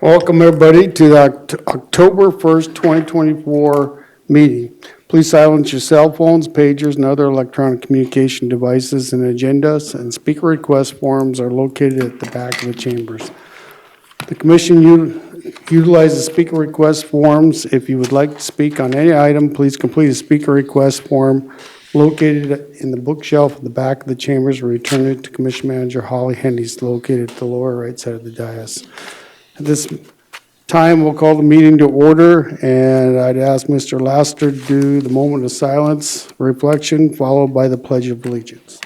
Welcome everybody to the October 1st, 2024 meeting. Please silence your cell phones, pagers, and other electronic communication devices, and agendas and speaker request forms are located at the back of the chambers. The commission utilizes speaker request forms. If you would like to speak on any item, please complete a speaker request form located in the bookshelf at the back of the chambers or return it to Commission Manager Holly Hendes, located at the lower right side of the dais. At this time, we'll call the meeting to order, and I'd ask Mr. Laster to do the moment of silence, reflection, followed by the Pledge of Allegiance.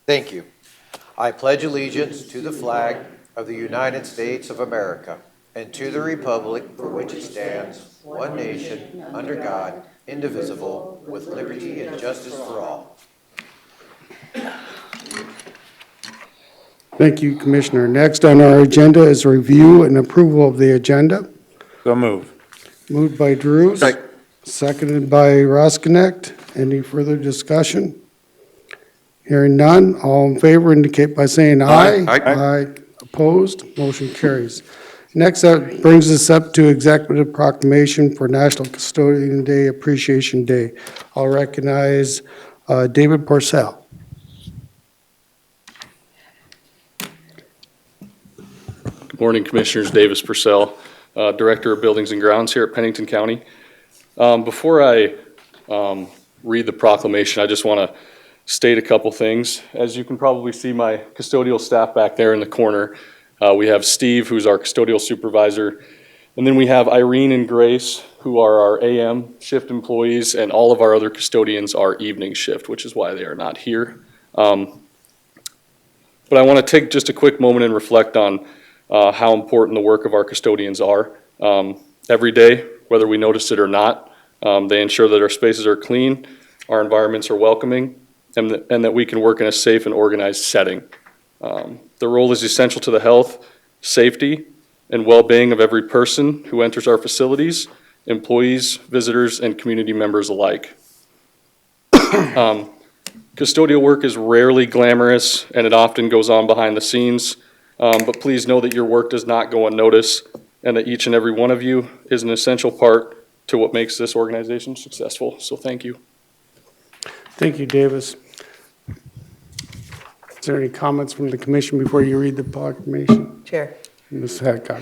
Thank you. I pledge allegiance to the flag of the United States of America and to the republic for which it stands, one nation, under God, indivisible, with liberty and justice for all. Thank you, Commissioner. Next on our agenda is review and approval of the agenda. So move. Moved by Drews, seconded by Roskinick. Any further discussion? Hearing none, all in favor indicate by saying aye. Aye. Opposed, motion carries. Next up brings us up to executive proclamation for National Custodian Day Appreciation Day. I'll recognize David Porcel. Good morning, Commissioners. Davis Purcell, Director of Buildings and Grounds here at Pennington County. Before I read the proclamation, I just want to state a couple things. As you can probably see my custodial staff back there in the corner. We have Steve, who's our custodial supervisor, and then we have Irene and Grace, who are our AM shift employees, and all of our other custodians are evening shift, which is why they are not here. But I want to take just a quick moment and reflect on how important the work of our custodians are. Every day, whether we notice it or not, they ensure that our spaces are clean, our environments are welcoming, and that we can work in a safe and organized setting. The role is essential to the health, safety, and well-being of every person who enters our facilities, employees, visitors, and community members alike. Custodial work is rarely glamorous, and it often goes on behind the scenes, but please know that your work does not go unnoticed, and that each and every one of you is an essential part to what makes this organization successful. So thank you. Thank you, Davis. Is there any comments from the commission before you read the proclamation? Chair. Ms. Hadcock.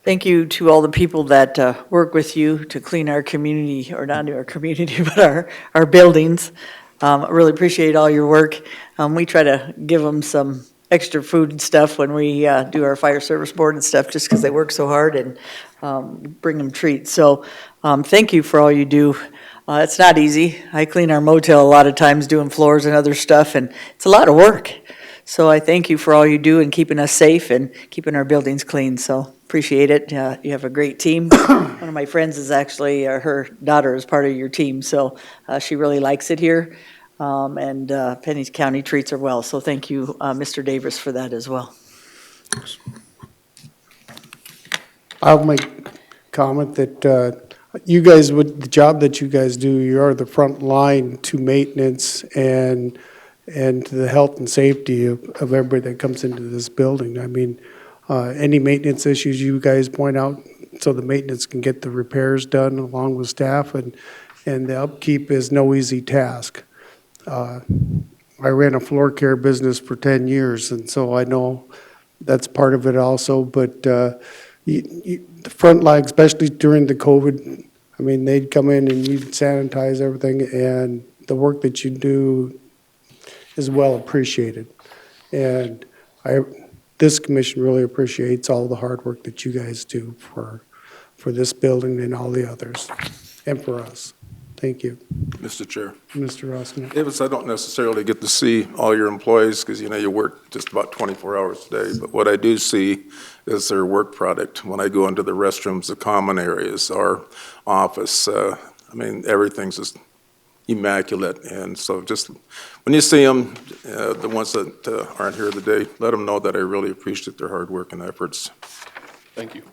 Thank you to all the people that work with you to clean our community, or not our community, but our buildings. I really appreciate all your work. We try to give them some extra food and stuff when we do our fire service board and stuff, just because they work so hard, and bring them treats. So thank you for all you do. It's not easy. I clean our motel a lot of times doing floors and other stuff, and it's a lot of work. So I thank you for all you do and keeping us safe and keeping our buildings clean. So appreciate it. You have a great team. One of my friends is actually, her daughter is part of your team, so she really likes it here. And Pennington County treats her well. So thank you, Mr. Davis, for that as well. I'll make a comment that you guys, with the job that you guys do, you are the front line to maintenance and to the health and safety of everybody that comes into this building. I mean, any maintenance issues you guys point out so the maintenance can get the repairs done along with staff, and the upkeep is no easy task. I ran a floor care business for 10 years, and so I know that's part of it also, but the front line, especially during the COVID, I mean, they'd come in and you'd sanitize everything, and the work that you do is well appreciated. And this commission really appreciates all the hard work that you guys do for this building and all the others, and for us. Thank you. Mr. Chair. Mr. Rossman. Davis, I don't necessarily get to see all your employees because, you know, you work just about 24 hours a day. But what I do see is their work product. When I go into the restrooms, the common areas, our office, I mean, everything's just immaculate. And so just, when you see them, the ones that aren't here today, let them know that I really appreciate their hard work and efforts. Thank you.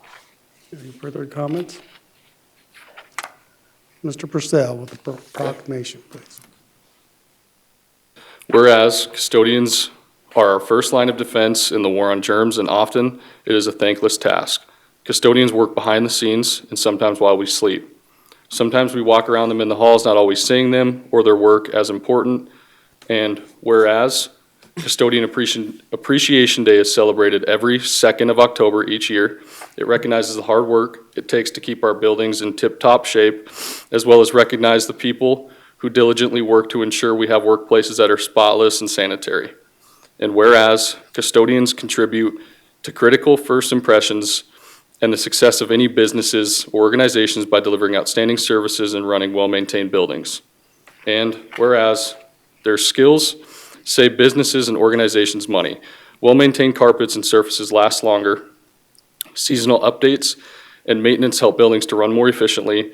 Any further comments? Mr. Purcell with the proclamation, please. Whereas custodians are our first line of defense in the war on germs, and often it is a thankless task. Custodians work behind the scenes and sometimes while we sleep. Sometimes we walk around them in the halls, not always seeing them or their work as important. And whereas Custodian Appreciation Day is celebrated every 2nd of October each year, it recognizes the hard work it takes to keep our buildings in tip-top shape, as well as recognize the people who diligently work to ensure we have workplaces that are spotless and sanitary. And whereas custodians contribute to critical first impressions and the success of any businesses or organizations by delivering outstanding services and running well-maintained buildings. And whereas their skills save businesses and organizations money. Well-maintained carpets and surfaces last longer. Seasonal updates and maintenance help buildings to run more efficiently.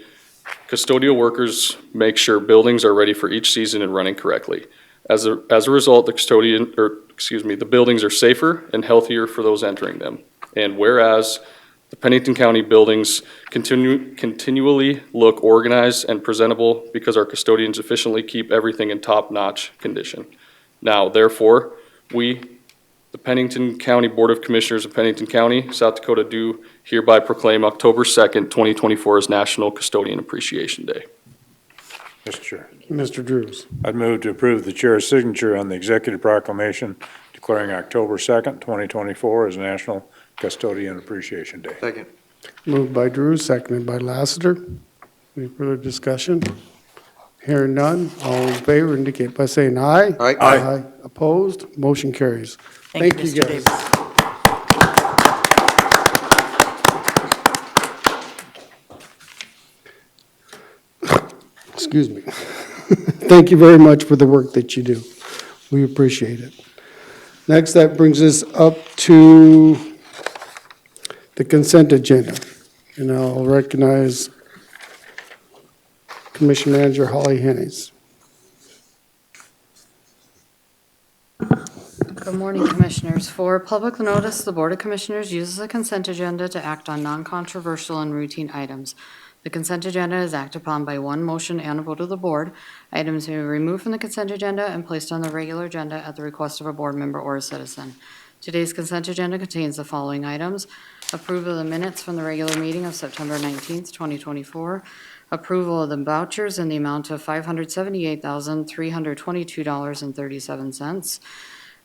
Custodial workers make sure buildings are ready for each season and running correctly. As a result, the buildings are safer and healthier for those entering them. And whereas the Pennington County buildings continually look organized and presentable because our custodians efficiently keep everything in top-notch condition. Now, therefore, we, the Pennington County Board of Commissioners of Pennington County, South Dakota, do hereby proclaim October 2nd, 2024 as National Custodian Appreciation Day. Mr. Chair, Mr. Drews. I'd move to approve the chair's signature on the executive proclamation declaring October 2nd, 2024 as National Custodian Appreciation Day. Second. Moved by Drews, seconded by Lassiter. Any further discussion? Hearing none, all in favor indicate by saying aye. Aye. Aye. Opposed, motion carries. Thank you, Mr. guys. Davis. Excuse me. Thank you very much for the work that you do. We appreciate it. Next, that brings us up to the consent agenda. And I'll recognize Commission Manager Holly Hennies. Good morning, Commissioners. For public notice, the Board of Commissioners uses the consent agenda to act on non-controversial and routine items. The consent agenda is acted upon by one motion and a vote of the board. Items may be removed from the consent agenda and placed on the regular agenda at the request of a board member or a citizen. Today's consent agenda contains the following items: approval of the minutes from the regular meeting of September 19th, 2024, approval of the vouchers in the amount of $578,322.37.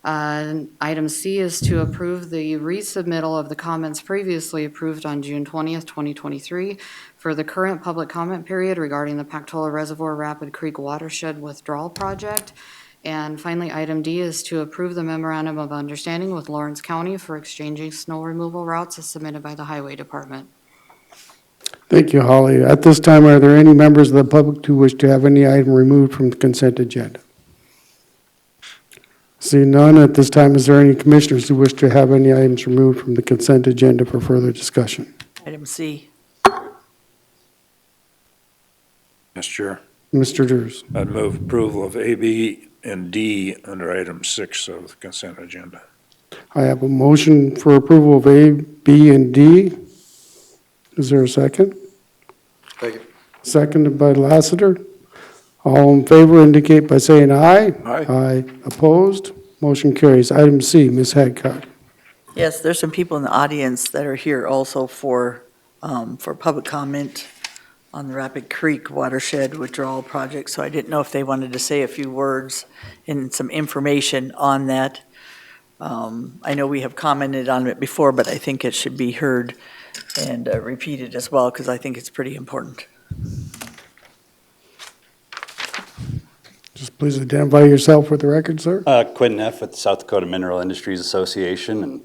Item C is to approve the resubmittal of the comments previously approved on June 20th, 2023 for the current public comment period regarding the Pactola Reservoir Rapid Creek Watershed Withdrawal Project. And finally, item D is to approve the memorandum of understanding with Lawrence County for exchanging snow removal routes as submitted by the Highway Department. Thank you, Holly. At this time, are there any members of the public who wish to have any item removed from the consent agenda? Seeing none, at this time, is there any commissioners who wish to have any items removed from the consent agenda for further discussion? Item C. Mr. Chair, Mr. Drews. I'd move approval of A, B, and D under item 6 of the consent agenda. I have a motion for approval of A, B, and D. Is there a second? Second. Seconded by Lassiter. All in favor indicate by saying aye. Aye. Aye. Opposed? Motion carries. Item C, Ms. Hadcock. Yes, there's some people in the audience that are here also for public comment on the Rapid Creek Watershed Withdrawal Project, so I didn't know if they wanted to say a few words and some information on that. I know we have commented on it before, but I think it should be heard and repeated as well, because I think it's pretty important. Just please identify yourself for the record, sir. Quinn Neff with the South Dakota Mineral Industries Association, and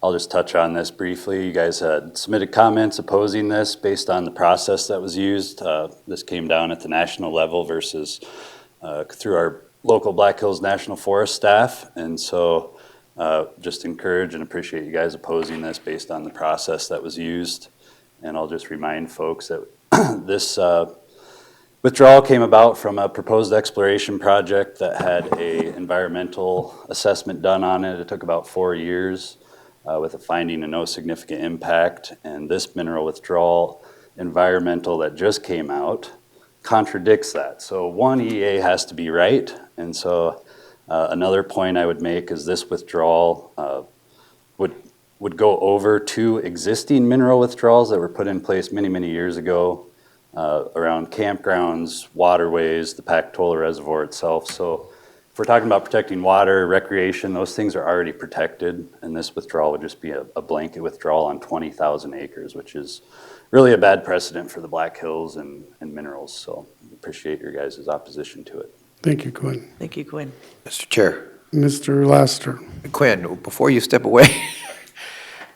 I'll just touch on this briefly. You guys had submitted comments opposing this based on the process that was used. This came down at the national level versus through our local Black Hills National Forest staff, and so just encourage and appreciate you guys opposing this based on the process that was used. And I'll just remind folks that this Withdrawal came about from a proposed exploration project that had a environmental assessment done on it. It took about 4 years with a finding of no significant impact. And this mineral withdrawal environmental that just came out contradicts that. So one EA has to be right. And so another point I would make is this withdrawal would go over 2 existing mineral withdrawals that were put in place many, many years ago around campgrounds, waterways, the Pactola Reservoir itself. So if we're talking about protecting water, recreation, those things are already protected, and this withdrawal would just be a blanket withdrawal on 20,000 acres, which is really a bad precedent for the Black Hills and minerals. So appreciate your guys' opposition to it. Thank you, Quinn. Thank you, Quinn. Mr. Chair. Mr. Laster. Quinn, before you step away,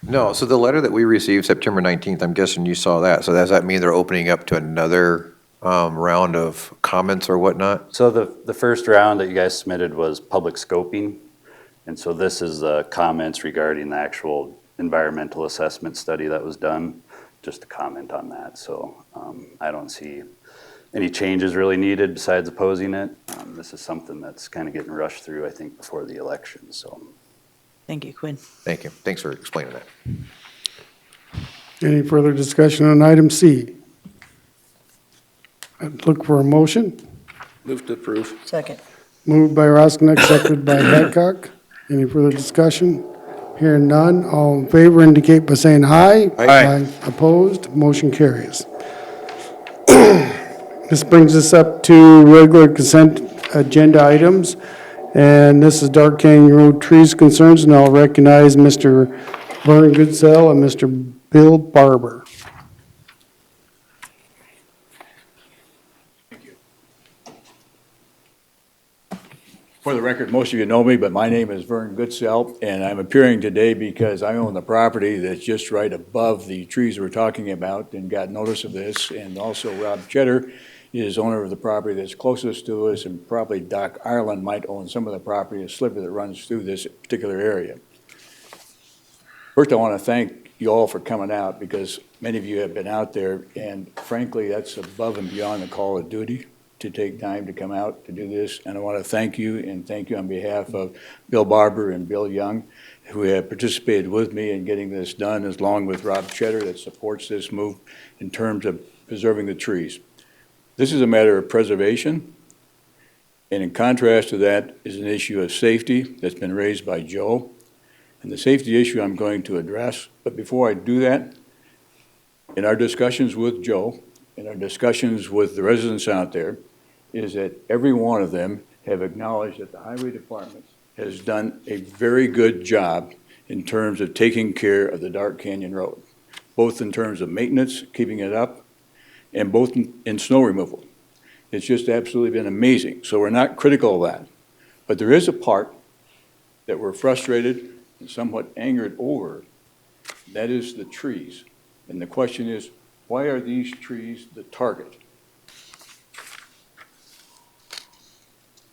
no, so the letter that we received September 19th, I'm guessing you saw that. So does that mean they're opening up to another round of comments or whatnot? So the first round that you guys submitted was public scoping. And so this is the comments regarding the actual environmental assessment study that was done, just to comment on that. So I don't see any changes really needed besides opposing it. This is something that's kind of getting rushed through, I think, before the election, so. Thank you, Quinn. Thank you. Thanks for explaining that. Any further discussion on item C? I'd look for a motion. Move to approve. Second. Moved by Roskinek, seconded by Hadcock. Any further discussion? Hearing none, all in favor indicate by saying aye. Aye. Opposed, motion carries. This brings us up to regular consent agenda items, and this is Dark Canyon Road trees concerns, and I'll recognize Mr. Vern Goodsell and Mr. Bill Barber. For the record, most of you know me, but my name is Vern Goodsell, and I'm appearing today because I own the property that's just right above the trees we're talking about and got notice of this. And also Rob Cheddar is owner of the property that's closest to us, and probably Doc Ireland might own some of the property, a sliver that runs through this particular area. First, I want to thank you all for coming out because many of you have been out there, and frankly, that's above and beyond the call of duty to take time to come out to do this. And I want to thank you, and thank you on behalf of Bill Barber and Bill Young, who have participated with me in getting this done, along with Rob Cheddar that supports this move in terms of preserving the trees. This is a matter of preservation, and in contrast to that is an issue of safety that's been raised by Joe. And the safety issue I'm going to address, but before I do that, in our discussions with Joe, in our discussions with the residents out there, is that every one of them have acknowledged that the highway department has done a very good job in terms of taking care of the Dark Canyon Road, both in terms of maintenance, keeping it up, and both in snow removal. It's just absolutely been amazing. So we're not critical of that. But there is a part that we're frustrated and somewhat angered over. That is the trees. And the question is, why are these trees the target?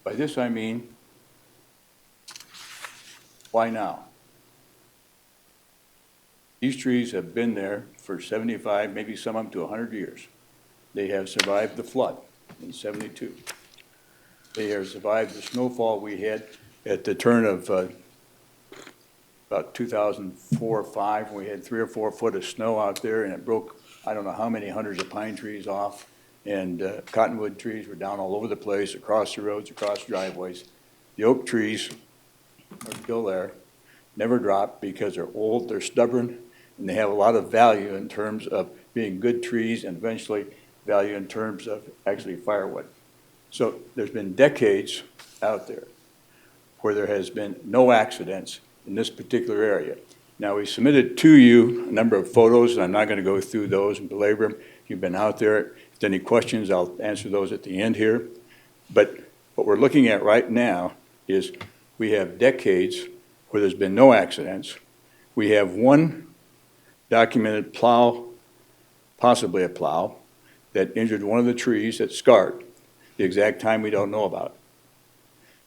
By this I mean, why now? These trees have been there for 75, maybe some up to 100 years. They have survived the flood in 72. They have survived the snowfall we had at the turn of about 2004 or 5, when we had 3 or 4 foot of snow out there, and it broke I don't know how many hundreds of pine trees off, and cottonwood trees were down all over the place, across the roads, across driveways. The oak trees are still there, never drop because they're old, they're stubborn, and they have a lot of value in terms of being good trees and eventually value in terms of actually firewood. So there's been decades out there where there has been no accidents in this particular area. Now, we submitted to you a number of photos, and I'm not going to go through those and belabor them. You've been out there. If there's any questions, I'll answer those at the end here. But what we're looking at right now is we have decades where there's been no accidents. We have one documented plow, possibly a plow, that injured one of the trees that scarred. The exact time we don't know about.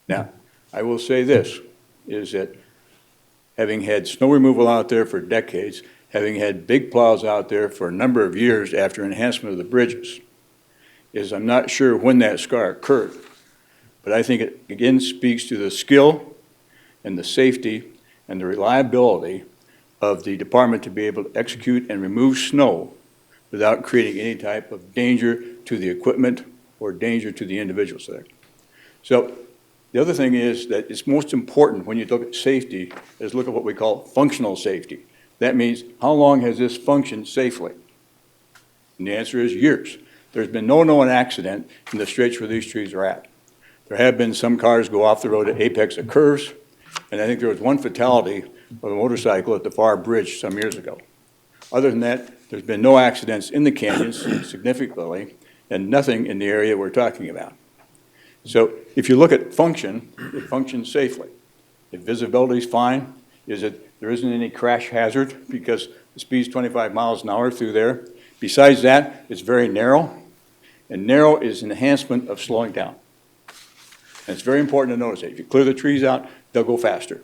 Now, I will say this, is that having had snow removal out there for decades, having had big plows out there for a number of years after enhancement of the bridges, is I'm not sure when that scar occurred, but I think it again speaks to the skill and the safety and the reliability of the department to be able to execute and remove snow without creating any type of danger to the equipment or danger to the individuals there. So the other thing is that it's most important when you look at safety is look at what we call functional safety. That means how long has this functioned safely? And the answer is years. There's been no known accident in the stretch where these trees are at. There have been some cars go off the road at apex of curves, and I think there was one fatality of a motorcycle at the far bridge some years ago. Other than that, there's been no accidents in the canyons significantly, and nothing in the area we're talking about. So if you look at function, it functions safely. If visibility is fine, is it there isn't any crash hazard because the speed's 25 miles an hour through there. Besides that, it's very narrow, and narrow is an enhancement of slowing down. And it's very important to notice that. If you clear the trees out, they'll go faster.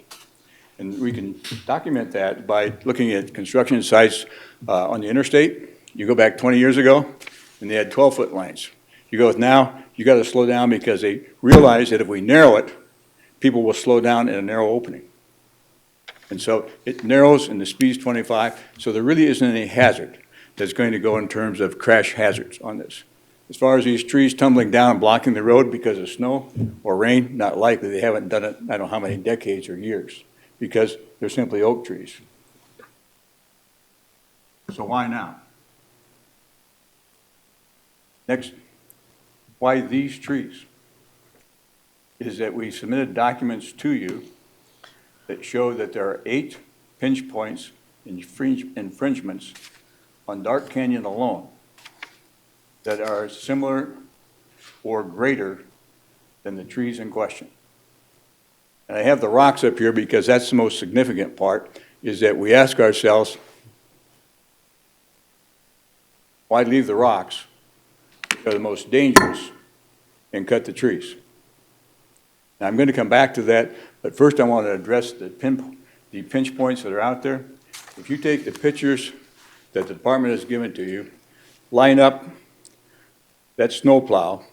And we can document that by looking at construction sites on the interstate. You go back 20 years ago, and they had 12-foot lanes. You go with now, you got to slow down because they realize that if we narrow it, people will slow down in a narrow opening. And so it narrows and the speed's 25, so there really isn't any hazard that's going to go in terms of crash hazards on this. As far as these trees tumbling down and blocking the road because of snow or rain, not likely. They haven't done it, I don't know how many decades or years, because they're simply oak trees. So why now? Next, why these trees? Is that we submitted documents to you that show that there are 8 pinch points infringements on Dark Canyon alone that are similar or greater than the trees in question. And I have the rocks up here because that's the most significant part, is that we ask ourselves, why leave the rocks? They're the most dangerous, and cut the trees. Now, I'm going to come back to that, but first I want to address the pinch points that are out there. If you take the pictures that the department has given to you, line up that snowplow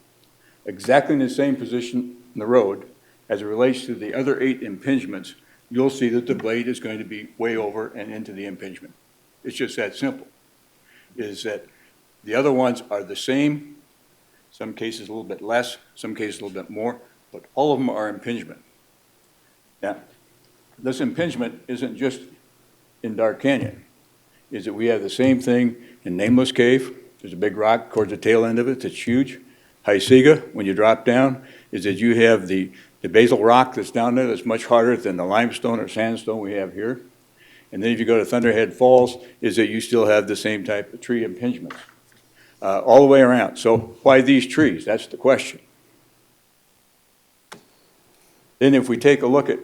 exactly in the same position in the road as it relates to the other 8 impingements, you'll see that the blade is going to be way over and into the impingement. It's just that simple. Is that the other ones are the same, some cases a little bit less, some cases a little bit more, but all of them are impingement. Now, this impingement isn't just in Dark Canyon. Is that we have the same thing in Nameless Cave. There's a big rock towards the tail end of it that's huge. Haisiga, when you drop down, is that you have the basal rock that's down there that's much harder than the limestone or sandstone we have here. And then if you go to Thunderhead Falls, is that you still have the same type of tree impingements all the way around. So why these trees? That's the question. Then if we take a look at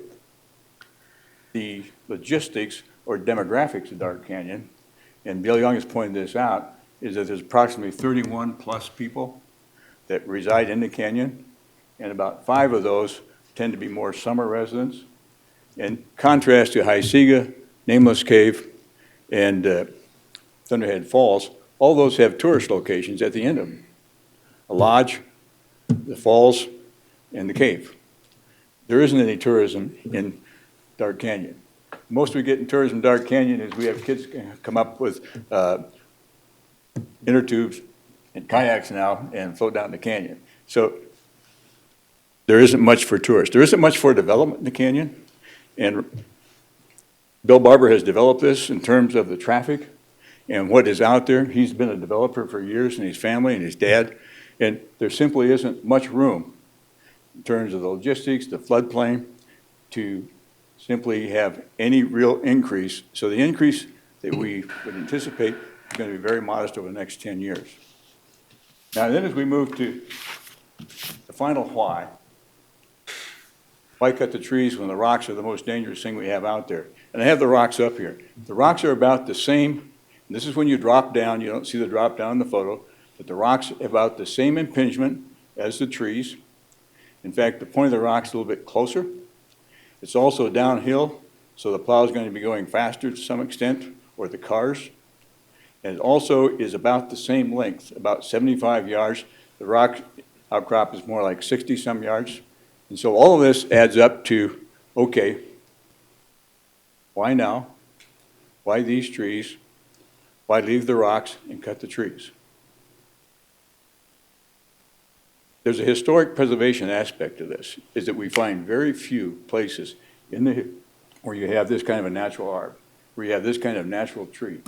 the logistics or demographics of Dark Canyon, and Bill Young has pointed this out, is that there's approximately 31 plus people that reside in the canyon, and about 5 of those tend to be more summer residents. In contrast to Haisiga, Nameless Cave, and Thunderhead Falls, all those have tourist locations at the end of them. A lodge, the falls, and the cave. There isn't any tourism in Dark Canyon. Most we get in tourism in Dark Canyon is we have kids come up with inner tubes and kayaks now and float down the canyon. So there isn't much for tourists. There isn't much for development in the canyon. And Bill Barber has developed this in terms of the traffic and what is out there. He's been a developer for years, and his family and his dad. And there simply isn't much room in terms of the logistics, the floodplain, to simply have any real increase. So the increase that we would anticipate is going to be very modest over the next 10 years. Now then as we move to the final why cut the trees when the rocks are the most dangerous thing we have out there? And I have the rocks up here. The rocks are about the same, and this is when you drop down, you don't see the drop down in the photo, but the rocks are about the same impingement as the trees. In fact, the point of the rock's a little bit closer. It's also downhill, so the plow is going to be going faster to some extent, or the cars. And it also is about the same length, about 75 yards, The rock outcrop is more like 60-some yards. And so all of this adds up to, okay, why now? Why these trees? Why leave the rocks and cut the trees? There's a historic preservation aspect to this, is that we find very few places where you have this kind of a natural arbor, where you have this kind of natural tree.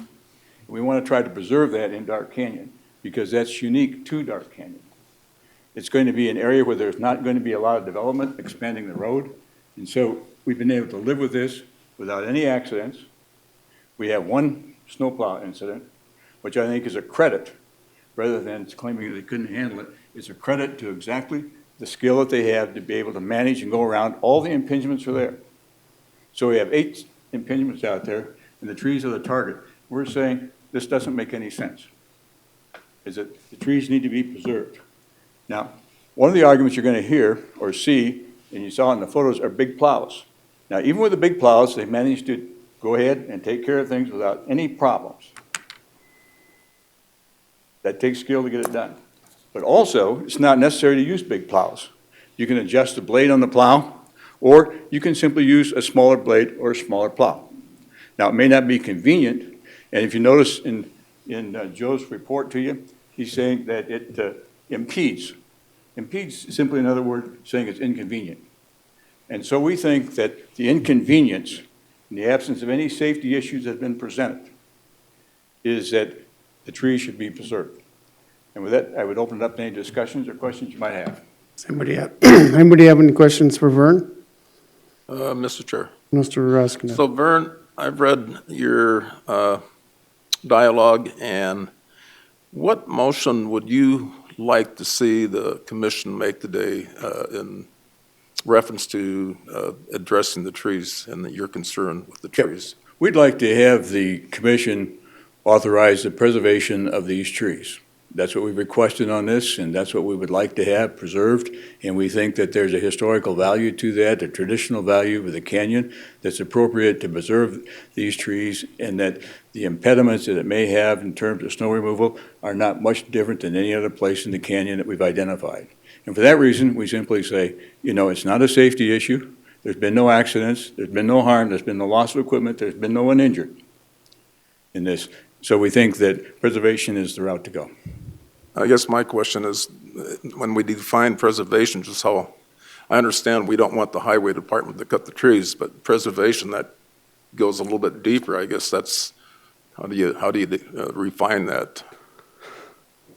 We want to try to preserve that in Dark Canyon because that's unique to Dark Canyon. It's going to be an area where there's not going to be a lot of development expanding the road. And so we've been able to live with this without any accidents. We have one snowplow incident, which I think is a credit, rather than claiming they couldn't handle it. It's a credit to exactly the skill that they have to be able to manage and go around. All the impingements are there. So we have 8 impingements out there, and the trees are the target. We're saying this doesn't make any sense, is that the trees need to be preserved. Now, one of the arguments you're going to hear or see, and you saw in the photos, are big plows. Now, even with the big plows, they managed to go ahead and take care of things without any problems. That takes skill to get it done. But also, it's not necessary to use big plows. You can adjust the blade on the plow, or you can simply use a smaller blade or a smaller plow. Now, it may not be convenient, and if you notice in Joe's report to you, he's saying that it impedes. Impedes is simply another word saying it's inconvenient. And so we think that the inconvenience, in the absence of any safety issues that have been presented, is that the trees should be preserved. And with that, I would open it up to any discussions or questions you might have. Does anybody have any questions for Vern? Mr. Chair. Mr. Roskinek? So Vern, I've read your dialogue, and what motion would you like to see the commission make today in reference to addressing the trees and your concern with the trees? We'd like to have the commission authorize the preservation of these trees. That's what we've requested on this, and that's what we would like to have preserved. And we think that there's a historical value to that, a traditional value of the canyon that's appropriate to preserve these trees, and that the impediments that it may have in terms of snow removal are not much different than any other place in the canyon that we've identified. And for that reason, we simply say, you know, it's not a safety issue. There's been no accidents. There's been no harm. There's been no loss of equipment. There's been no one injured in this. So we think that preservation is the route to go. I guess my question is, when we define preservation, just how, I understand we don't want the highway department to cut the trees, but preservation, that goes a little bit deeper. I guess that's, how do you refine that?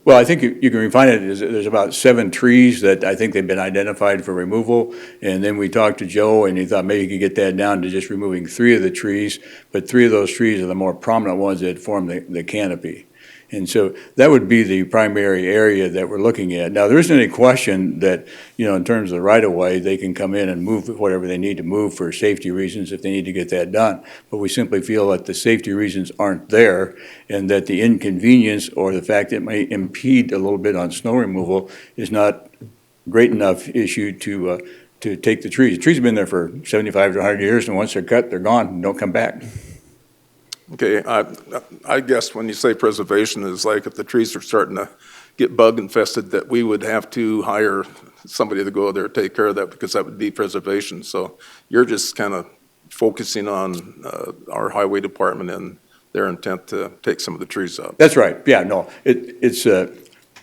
Well, I think you can refine it as there's about 7 trees that I think they've been identified for removal. And then we talked to Joe, and he thought maybe you could get that down to just removing 3 of the trees. But 3 of those trees are the more prominent ones that form the canopy. And so that would be the primary area that we're looking at. Now, there isn't any question that, you know, in terms of the right-of-way, they can come in and move whatever they need to move for safety reasons if they need to get that done. But we simply feel that the safety reasons aren't there, and that the inconvenience or the fact that it may impede a little bit on snow removal is not great enough issue to take the trees. The trees have been there for 75 to 100 years, and once they're cut, they're gone and don't come back. Okay, I guess when you say preservation, is like if the trees are starting to get bug infested, that we would have to hire somebody to go there and take care of that, because that would be preservation. So you're just kind of focusing on our highway department and their intent to take some of the trees out. That's right. Yeah, no, it's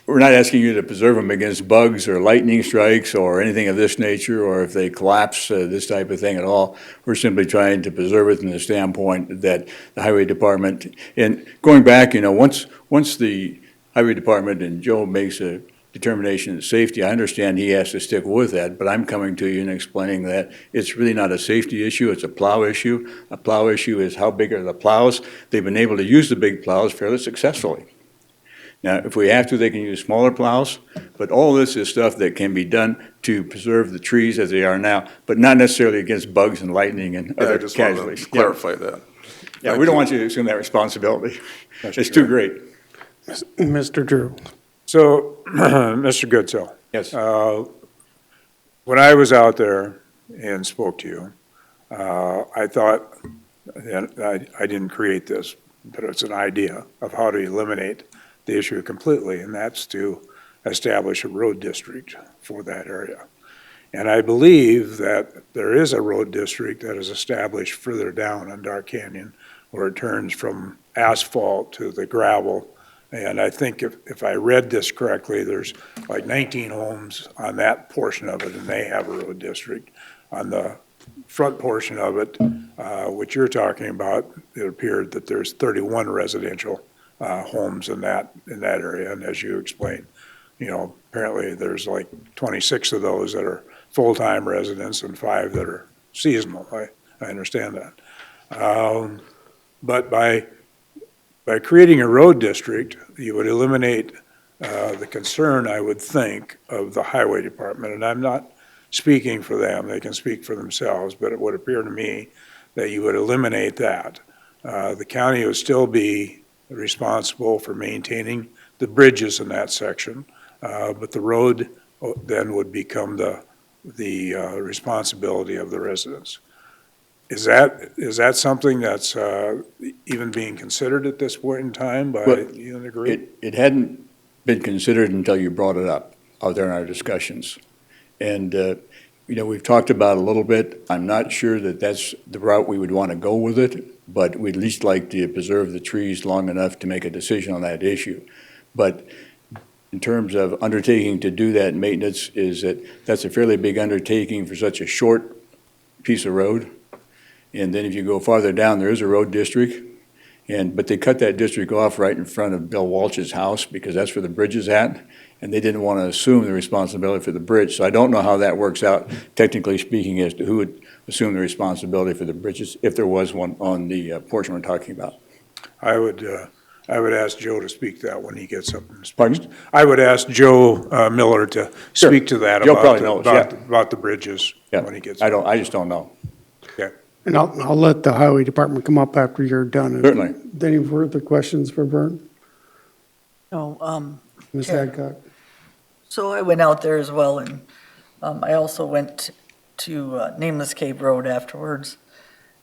we're not asking you to preserve them against bugs or lightning strikes or anything of this nature, or if they collapse, this type of thing at all. We're simply trying to preserve it from the standpoint that the highway department, and going back, you know, once the highway department and Joe makes a determination of safety, I understand he has to stick with that, but I'm coming to you and explaining that it's really not a safety issue, it's a plow issue. A plow issue is how big are the plows. They've been able to use the big plows fairly successfully. Now, if we have to, they can use smaller plows, but all this is stuff that can be done to preserve the trees as they are now, but not necessarily against bugs and lightning and Yeah, I other just wanted casualties. to clarify that. Yeah, we don't want you to assume that responsibility. It's too great. Mr. Drew? So, Mr. Goodsell, Yes. when I was out there and spoke to you, I thought, and I didn't create this, but it's an idea of how to eliminate the issue completely, and that's to establish a road district for that area. And I believe that there is a road district that is established further down on Dark Canyon where it turns from asphalt to the gravel. And I think if I read this correctly, there's like 19 homes on that portion of it, and they have a road district. On the front portion of it, which you're talking about, it appeared that there's 31 residential homes in that area. And as you explained, apparently there's like 26 of those that are full-time residents and 5 that are seasonal. I understand that. But by creating a road district, you would eliminate the concern, I would think, of the highway department. And I'm not speaking for them, they can speak for themselves, but it would appear to me that you would eliminate that. The county would still be responsible for maintaining the bridges in that section, but the road then would become the responsibility of the residents. Is that something that's even being considered at this point in time by you and the group? It hadn't been considered until you brought it up out there in our discussions. And, we've talked about it a little bit. I'm not sure that that's the route we would want to go with it, but we'd at least like to preserve the trees long enough to make a decision on that issue. But in terms of undertaking to do that maintenance, that's a fairly big undertaking for such a short piece of road. And then if you go farther down, there is a road district. But they cut that district off right in front of Bill Walsh's house because that's where the bridge is at. And they didn't want to assume the responsibility for the bridge. So I don't know how that works out, technically speaking, as to who would assume the responsibility for the bridges, if there was one on the portion we're talking about. I would ask Joe to speak to that when he gets up and speaks. Pardon? I would ask Joe Miller to Sure. speak to that Joe probably knows, yeah. about the bridges Yeah, when he gets up. I just don't know. Okay. And I'll let the highway department come up after you're done. Certainly. Any further questions for Vern? No, Ms. Sure. Hadcock? so I went out there as well, and I also went to Nameless Cave Road afterwards.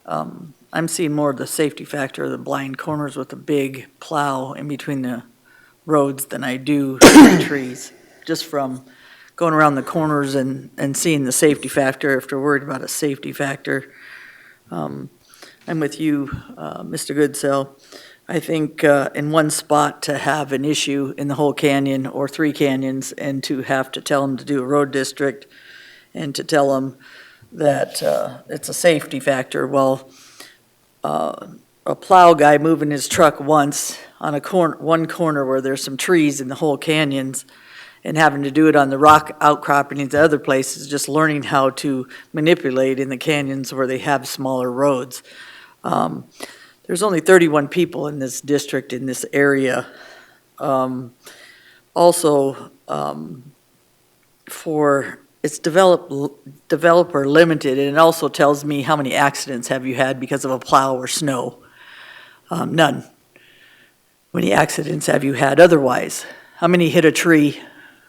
I'm seeing more of the safety factor of the blind corners with the big plow in between the roads than I do the trees. Just from going around the corners and seeing the safety factor, if they're worried about a safety factor. I'm with you, Mr. Goodsell. I think in one spot to have an issue in the whole canyon or 3 canyons and to have to tell them to do a road district and to tell them that it's a safety factor. Well, a plow guy moving his truck once on one corner where there's some trees in the whole canyons and having to do it on the rock outcroppings in other places, just learning how to manipulate in the canyons where they have smaller roads. There's only 31 people in this district, in this area. It's developer limited, and it also tells me how many accidents have you had because of a plow or snow. None. How many accidents have you had otherwise? How many hit a tree?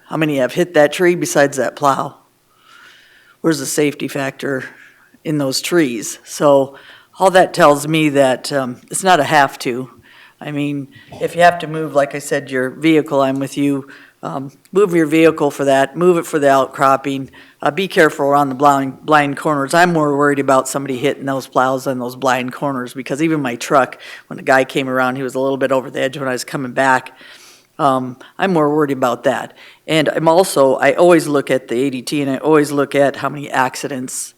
How many have hit that tree besides that plow? Where's the safety factor in those trees? So all that tells me that it's not a have to. I mean, if you have to move, like I said, your vehicle, I'm with you. Move your vehicle for that. Move it for the outcropping. Be careful around the blind corners. I'm more worried about somebody hitting those plows on those blind corners because even my truck, when the guy came around, he was a little bit over the edge when I was coming back. I'm more worried about that. And I always look at the ADT and I always look at how many accidents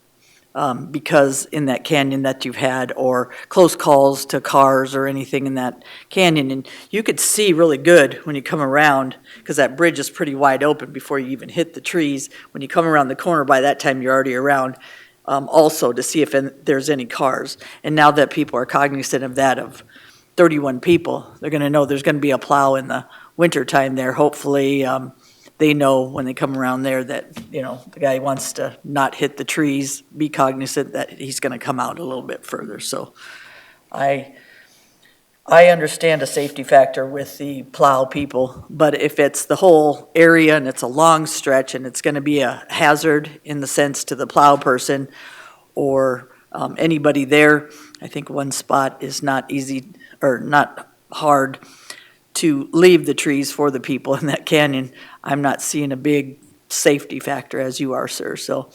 because in that canyon that you've had or close calls to cars or anything in that canyon. And you could see really good when you come around because that bridge is pretty wide open before you even hit the trees. When you come around the corner, by that time you're already around also to see if there's any cars. And now that people are cognizant of that, of 31 people, they're going to know there's going to be a plow in the wintertime there. Hopefully they know when they come around there that, the guy wants to not hit the trees, be cognizant that he's going to come out a little bit further. So I understand a safety factor with the plow people, but if it's the whole area and it's a long stretch and it's going to be a hazard in the sense to the plow person or anybody there, I think one spot is not easy or not hard to leave the trees for the people in that canyon. I'm not seeing a big safety factor as you are, sir. So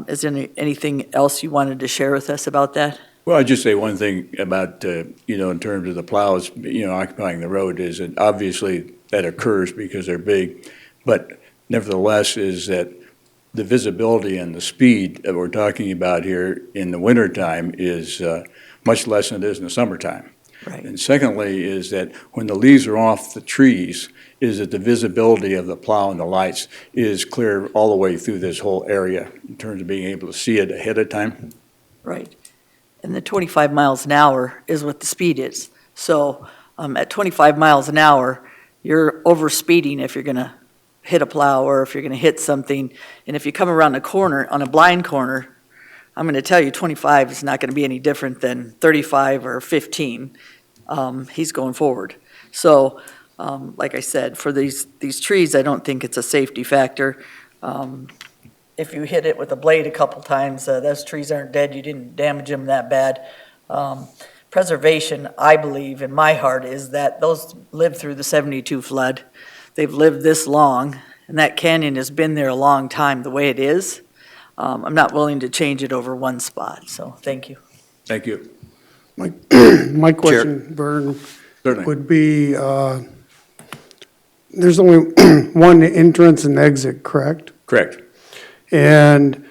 is there anything else you wanted to share with us about that? Well, I'd just say one thing about, in terms of the plows, occupying the road is that obviously that occurs because they're big. But nevertheless is that the visibility and the speed that we're talking about here in the wintertime is much less than it is in the summertime. Right. And secondly is that when the leaves are off the trees, is that the visibility of the plow and the lights is clear all the way through this whole area in terms of being able to see it ahead of time. Right. And the 25 miles an hour is what the speed is. So at 25 miles an hour, you're over speeding if you're going to hit a plow or if you're going to hit something. And if you come around a corner, on a blind corner, I'm going to tell you 25 is not going to be any different than 35 or 15. He's going forward. So like I said, for these trees, I don't think it's a safety factor. If you hit it with a blade a couple times, those trees aren't dead. You didn't damage them that bad. Preservation, I believe, in my heart, is that those lived through the 72 flood. They've lived this long, and that canyon has been there a long time the way it is. I'm not willing to change it over one spot, so thank you. Thank you. My question, Vern, Certainly. would be, there's only one entrance and exit, correct? Correct. And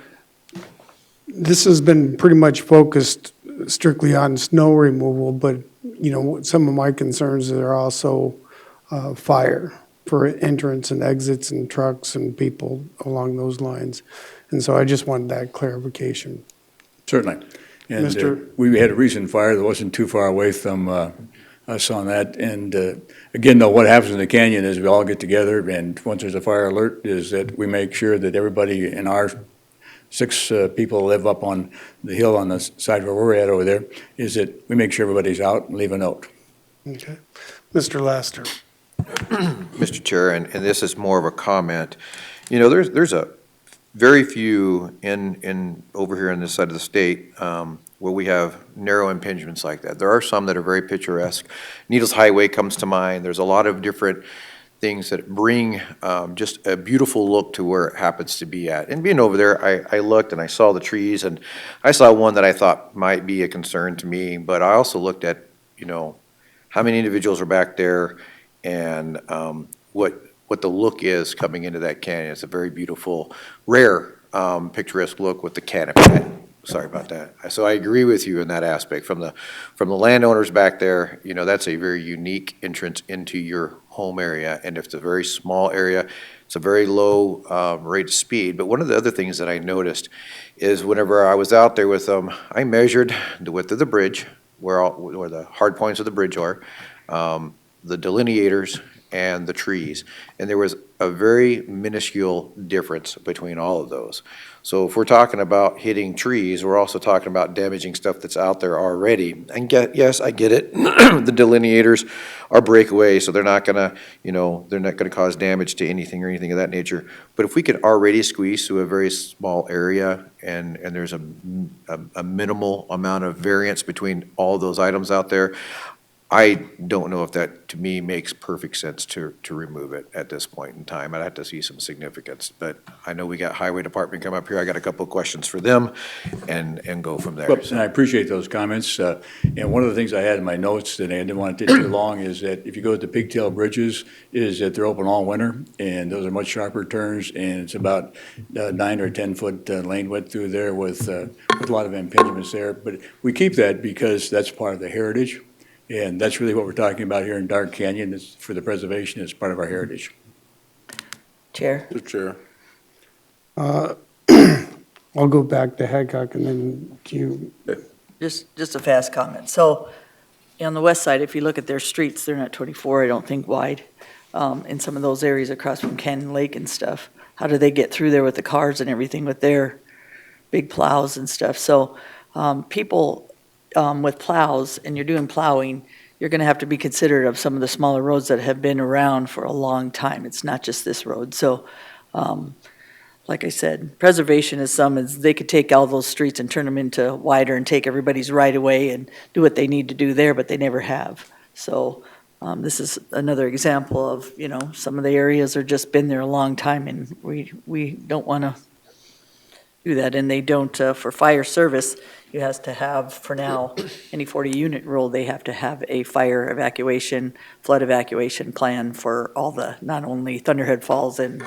this has been pretty much focused strictly on snow removal, but, some of my concerns are also fire for entrance and exits and trucks and people along those lines. And so I just wanted that clarification. Certainly. And Mr. we had a recent fire that wasn't too far away from us on that. And again, though, what happens in the canyon is we all get together, and once there's a fire alert, is that we make sure that everybody in our 6 people live up on the hill on the side where we're at over there, is that we make sure everybody's out and leave a note. Okay. Mr. Laster. Mr. Chair, and this is more of a comment. There's a very few in over here on this side of the state where we have narrow impingements like that. There are some that are very picturesque. Needles Highway comes to mind. There's a lot of different things that bring just a beautiful look to where it happens to be at. And being over there, I looked and I saw the trees, and I saw one that I thought might be a concern to me, but I also looked at, how many individuals are back there and what the look is coming into that canyon. It's a very beautiful, rare, picturesque look with the canopy. Sorry about that. So I agree with you in that aspect. From the landowners back there, that's a very unique entrance into your home area. And if it's a very small area, it's a very low rate of speed. But one of the other things that I noticed is whenever I was out there with them, I measured the width of the bridge, where the hard points of the bridge are, the delineators, and the trees. And there was a very minuscule difference between all of those. So if we're talking about hitting trees, we're also talking about damaging stuff that's out there already. And yes, I get it. The delineators are breakaway, so they're not gonna, they're not gonna cause damage to anything or anything of that nature. But if we could already squeeze through a very small area and there's a minimal amount of variance between all those items out there, I don't know if that, to me, makes perfect sense to remove it at this point in time. I'd have to see some significance, but I know we got Highway Department come up here. I got a couple of questions for them and go from there. And I appreciate those comments. And one of the things I had in my notes that I didn't want to take too long is that if you go to the pigtail bridges, is that they're open all winter, and those are much sharper turns, and it's about 9 or 10 foot lane width through there with a lot of impingements there. But we keep that because that's part of the heritage. And that's really what we're talking about here in Dark Canyon, is for the preservation as part of our heritage. Chair? Mr. Chair. I'll go back to Hancock and then you. Just a fast comment. So on the west side, if you look at their streets, they're not 24, I don't think, wide. In some of those areas across from Canyon Lake and stuff. How do they get through there with the cars and everything with their big plows and stuff? So people with plows, and you're doing plowing, you're going to have to be considerate of some of the smaller roads that have been around for a long time. It's not just this road. So, like I said, preservation is they could take all those streets and turn them into wider and take everybody's right away and do what they need to do there, but they never have. So This is another example of, some of the areas are just been there a long time, and we don't want to do that. And they don't, for fire service, you has to have, for now, any 40-unit rule, they have to have a fire evacuation, flood evacuation plan for all the, not only Thunderhead Falls and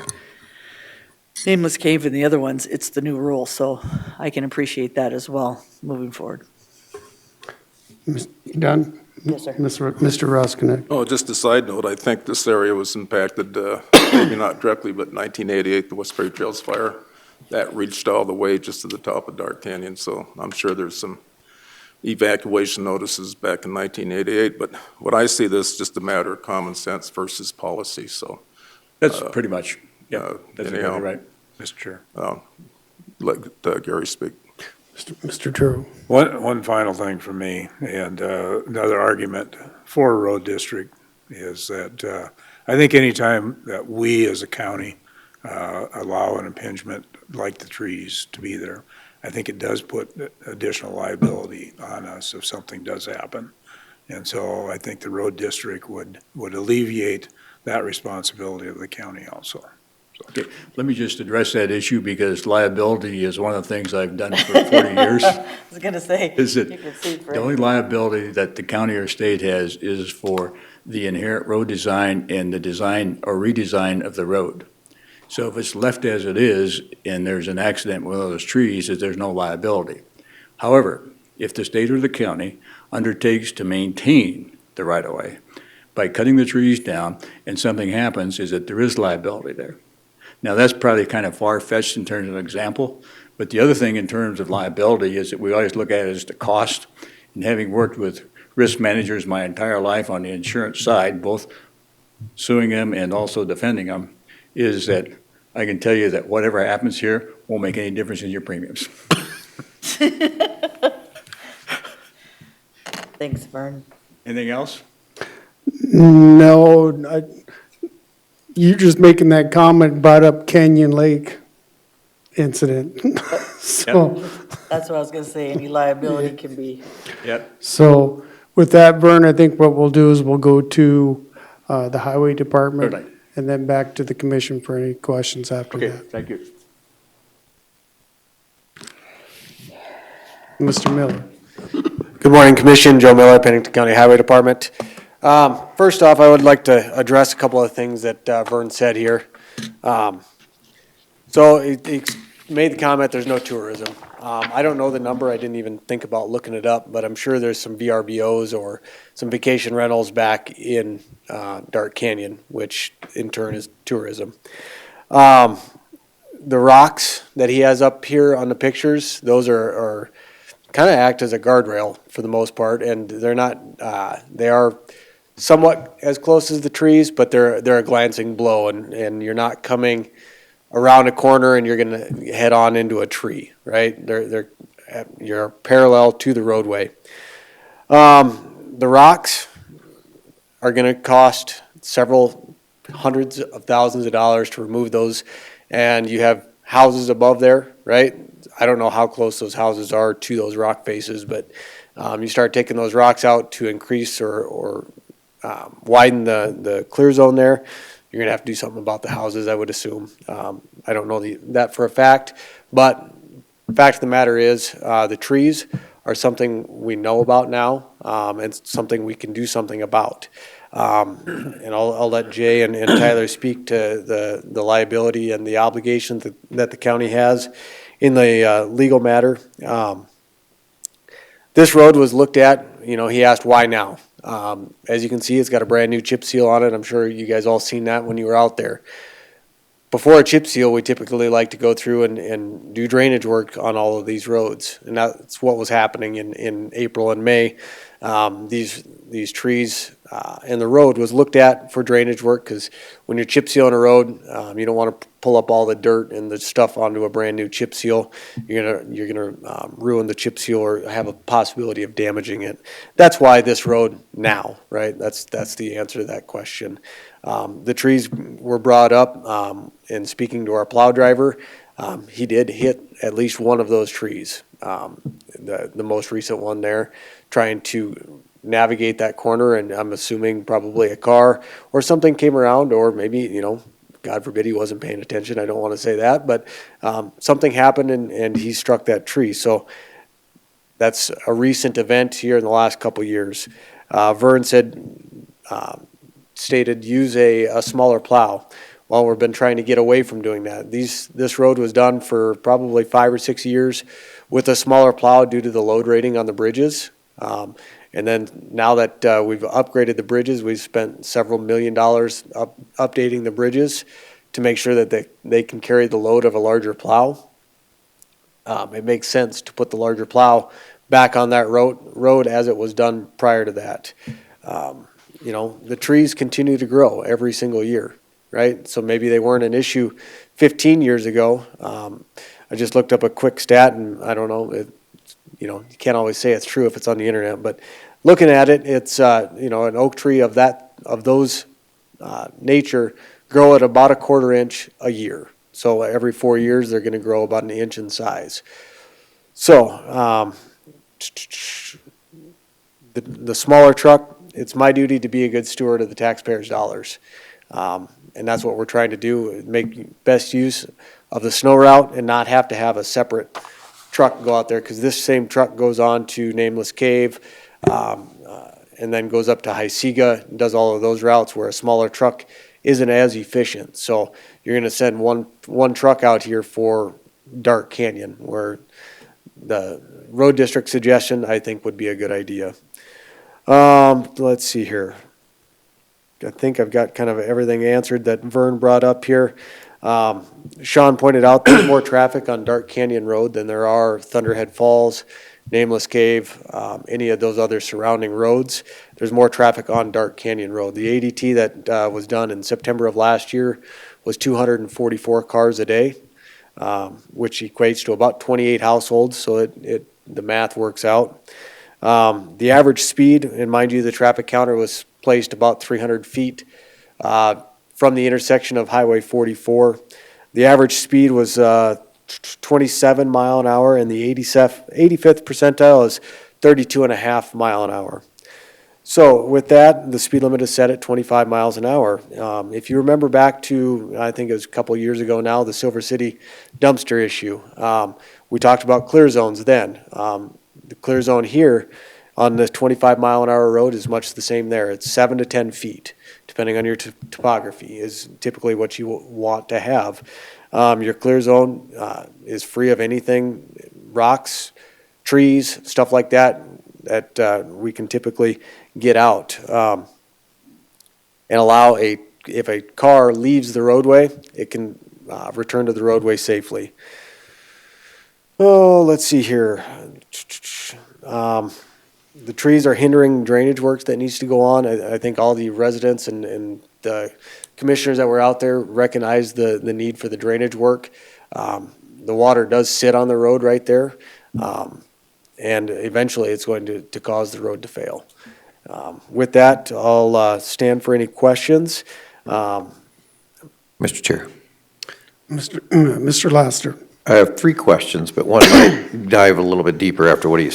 Nameless Cave and the other ones, it's the new rule, so I can appreciate that as well, moving forward. You done? Yes, sir. Mr. Roskinek. Oh, just a side note, I think this area was impacted, maybe not directly, but 1988, the Westbury Trails fire, that reached all the way just to the top of Dark Canyon, so I'm sure there's some evacuation notices back in 1988, but what I see this is just a matter of common sense versus policy, so That's pretty much, yeah, that's anyhow. exactly right. Mr. Chair. let Gary speak. Mr. True. One final thing for me, and another argument for a road district is that I think anytime that we as a county allow an impingement like the trees to be there, I think it does put additional liability on us if something does happen. And so I think the road district would alleviate that responsibility of the county also. Okay, let me just address that issue because liability is one of the things I've done for 40 years. I was going to say, Is that you could see it for the only liability that the county or state has is for the inherent road design and the design or redesign of the road. So if it's left as it is and there's an accident with those trees, there's no liability. However, if the state or the county undertakes to maintain the right-of-way by cutting the trees down and something happens, is that there is liability there. Now, that's probably kind of far-fetched in terms of an example, but the other thing in terms of liability is that we always look at it as the cost. And having worked with risk managers my entire life on the insurance side, both suing them and also defending them, is that I can tell you that whatever happens here won't make any difference in your premiums. Thanks, Vern. Anything else? No, you just making that comment brought up Canyon Lake incident. So, That's what I was going to say, any liability can be. Yep. so with that, Vern, I think what we'll do is we'll go to the Highway Department Certainly. and then back to the commission for any questions after Okay, that. thank you. Mr. Miller. Good morning, Commission. Joe Miller, Pennington County Highway Department. First off, I would like to address a couple of things that Vern said here. So he made the comment there's no tourism. I don't know the number. I didn't even think about looking it up, but I'm sure there's some VRBOs or some vacation rentals back in Dark Canyon, which in turn is tourism. The rocks that he has up here on the pictures, those are kind of act as a guardrail for the most part, and they're not, they are somewhat as close as the trees, but they're a glancing blow, and you're not coming around a corner and you're gonna head on into a tree, right? You're parallel to the roadway. The rocks are gonna cost several hundreds of thousands of dollars to remove those, and you have houses above there, right? I don't know how close those houses are to those rock faces, but you start taking those rocks out to increase or widen the clear zone there, you're gonna have to do something about the houses, I would assume. I don't know that for a fact, but the fact of the matter is, the trees are something we know about now, and something we can do something about. And I'll let Jay and Tyler speak to the liability and the obligations that the county has in the legal matter. This road was looked at, he asked why now? As you can see, it's got a brand new chip seal on it. I'm sure you guys all seen that when you were out there. Before a chip seal, we typically like to go through and do drainage work on all of these roads. And that's what was happening in April and May. These trees and the road was looked at for drainage work, because when you're chip sealing a road, you don't want to pull up all the dirt and the stuff onto a brand new chip seal. You're gonna ruin the chip seal or have a possibility of damaging it. That's why this road now, right? That's the answer to that question. The trees were brought up, and speaking to our plow driver, he did hit at least one of those trees. The most recent one there, trying to navigate that corner, and I'm assuming probably a car or something came around, or maybe, you know, God forbid he wasn't paying attention, I don't want to say that, but something happened and he struck that tree. So that's a recent event here in the last couple years. Vern stated use a smaller plow. Well, we've been trying to get away from doing that. This road was done for probably 5 or 6 years with a smaller plow due to the load rating on the bridges. And then now that we've upgraded the bridges, we've spent several $1 million updating the bridges to make sure that they can carry the load of a larger plow. It makes sense to put the larger plow back on that road as it was done prior to that. You know, the trees continue to grow every single year, right? So maybe they weren't an issue 15 years ago. I just looked up a quick stat, and I don't know, you know, you can't always say it's true if it's on the internet, but looking at it, it's, you know, an oak tree of those nature grow at about a 1/4 inch a year. So every 4 years, they're going to grow about an inch in size. So the smaller truck, it's my duty to be a good steward of the taxpayers' dollars. And that's what we're trying to do, make best use of the snow route and not have to have a separate truck go out there, because this same truck goes on to Nameless Cave, and then goes up to Hysiga and does all of those routes where a smaller truck isn't as efficient. So you're going to send one truck out here for Dark Canyon, where the road district suggestion I think would be a good idea. Let's see here. I think I've got kind of everything answered that Vern brought up here. Sean pointed out there's more traffic on Dark Canyon Road than there are Thunderhead Falls, Nameless Cave, any of those other surrounding roads. There's more traffic on Dark Canyon Road. The ADT that was done in September of last year was 244 cars a day, which equates to about 28 households, so the math works out. The average speed, and mind you, the traffic counter was placed about 300 feet from the intersection of Highway 44. The average speed was 27 mile an hour, and the 85th percentile is 32.5 mile an hour. So with that, the speed limit is set at 25 miles an hour. If you remember back to, I think it was a couple years ago now, the Silver City dumpster issue, we talked about clear zones then. The clear zone here on the 25 mile an hour road is much the same there. It's 7 to 10 feet, depending on your topography, is typically what you want to have. Your clear zone is free of anything, rocks, trees, stuff like that, that we can typically get out. And allow if a car leaves the roadway, it can return to the roadway safely. Oh, let's see here. The trees are hindering drainage works that needs to go on. I think all the residents and the commissioners that were out there recognize the need for the drainage work. The water does sit on the road right there, and eventually it's going to cause the road to fail. With that, I'll stand for any questions. Mr. Chair, Mr. Laster. I have 3 questions, but one might dive a little bit deeper after what he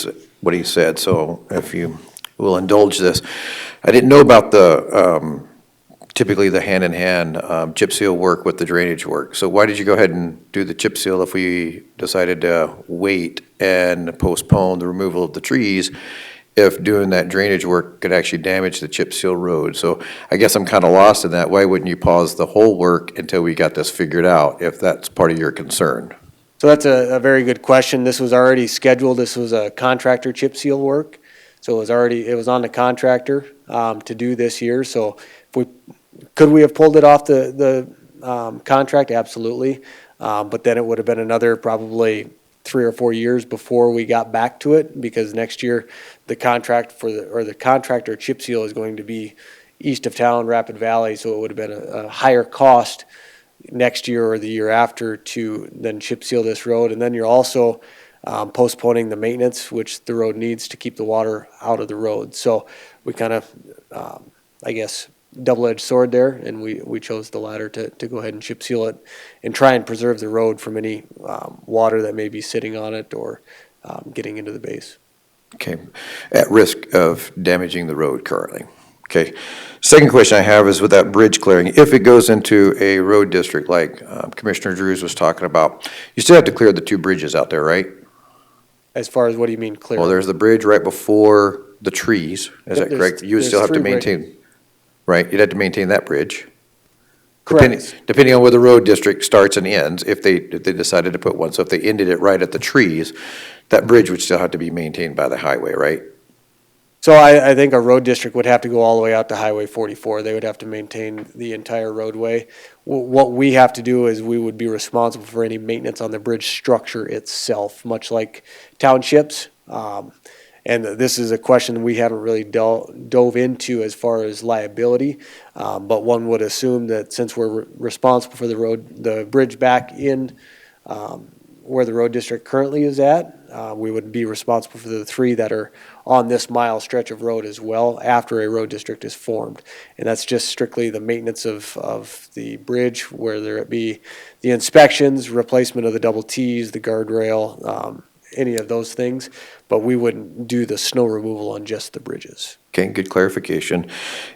said. So if you will indulge this, I didn't know about the typically the hand-in-hand chip seal work with the drainage work. So why did you go ahead and do the chip seal if we decided to wait and postpone the removal of the trees, if doing that drainage work could actually damage the chip seal road? So I guess I'm kind of lost in that. Why wouldn't you pause the whole work until we got this figured out, if that's part of your concern? So that's a very good question. This was already scheduled. This was a contractor chip seal work. So it was on the contractor to do this year. So could we have pulled it off the contract? Absolutely. But then it would have been another probably 3 or 4 years before we got back to it, because next year the contractor chip seal is going to be east of town, Rapid Valley. So it would have been a higher cost next year or the year after to then chip seal this road. And then you're also postponing the maintenance, which the road needs to keep the water out of the road. So we kind of, I guess, double-edged sword there, and we chose the latter to go ahead and chip seal it and try and preserve the road from any water that may be sitting on it or getting into the base. Okay, at risk of damaging the road currently. Okay. Second question I have is with that bridge clearing, if it goes into a road district like Commissioner Drews was talking about, you still have to clear the two bridges out there, right? As far as what do you mean clear? Well, there's the bridge right before the trees, is that Yep, correct? You would still have to maintain, right? You'd have to maintain that bridge. Correct. Depending on where the road district starts and ends, if they decided to put one. So if they ended it right at the trees, that bridge would still have to be maintained by the highway, right? So I think a road district would have to go all the way out to Highway 44. They would have to maintain the entire roadway. What we have to do is we would be responsible for any maintenance on the bridge structure itself, much like townships. And this is a question we haven't really dove into as far as liability. But one would assume that since we're responsible for the bridge back in where the road district currently is at, we would be responsible for the three that are on this mile stretch of road as well after a road district is formed. And that's just strictly the maintenance of the bridge, whether it be the inspections, replacement of the double Ts, the guardrail, any of those things. But we wouldn't do the snow removal on just the bridges. Okay, good clarification.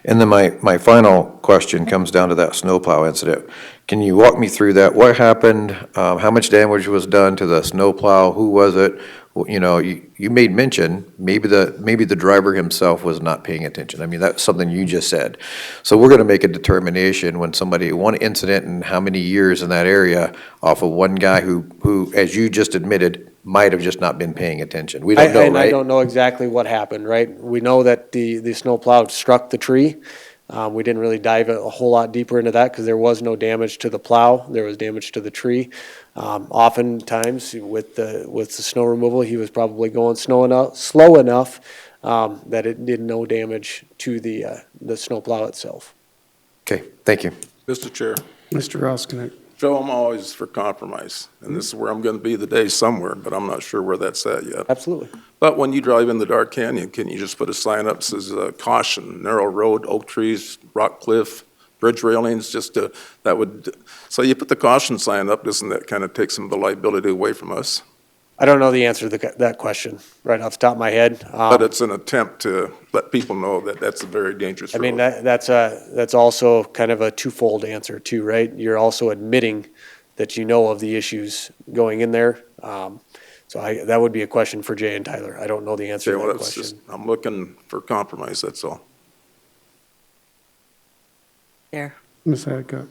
And then my final question comes down to that snowplow incident. Can you walk me through that? What happened? How much damage was done to the snowplow? Who was it? Well, you know, you made mention, maybe the driver himself was not paying attention. I mean, that's something you just said. So we're gonna make a determination when one incident and how many years in that area off of one guy who, as you just admitted, might have just not been paying attention. We don't know, And I right? don't know exactly what happened, right? We know that the snowplow struck the tree. We didn't really dive a whole lot deeper into that because there was no damage to the plow. There was damage to the tree. Oftentimes with the snow removal, he was probably going slow enough that it did no damage to the snowplow itself. Okay, thank you. Mr. Chair, Mr. Roskinek. Joe, I'm always for compromise, and this is where I'm going to be today somewhere, but I'm not sure where that's at yet. Absolutely. But when you drive in the Dark Canyon, can you just put a sign up that says caution, narrow road, oak trees, rock cliff, bridge railings, so you put the caution sign up, doesn't that kind of take some of the liability away from us? I don't know the answer to that question right off the top of my head. But it's an attempt to let people know that that's a very dangerous I road. mean, that's also kind of a twofold answer too, right? You're also admitting that you know of the issues going in there. So that would be a question for Jay and Tyler. I don't know the answer Okay, to well, that it's question. just, I'm looking for compromise, that's all. There. Ms. Hadcock.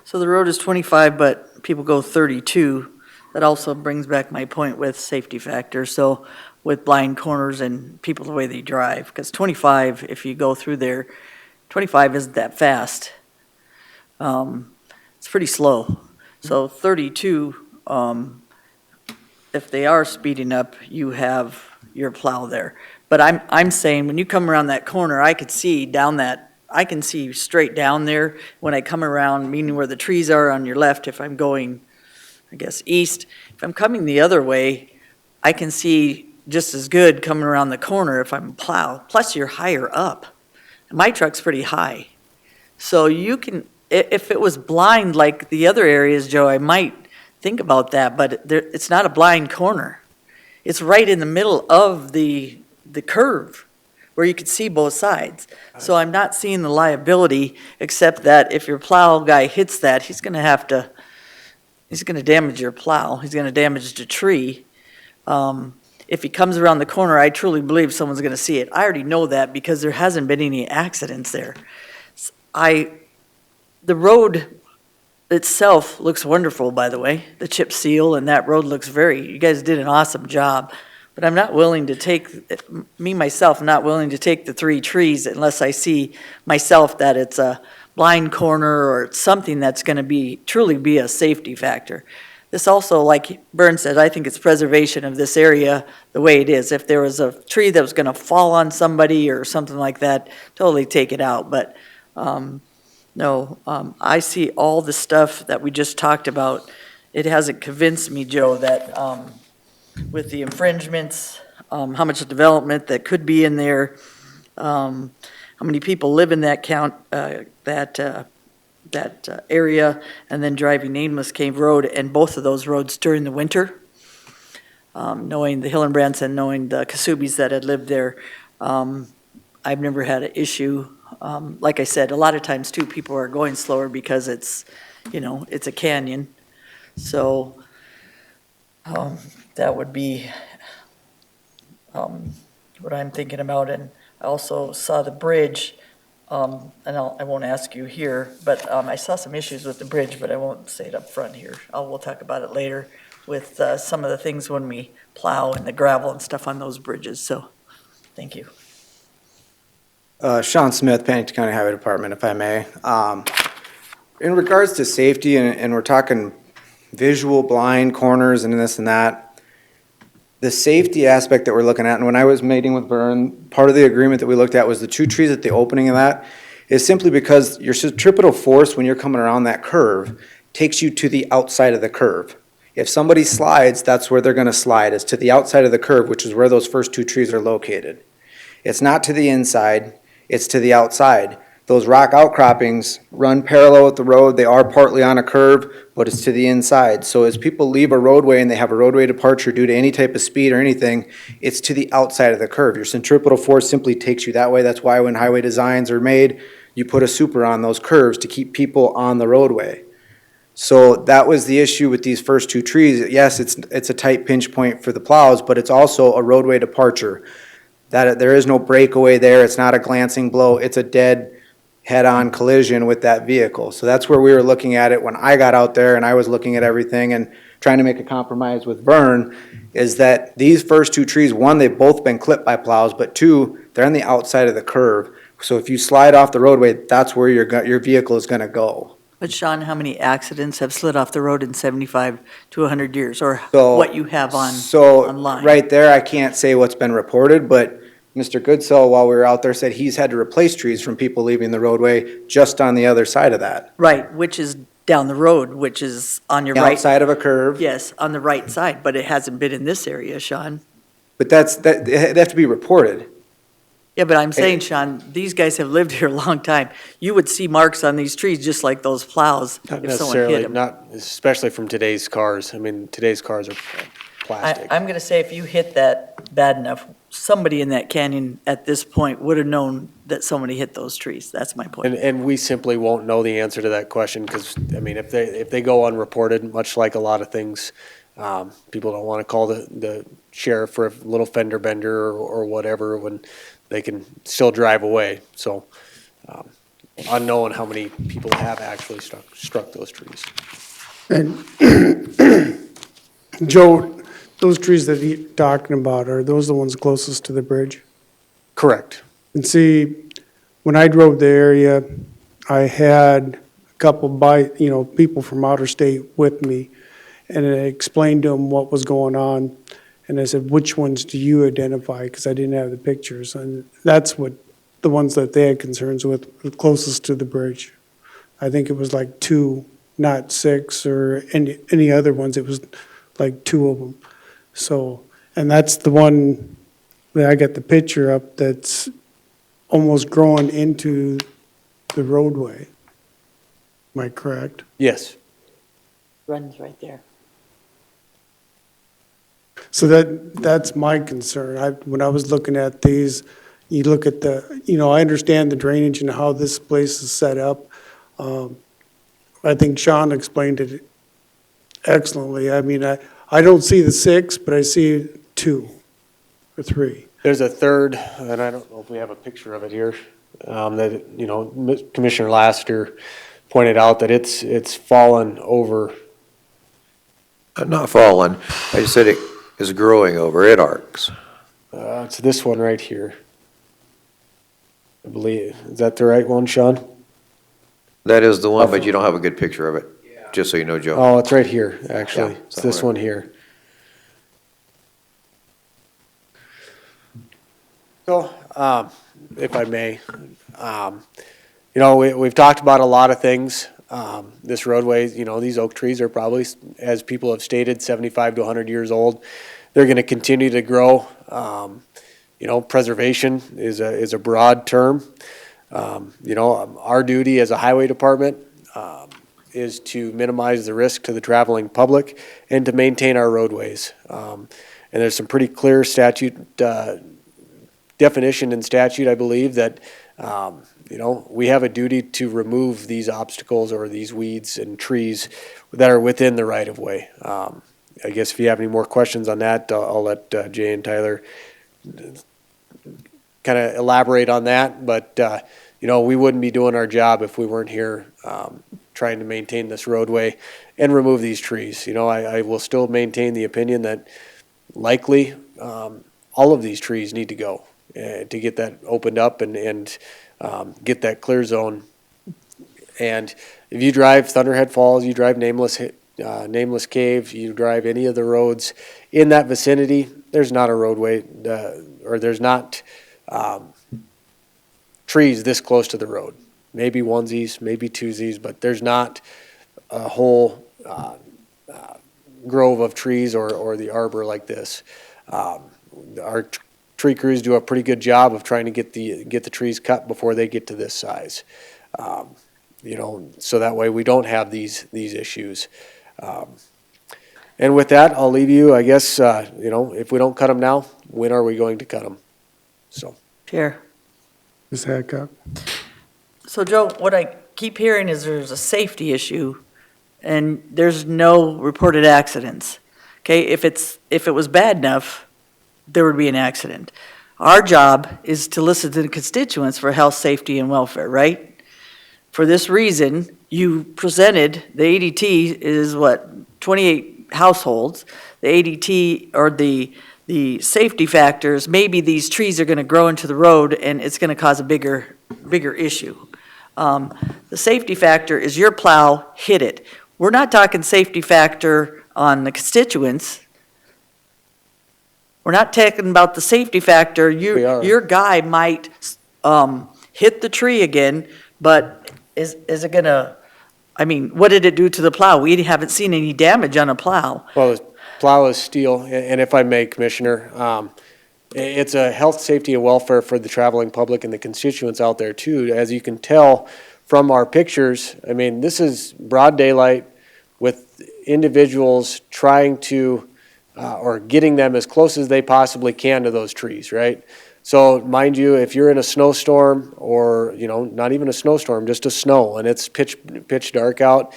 So the road is 25, but people go 32. That also brings back my point with safety factor. So with blind corners and people the way they drive, because 25, if you go through there, 25 isn't that fast. It's pretty slow. So 32, if they are speeding up, you have your plow there. But I'm saying when you come around that corner, I could see I can see straight down there when I come around, meaning where the trees are on your left if I'm going, I guess, east. If I'm coming the other way, I can see just as good coming around the corner if I'm plow. Plus, you're higher up. My truck's pretty high. So you can, if it was blind like the other areas, Joe, I might think about that, but it's not a blind corner. It's right in the middle of the curve where you could see both sides. So I'm not seeing the liability, except that if your plow guy hits that, he's gonna damage your plow. He's gonna damage the tree. If he comes around the corner, I truly believe someone's gonna see it. I already know that because there hasn't been any accidents there. The road itself looks wonderful, by the way, the chip seal, and that road looks you guys did an awesome job. But I'm not willing to take, myself, not willing to take the 3 trees unless I see myself that it's a blind corner or it's something that's going to truly be a safety factor. This also, like Bern said, I think it's preservation of this area the way it is. If there was a tree that was going to fall on somebody or something like that, totally take it out. But no, I see all the stuff that we just talked about. It hasn't convinced me, Joe, that with the infringements, how much development that could be in there, how many people live in that area, and then driving Nameless Cave Road and both of those roads during the winter. knowing the Hillenbrandts and knowing the Kasubis that had lived there, I've never had an issue. Like I said, a lot of times too, people are going slower because it's, it's a canyon. So that would be what I'm thinking about. And I also saw the bridge, and I won't ask you here, but I saw some issues with the bridge, but I won't say it up front here. We'll talk about it later with some of the things when we plow and the gravel and stuff on those bridges. So, thank you. Sean Smith, Pennington County Highway Department, if I may. In regards to safety, and we're talking visual blind corners and this and that, the safety aspect that we're looking at, and when I was meeting with Vern, part of the agreement that we looked at was the 2 trees at the opening of that is simply because your centripetal force when you're coming around that curve takes you to the outside of the curve. If somebody slides, that's where they're going to slide, is to the outside of the curve, which is where those first 2 trees are located. It's not to the inside, it's to the outside. Those rock outcroppings run parallel with the road. They are partly on a curve, but it's to the inside. So as people leave a roadway and they have a roadway departure due to any type of speed or anything, it's to the outside of the curve. Your centripetal force simply takes you that way. That's why when highway designs are made, you put a super on those curves to keep people on the roadway. So that was the issue with these first 2 trees. Yes, it's a tight pinch point for the plows, but it's also a roadway departure. That there is no breakaway there. It's not a glancing blow. It's a dead head-on collision with that vehicle. So that's where we were looking at it when I got out there and I was looking at everything and trying to make a compromise with Vern, is that these first 2 trees, one, they've both been clipped by plows, but 2, they're on the outside of the curve. So if you slide off the roadway, that's where your vehicle is going to go. But Sean, how many accidents have slid off the road in 75 to 100 years, or So- what you have on So online? right there, I can't say what's been reported, but Mr. Goodsell, while we were out there, said he's had to replace trees from people leaving the roadway just on the other side of that. Right, which is down the road, which is on your The right. outside of a curve. Yes, on the right side, but it hasn't been in this area, Sean. But they have to be reported. Yeah, but I'm saying, Sean, these guys have lived here a long time. You would see marks on these trees just like those plows Not if someone hit necessarily, them. not, especially from today's cars. I mean, today's cars are plastic. I'm gonna say if you hit that bad enough, somebody in that canyon at this point would have known that somebody hit those trees. That's my point. And we simply won't know the answer to that question because, I mean, if they go unreported, much like a lot of things, people don't want to call the sheriff for a little fender bender or whatever when they can still drive away. So unknown how many people have actually struck those trees. And Joe, those trees that you're talking about, are those the ones closest to the bridge? Correct. And see, when I drove the area, I had a couple people from outer state with me, and I explained to them what was going on. And I said, which ones do you identify? Because I didn't have the pictures. And that's what, the ones that they had concerns with, were closest to the bridge. I think it was like 2, not 6 or any other ones. It was like 2 of them. So, and that's the one that I got the picture up that's almost growing into the roadway. Am I correct? Yes. Runs right there. So that's my concern. When I was looking at these, you look at I understand the drainage and how this place is set up. I think Sean explained it excellently. I mean, I don't see the 6, but I see 2 or 3. There's a third, and I don't know if we have a picture of it here, that, Commissioner Lassiter pointed out that it's fallen over. Not fallen, I just said it is growing over, it arcs. It's this one right here. I believe, is that the right one, Sean? That is the one, but you don't have a good picture of it, just so you know, Joe. Oh, it's right here, actually. Yeah, It's this one here. So, if I may, we've talked about a lot of things. This roadway, these oak trees are probably, as people have stated, 75 to 100 years old. They're going to continue to grow. Preservation is a broad term. Our duty as a highway department is to minimize the risk to the traveling public and to maintain our roadways. And there's some pretty clear statute, definition in statute, I believe, that, we have a duty to remove these obstacles or these weeds and trees that are within the right of way. I guess if you have any more questions on that, I'll let Jay and Tyler kind of elaborate on that. But, we wouldn't be doing our job if we weren't here trying to maintain this roadway and remove these trees. I will still maintain the opinion that likely all of these trees need to go to get that opened up and get that clear zone. And if you drive Thunderhead Falls, you drive Nameless Cave, you drive any of the roads in that vicinity, there's not a roadway, or there's not trees this close to the road. Maybe onesies, maybe twosies, but there's not a whole grove of trees or the arbor like this. Our tree crews do a pretty good job of trying to get the trees cut before they get to this size. So that way we don't have these issues. And with that, I'll leave you, I guess, if we don't cut them now, when are we going to cut them? So. Chair. Ms. Hadcock? So Joe, what I keep hearing is there's a safety issue and there's no reported accidents. Okay, if it was bad enough, there would be an accident. Our job is to listen to the constituents for health, safety, and welfare, right? For this reason, you presented, the ADT is what, 28 households. The ADT, or the safety factors, maybe these trees are gonna grow into the road and it's gonna cause a bigger issue. The safety factor is your plow hit it. We're not talking safety factor on the constituents. We're not talking about the safety factor. We are. Your guy might hit the tree again, but is it gonna, what did it do to the plow? We haven't seen any damage on a plow. Well, the plow is steel, and if I may, Commissioner, it's a health, safety, and welfare for the traveling public and the constituents out there too. As you can tell from our pictures, this is broad daylight with individuals trying to, or getting them as close as they possibly can to those trees, right? So mind you, if you're in a snowstorm or, not even a snowstorm, just a snow, and it's pitch dark out,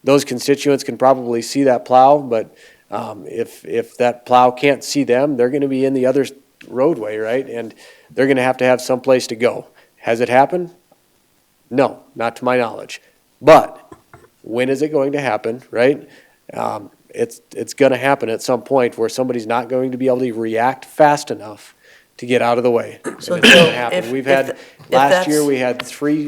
those constituents can probably see that plow, but if that plow can't see them, they're gonna be in the other roadway, right? And they're gonna have to have someplace to go. Has it happened? No, not to my knowledge. But when is it going to happen, right? It's gonna happen at some point where somebody's not going to be able to react fast enough to get out of the way. So And it's Joe, gonna happen. if We've had, if last year, that's- we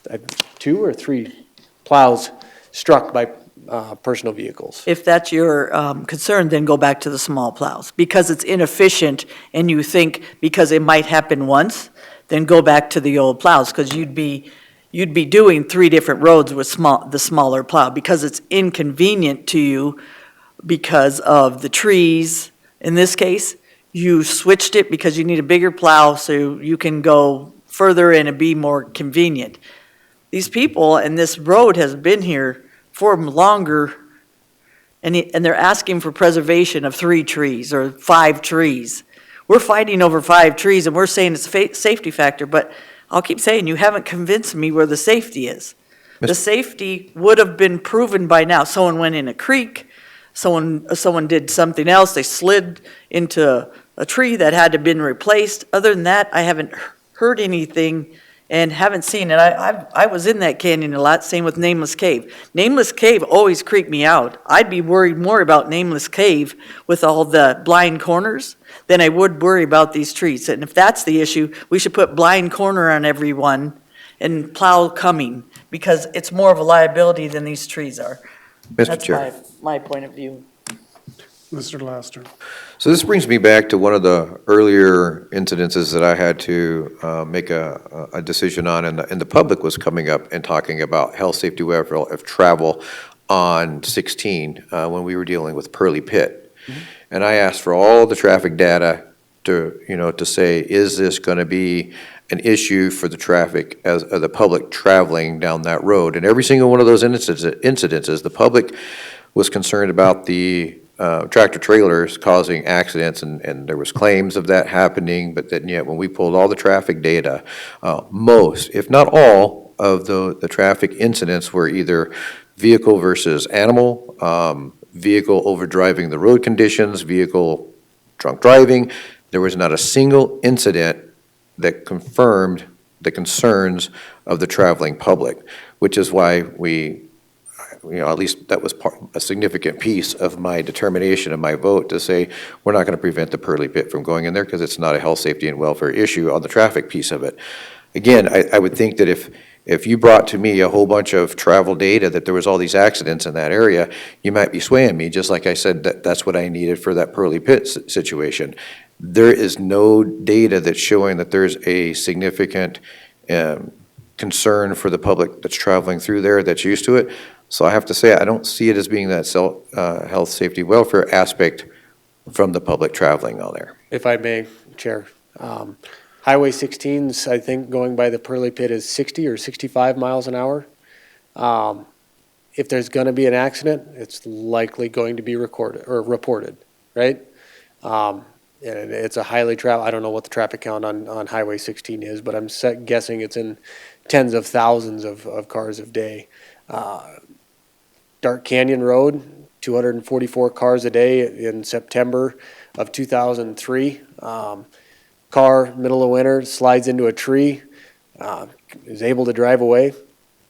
had two or three plows struck by personal vehicles. If that's your concern, then go back to the small plows. Because it's inefficient and you think because it might happen once, then go back to the old plows, because you'd be doing 3 different roads with the smaller plow, because it's inconvenient to you because of the trees. In this case, you switched it because you need a bigger plow so you can go further in and be more convenient. These people, and this road has been here for longer, and they're asking for preservation of 3 trees or 5 trees. We're fighting over 5 trees and we're saying it's a safety factor, but I'll keep saying, you haven't convinced me where the safety is. The safety would have been proven by now. Someone went in a creek, someone did something else, they slid into a tree that had to been replaced. Other than that, I haven't heard anything and haven't seen it. I was in that canyon a lot, same with Nameless Cave. Nameless Cave always creeped me out. I'd be worried more about Nameless Cave with all the blind corners than I would worry about these trees. And if that's the issue, we should put blind corner on everyone and plow coming, because it's more of a liability than these trees are. Mr. Chair. That's my point of view. Mr. Laster? So this brings me back to one of the earlier incidences that I had to make a decision on, and the public was coming up and talking about health, safety, welfare of travel on 16 when we were dealing with Pearly Pit. And I asked for all the traffic data to say, is this going to be an issue for the traffic as the public traveling down that road? And every single one of those incidences, the public was concerned about the tractor trailers causing accidents, and there was claims of that happening, but then yet when we pulled all the traffic data, most, if not all, of the traffic incidents were either vehicle versus animal, vehicle over driving the road conditions, vehicle drunk driving. There was not a single incident that confirmed the concerns of the traveling public, which is why at least that was a significant piece of my determination and my vote to say, we're not going to prevent the Pearly Pit from going in there because it's not a health, safety, and welfare issue on the traffic piece of it. Again, I would think that if you brought to me a whole bunch of travel data that there was all these accidents in that area, you might be swaying me, just like I said, that's what I needed for that Pearly Pit situation. There is no data that's showing that there's a significant concern for the public that's traveling through there that's used to it. So I have to say, I don't see it as being that health, safety, welfare aspect from the public traveling on there. If I may, Chair. Highway 16's, I think, going by the Pearly Pit is 60 or 65 miles an hour. If there's going to be an accident, it's likely going to be reported, right? And it's a highly traveled, I don't know what the traffic count on Highway 16 is, but I'm guessing it's in tens of thousands of cars a day. Dark Canyon Road, 244 cars a day in September of 2003. Car, middle of winter, slides into a tree, is able to drive away,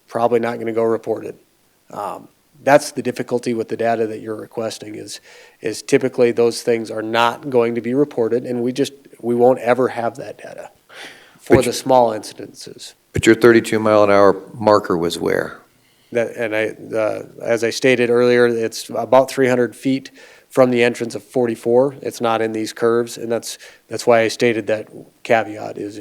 probably not going to go reported. That's the difficulty with the data that you're requesting is typically those things are not going to be reported, and we won't ever have that data for the small incidences. But your 32-mile-an-hour marker was where? As I stated earlier, it's about 300 feet from the entrance of 44. It's not in these curves, and that's why I stated that caveat is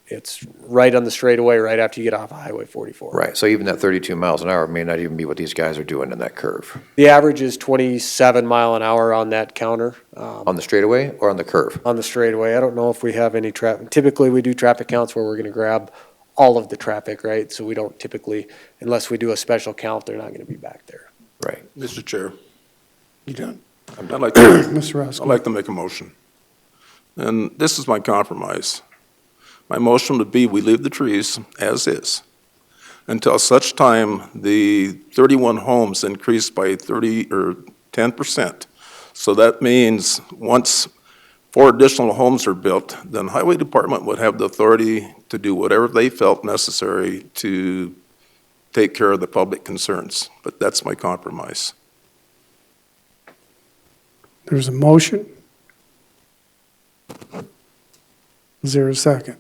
it's right on the straightaway right after you get off of Highway 44. Right, so even that 32 miles an hour may not even be what these guys are doing in that curve. The average is 27 mile an hour on that counter. On the straightaway or on the curve? On the straightaway. I don't know if we have any traffic. Typically, we do traffic counts where we're going to grab all of the traffic, right? So we don't typically, unless we do a special count, they're not going to be back there. Right. Mr. Chair, You done? I'd like to, Mr. Roscoe? I'd like to make a motion. And this is my compromise. My motion would be we leave the trees as is until such time the 31 homes increase by 30 or 10%. So that means once 4 additional homes are built, then Highway Department would have the authority to do whatever they felt necessary to take care of the public concerns. But that's my compromise. There's a motion. Is there a second?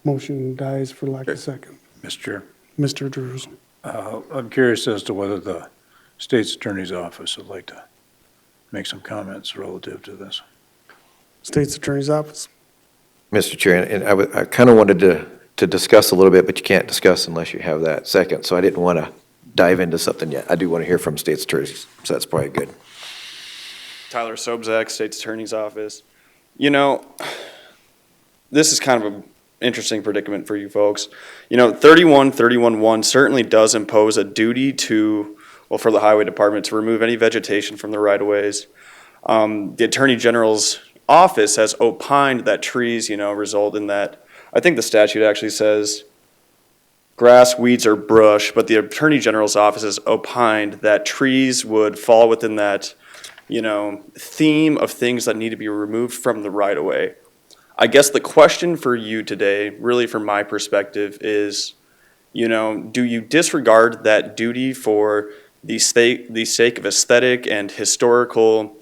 Motion dies for lack of second. Mr. Chair, Mr. Drews. I'm curious as to whether the state's attorney's office would like to make some comments relative to this. State's Attorney's Office. Mr. Chair, and I kind of wanted to discuss a little bit, but you can't discuss unless you have that second, so I didn't want to dive into something yet. I do want to hear from state's attorneys, so that's probably good. Tyler Sobzak, State's Attorney's Office. You know, this is kind of an interesting predicament for you folks. You know, 31.1 certainly does impose a duty for the Highway Department to remove any vegetation from the right-of-ways. The Attorney General's office has opined that trees, result in that. I think the statute actually says grass, weeds, or brush, but the Attorney General's office has opined that trees would fall within that, theme of things that need to be removed from the right-of-way. I guess the question for you today, really from my perspective, is, do you disregard that duty for the sake of aesthetic and historical,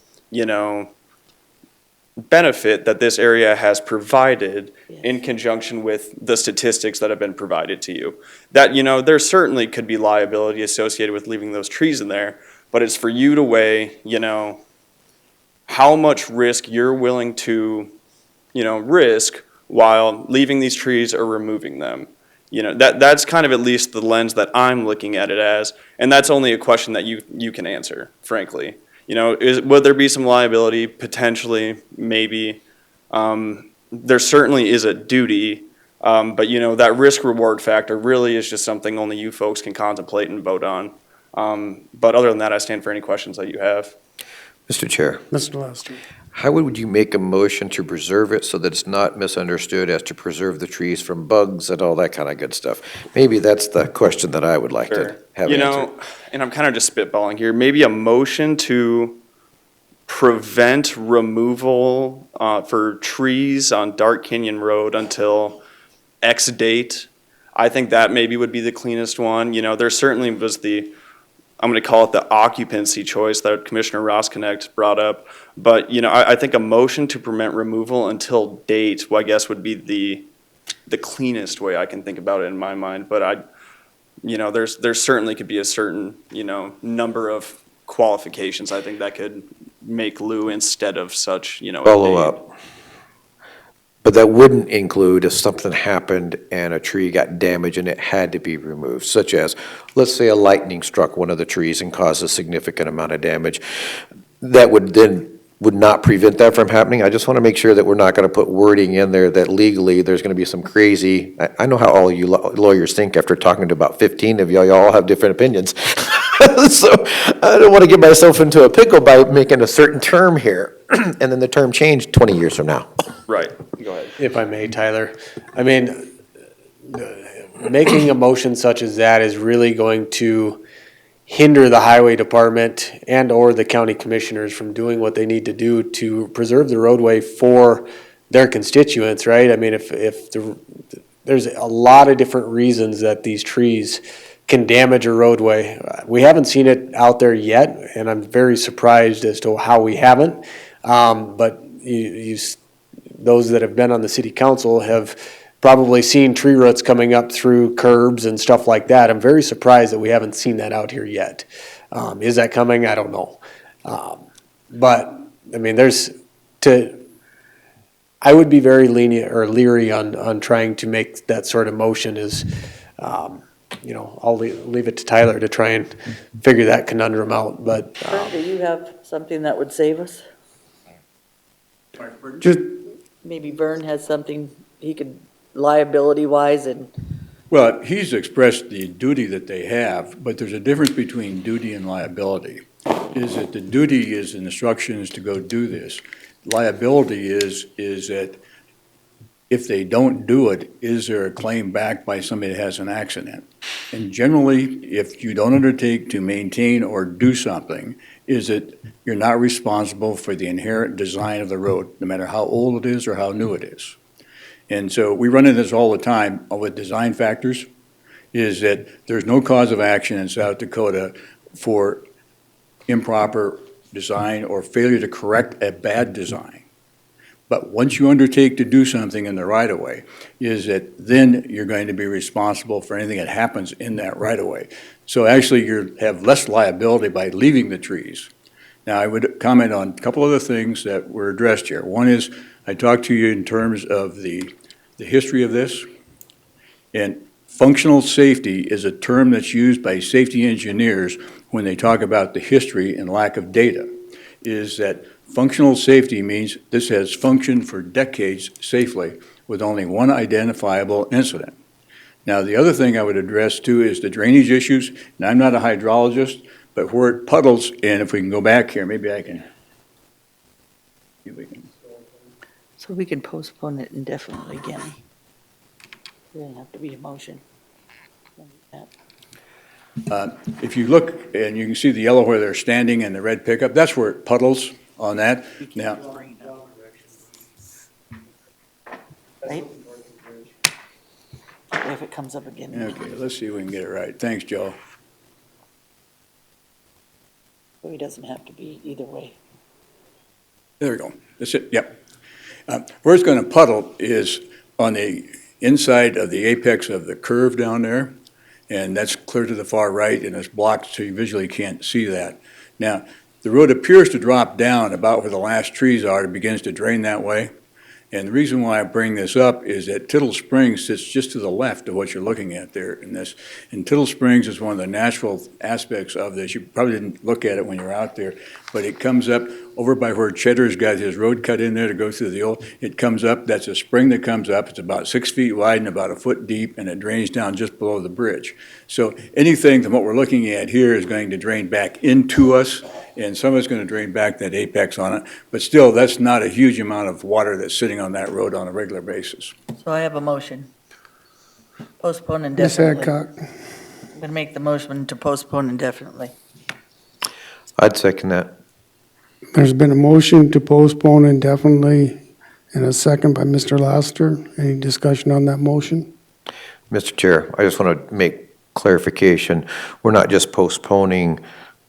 benefit that this area has provided in conjunction with the statistics that have been provided to you? That, there certainly could be liability associated with leaving those trees in there, but it's for you to weigh, how much risk you're willing to, risk while leaving these trees or removing them. That's kind of at least the lens that I'm looking at it as, and that's only a question that you can answer, frankly. Would there be some liability? Potentially, maybe. There certainly is a duty But that risk reward factor really is just something only you folks can contemplate and vote on. But other than that, I stand for any questions that you have. Mr. Chair, Mr. Lester. how would you make a motion to preserve it so that it's not misunderstood as to preserve the trees from bugs and all that kind of good stuff? Maybe that's the question that I would like to have answered. And I'm kind of just spitballing here, maybe a motion to prevent removal for trees on Dark Canyon Road until X date. I think that maybe would be the cleanest one. There certainly was I'm going to call it the occupancy choice that Commissioner Rosknecht brought up. But, I think a motion to prevent removal until date, well, I guess would be the cleanest way I can think about it in my mind. But there certainly could be a certain, number of qualifications I think that could make lieu instead of such, a Follow date. up. But that wouldn't include if something happened and a tree got damaged and it had to be removed, such as, let's say a lightning struck one of the trees and caused a significant amount of damage. That would not prevent that from happening. I just want to make sure that we're not going to put wording in there that legally there's going to be some crazy, I know how all you lawyers think after talking to about 15 of y'all all have different opinions. So I don't want to get myself into a pickle by making a certain term here, and then the term changed 20 years from now. Right, go ahead. If I may, Tyler, I mean, making a motion such as that is really going to hinder the highway department and/or the county commissioners from doing what they need to do to preserve the roadway for their constituents, right? I mean, there's a lot of different reasons that these trees can damage a roadway. We haven't seen it out there yet, and I'm very surprised as to how we haven't. But those that have been on the city council have probably seen tree roots coming up through curbs and stuff like that. I'm very surprised that we haven't seen that out here yet. Is that coming? I don't know. But, I mean, I would be very lenient or leery on trying to make that sort of motion I'll leave it to Tyler to try and figure that conundrum out, but. Vern, do you have something that would save us? Just, Maybe Vern has something he could, liability-wise, and Well, he's expressed the duty that they have, but there's a difference between duty and liability. Is that the duty is instructions to go do this. Liability is that if they don't do it, is there a claim back by somebody that has an accident? And generally, if you don't undertake to maintain or do something, is that you're not responsible for the inherent design of the road, no matter how old it is or how new it is. And so we run into this all the time with design factors, is that there's no cause of action in South Dakota for improper design or failure to correct a bad design. But once you undertake to do something in the right-of-way, is that then you're going to be responsible for anything that happens in that right-of-way. So actually you have less liability by leaving the trees. Now I would comment on a couple other things that were addressed here. One is, I talked to you in terms of the history of this. And functional safety is a term that's used by safety engineers when they talk about the history and lack of data, is that functional safety means this has functioned for decades safely with only one identifiable incident. Now, the other thing I would address too is the drainage issues. And I'm not a hydrologist, but where it puddles, and if we can go back here, maybe I can. See if we can. so we can postpone it indefinitely again. It doesn't have to be a motion. If you look and you can see the yellow where they're standing and the red pickup, that's where it puddles on that. Now, Right? If it comes up again. okay, let's see if we can get it right. Thanks, Joe. So he doesn't have to be either way. There we go. That's it, yep. Where it's going to puddle is on the inside of the apex of the curve down there, and that's clear to the far right, and it's blocked so you visually can't see that. Now, the road appears to drop down about where the last trees are. It begins to drain that way, And the reason why I bring this up is that Tittle Springs sits just to the left of what you're looking at there in this. And Tittle Springs is one of the natural aspects of this. You probably didn't look at it when you were out there, but it comes up over by where Cheddar's got his road cut in there to go through the old, it comes up, that's a spring that comes up. It's about 6 feet wide and about a foot deep, and it drains down just below the bridge. So anything from what we're looking at here is going to drain back into us, and some of it's going to drain back that apex on it. But still, that's not a huge amount of water that's sitting on that road on a regular basis. So I have a motion. Postpone Ms. indefinitely. Hadcock, I'm going to make the motion to postpone indefinitely. I'd second that. there's been a motion to postpone indefinitely and a second by Mr. Laster. Any discussion on that motion? Mr. Chair, I just want to make clarification. We're not just postponing,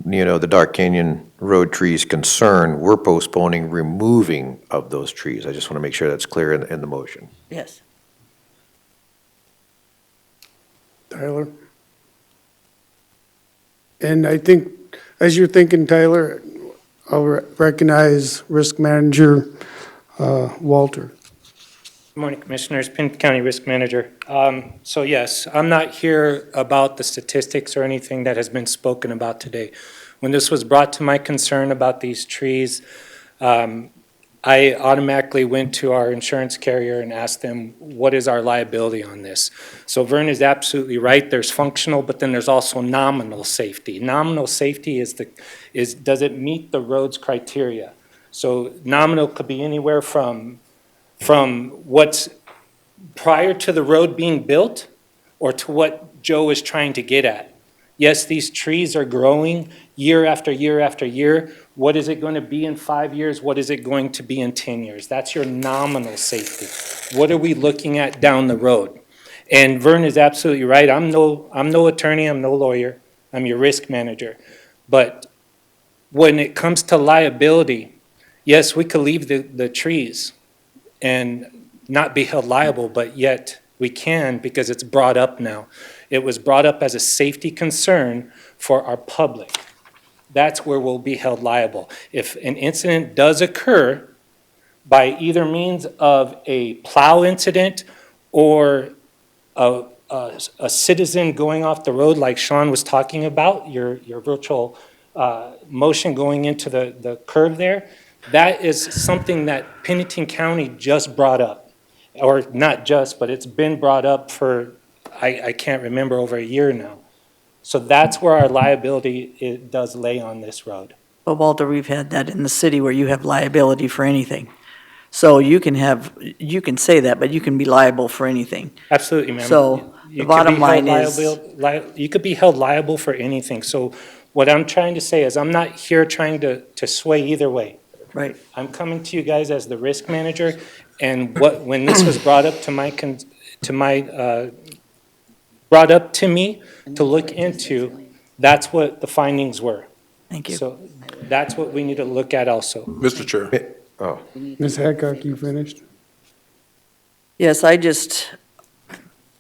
the Dark Canyon Road trees concern. We're postponing removing of those trees. I just want to make sure that's clear in the motion. Yes. Tyler? And I think, as you're thinking, Tyler, I'll recognize Risk Manager Walter. Good morning, Commissioners. Pennington County Risk Manager. So yes, I'm not here about the statistics or anything that has been spoken about today. When this was brought to my concern about these trees, I automatically went to our insurance carrier and asked them, what is our liability on this? So Vern is absolutely right. There's functional, but then there's also nominal safety. Nominal safety is does it meet the road's criteria? So nominal could be anywhere from what's prior to the road being built or to what Joe is trying to get at. Yes, these trees are growing year after year after year. What is it going to be in 5 years? What is it going to be in 10 years? That's your nominal safety. What are we looking at down the road? And Vern is absolutely right. I'm no attorney, I'm no lawyer. I'm your risk manager. But when it comes to liability, yes, we could leave the trees and not be held liable, but yet we can because it's brought up now. It was brought up as a safety concern for our public. That's where we'll be held liable. If an incident does occur by either means of a plow incident or a citizen going off the road like Sean was talking about, your virtual motion going into the curve there, that is something that Pennington County just brought up. Or not just, but it's been brought up for, I can't remember, over a year now. So that's where our liability does lay on this road. But Walter, we've had that in the city where you have liability for anything. So you can say that, but you can be liable for anything. Absolutely, ma'am. So the bottom line is. You could be held liable for anything. So what I'm trying to say is I'm not here trying to sway either way. Right. I'm coming to you guys as the risk manager, and when this was brought up brought up to me to look into, that's what the findings were. Thank you. So that's what we need to look at also. Mr. Chair. Oh, Ms. Hadcock, you finished? Yes,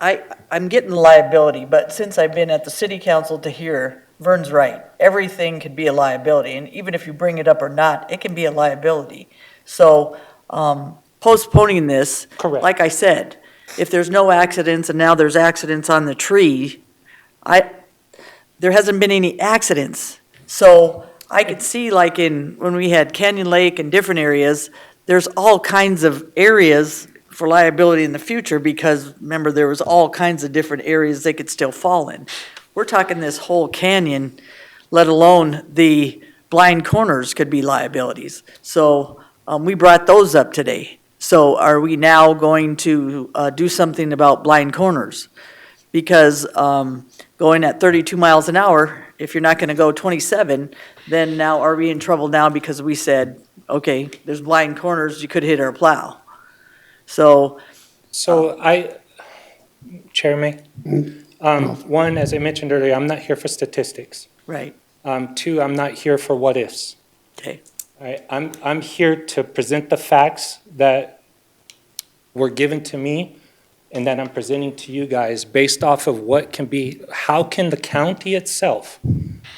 I'm getting liability, but since I've been at the city council to hear, Vern's right. Everything could be a liability, and even if you bring it up or not, it can be a liability. So postponing this, Correct. like I said, if there's no accidents and now there's accidents on the tree, there hasn't been any accidents. So I could see like when we had Canyon Lake and different areas, there's all kinds of areas for liability in the future because remember there was all kinds of different areas they could still fall in. We're talking this whole canyon, let alone the blind corners could be liabilities. So we brought those up today. So are we now going to do something about blind corners? Because going at 32 miles an hour, if you're not going to go 27, then now are we in trouble now because we said, okay, there's blind corners, you could hit our plow. So Chair May, one, as I mentioned earlier, I'm not here for statistics. right, Two, I'm not here for what ifs. okay, All right, I'm here to present the facts that were given to me and that I'm presenting to you guys based off of how can the county itself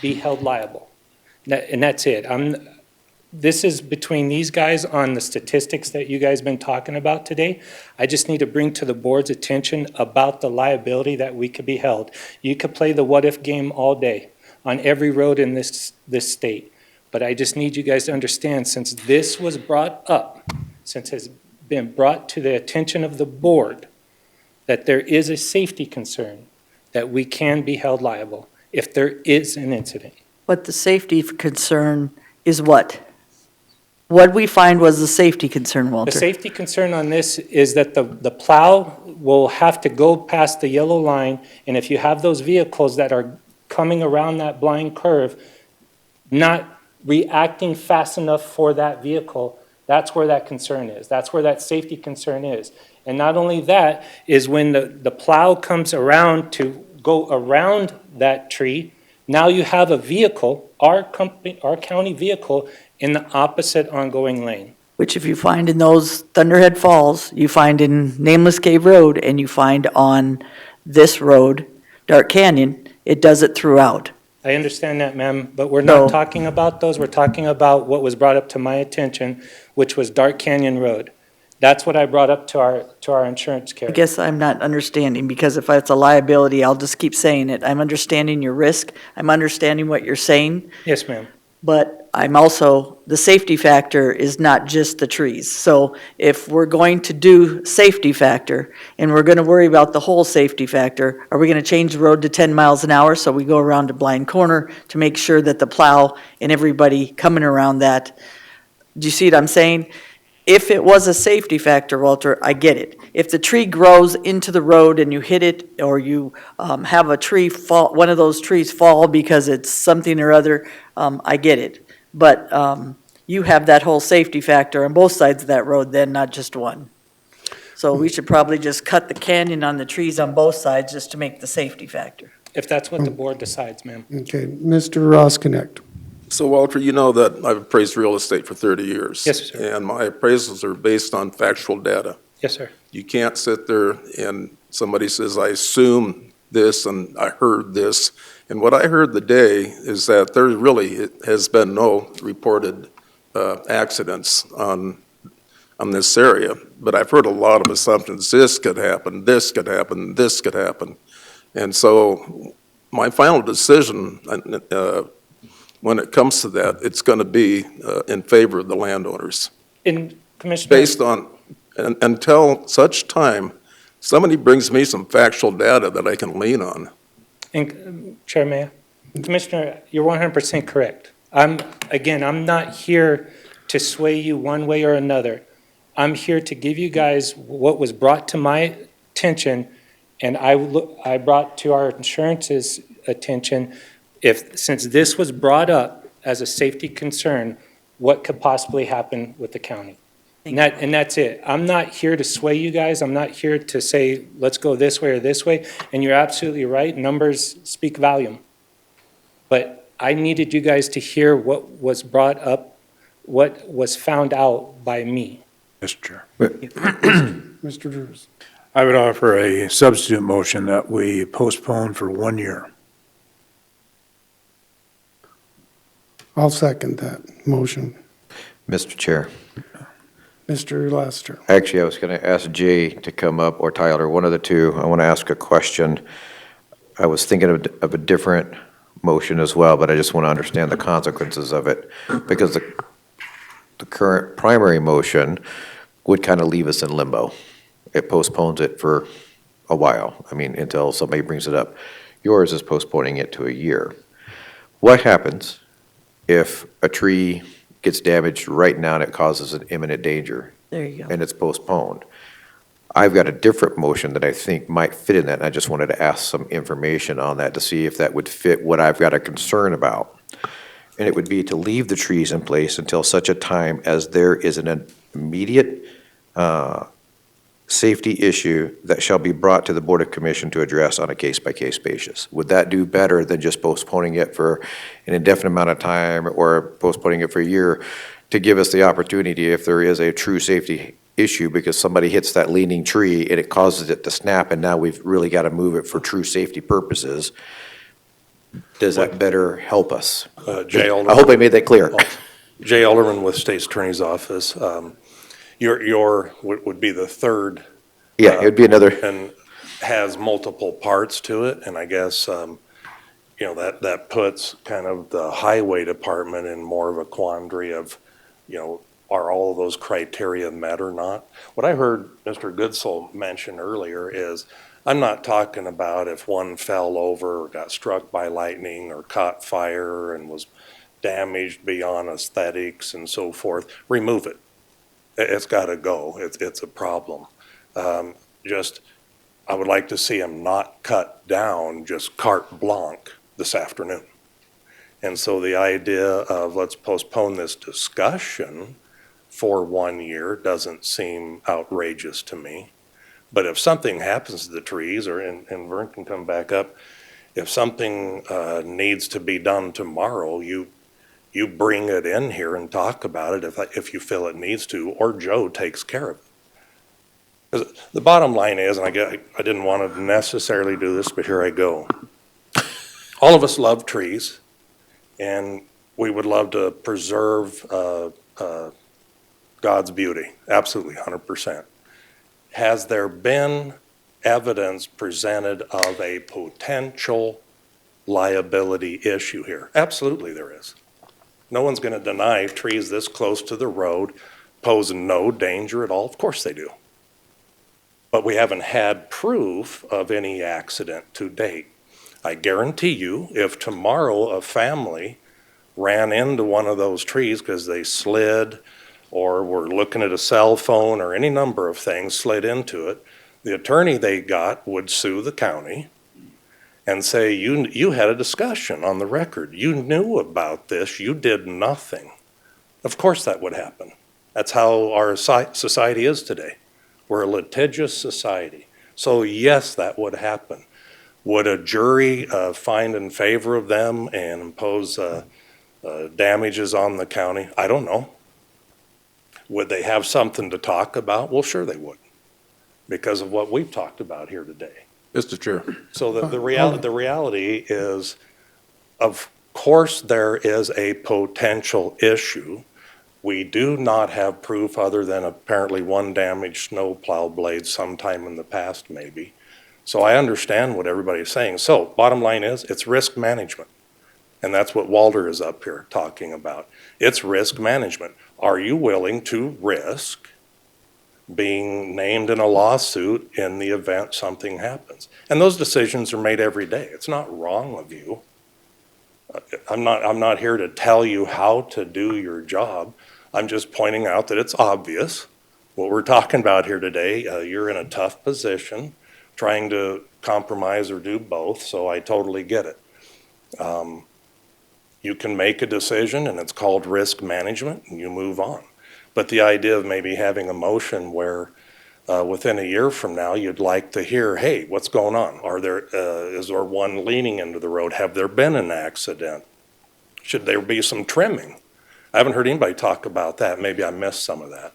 be held liable? And that's it. this is between these guys on the statistics that you guys been talking about today. I just need to bring to the board's attention about the liability that we could be held. You could play the what-if game all day on every road in this state. But I just need you guys to understand, since this was brought up, since it's been brought to the attention of the board, that there is a safety concern, that we can be held liable if there is an incident. But the safety concern is what? What we find was the safety concern, Walter. The safety concern on this is that the plow will have to go past the yellow line, and if you have those vehicles that are coming around that blind curve, not reacting fast enough for that vehicle, that's where that concern is. That's where that safety concern is. And not only that, is when the plow comes around to go around that tree, now you have a vehicle, our county vehicle, in the opposite ongoing lane. Which if you find in those Thunderhead Falls, you find in Nameless Cave Road, and you find on this road, Dark Canyon, it does it throughout. I understand that, ma'am, but we're No. not talking about those. We're talking about what was brought up to my attention, which was Dark Canyon Road. That's what I brought up to our insurance I carrier. guess I'm not understanding, because if it's a liability, I'll just keep saying it. I'm understanding your risk, I'm understanding what you're saying, Yes, ma'am. but I'm also, the safety factor is not just the trees. So if we're going to do safety factor, and we're gonna worry about the whole safety factor, are we gonna change the road to 10 miles an hour so we go around a blind corner to make sure that the plow and everybody coming around that, do you see what I'm saying? If it was a safety factor, Walter, I get it. If the tree grows into the road and you hit it, or you have a tree fall, one of those trees fall because it's something or other, I get it. But you have that whole safety factor on both sides of that road then, not just one. So we should probably just cut the canyon on the trees on both sides just to make the safety factor. If that's what the board decides, ma'am. Okay, Mr. Ross Connect. So Walter, you know that I've appraised real estate for 30 years. Yes, sir. And my appraisals are based on factual data. Yes, sir. You can't sit there and somebody says, I assume this and I heard this. And what I heard the day is that there really has been no reported accidents on this area. But I've heard a lot of assumptions. This could happen, this could happen, this could happen. And so my final decision, when it comes to that, it's going to be in favor of the landowners. And Commissioner. Based on, until such time, somebody brings me some factual data that I can lean on. And Chair Mayor, Commissioner, you're 100% correct. I'm not here to sway you one way or another. I'm here to give you guys what was brought to my attention, and I brought to our insurance's attention, since this was brought up as a safety concern, what could possibly happen with the county. And that's it. I'm not here to sway you guys. I'm not here to say, let's go this way or this way. And you're absolutely right. Numbers speak volume. But I needed you guys to hear what was brought up, what was found out by me. Mr. Chair. Mr. Drews. I would offer a substitute motion that we postpone for 1 year. I'll second that motion. Mr. Chair, Mr. Lester. actually, I was going to ask Jay to come up, or Tyler, one of the two. I want to ask a question. I was thinking of a different motion as well, but I just want to understand the consequences of it, because the current primary motion would kind of leave us in limbo. It postpones it for a while, until somebody brings it up. Yours is postponing it to a year. What happens if a tree gets damaged right now and it causes an imminent danger There you go. and it's postponed? I've got a different motion that I think might fit in that, and I just wanted to ask some information on that to see if that would fit what I've got a concern about. And it would be to leave the trees in place until such a time as there is an immediate safety issue that shall be brought to the Board of Commission to address on a case-by-case basis. Would that do better than just postponing it for an indefinite amount of time, or postponing it for a year, to give us the opportunity, if there is a true safety issue because somebody hits that leaning tree and it causes it to snap, and now we've really got to move it for true safety purposes, does that better help us? Jay, I hope I made that clear. Jay Elderman with State's Attorney's Office. Your would be the third. Yeah, it'd be another. And has multiple parts to it, and I guess, that puts kind of the highway department in more of a quandary of, are all of those criteria met or not? What I heard Mr. Goodsell mention earlier is, I'm not talking about if one fell over or got struck by lightning or caught fire and was damaged beyond aesthetics and so forth. Remove it. It's got to go. It's a problem. I would like to see them not cut down just carte blanche this afternoon. And so the idea of let's postpone this discussion for 1 year doesn't seem outrageous to me. But if something happens to the trees, and Vern can come back up, if something needs to be done tomorrow, you bring it in here and talk about it if you feel it needs to, or Joe takes care of it. 'Cause the bottom line is, and I didn't want to necessarily do this, but here I go. All of us love trees, and we would love to preserve God's beauty, absolutely, 100%. Has there been evidence presented of a potential liability issue here? Absolutely there is. No one's going to deny trees this close to the road pose no danger at all. Of course they do. But we haven't had proof of any accident to date. I guarantee you, if tomorrow a family ran into one of those trees because they slid or were looking at a cell phone or any number of things, slid into it, the attorney they got would sue the county and say, you had a discussion on the record. You knew about this. You did nothing. Of course that would happen. That's how our society is today. We're a litigious society. So yes, that would happen. Would a jury find in favor of them and impose damages on the county? I don't know. Would they have something to talk about? Well, sure they would, because of what we've talked about here today. Mr. Chair. So the reality is, of course, there is a potential issue. We do not have proof other than apparently one damaged snowplow blade sometime in the past, maybe. So I understand what everybody's saying. So bottom line is, it's risk management. And that's what Walter is up here talking about. It's risk management. Are you willing to risk being named in a lawsuit in the event something happens? And those decisions are made every day. It's not wrong of you. I'm not here to tell you how to do your job. I'm just pointing out that it's obvious what we're talking about here today. You're in a tough position trying to compromise or do both, so I totally get it. You can make a decision, and it's called risk management, and you move on. But the idea of maybe having a motion where within a year from now, you'd like to hear, hey, what's going on? Is there one leaning into the road? Have there been an accident? Should there be some trimming? I haven't heard anybody talk about that. Maybe I missed some of that.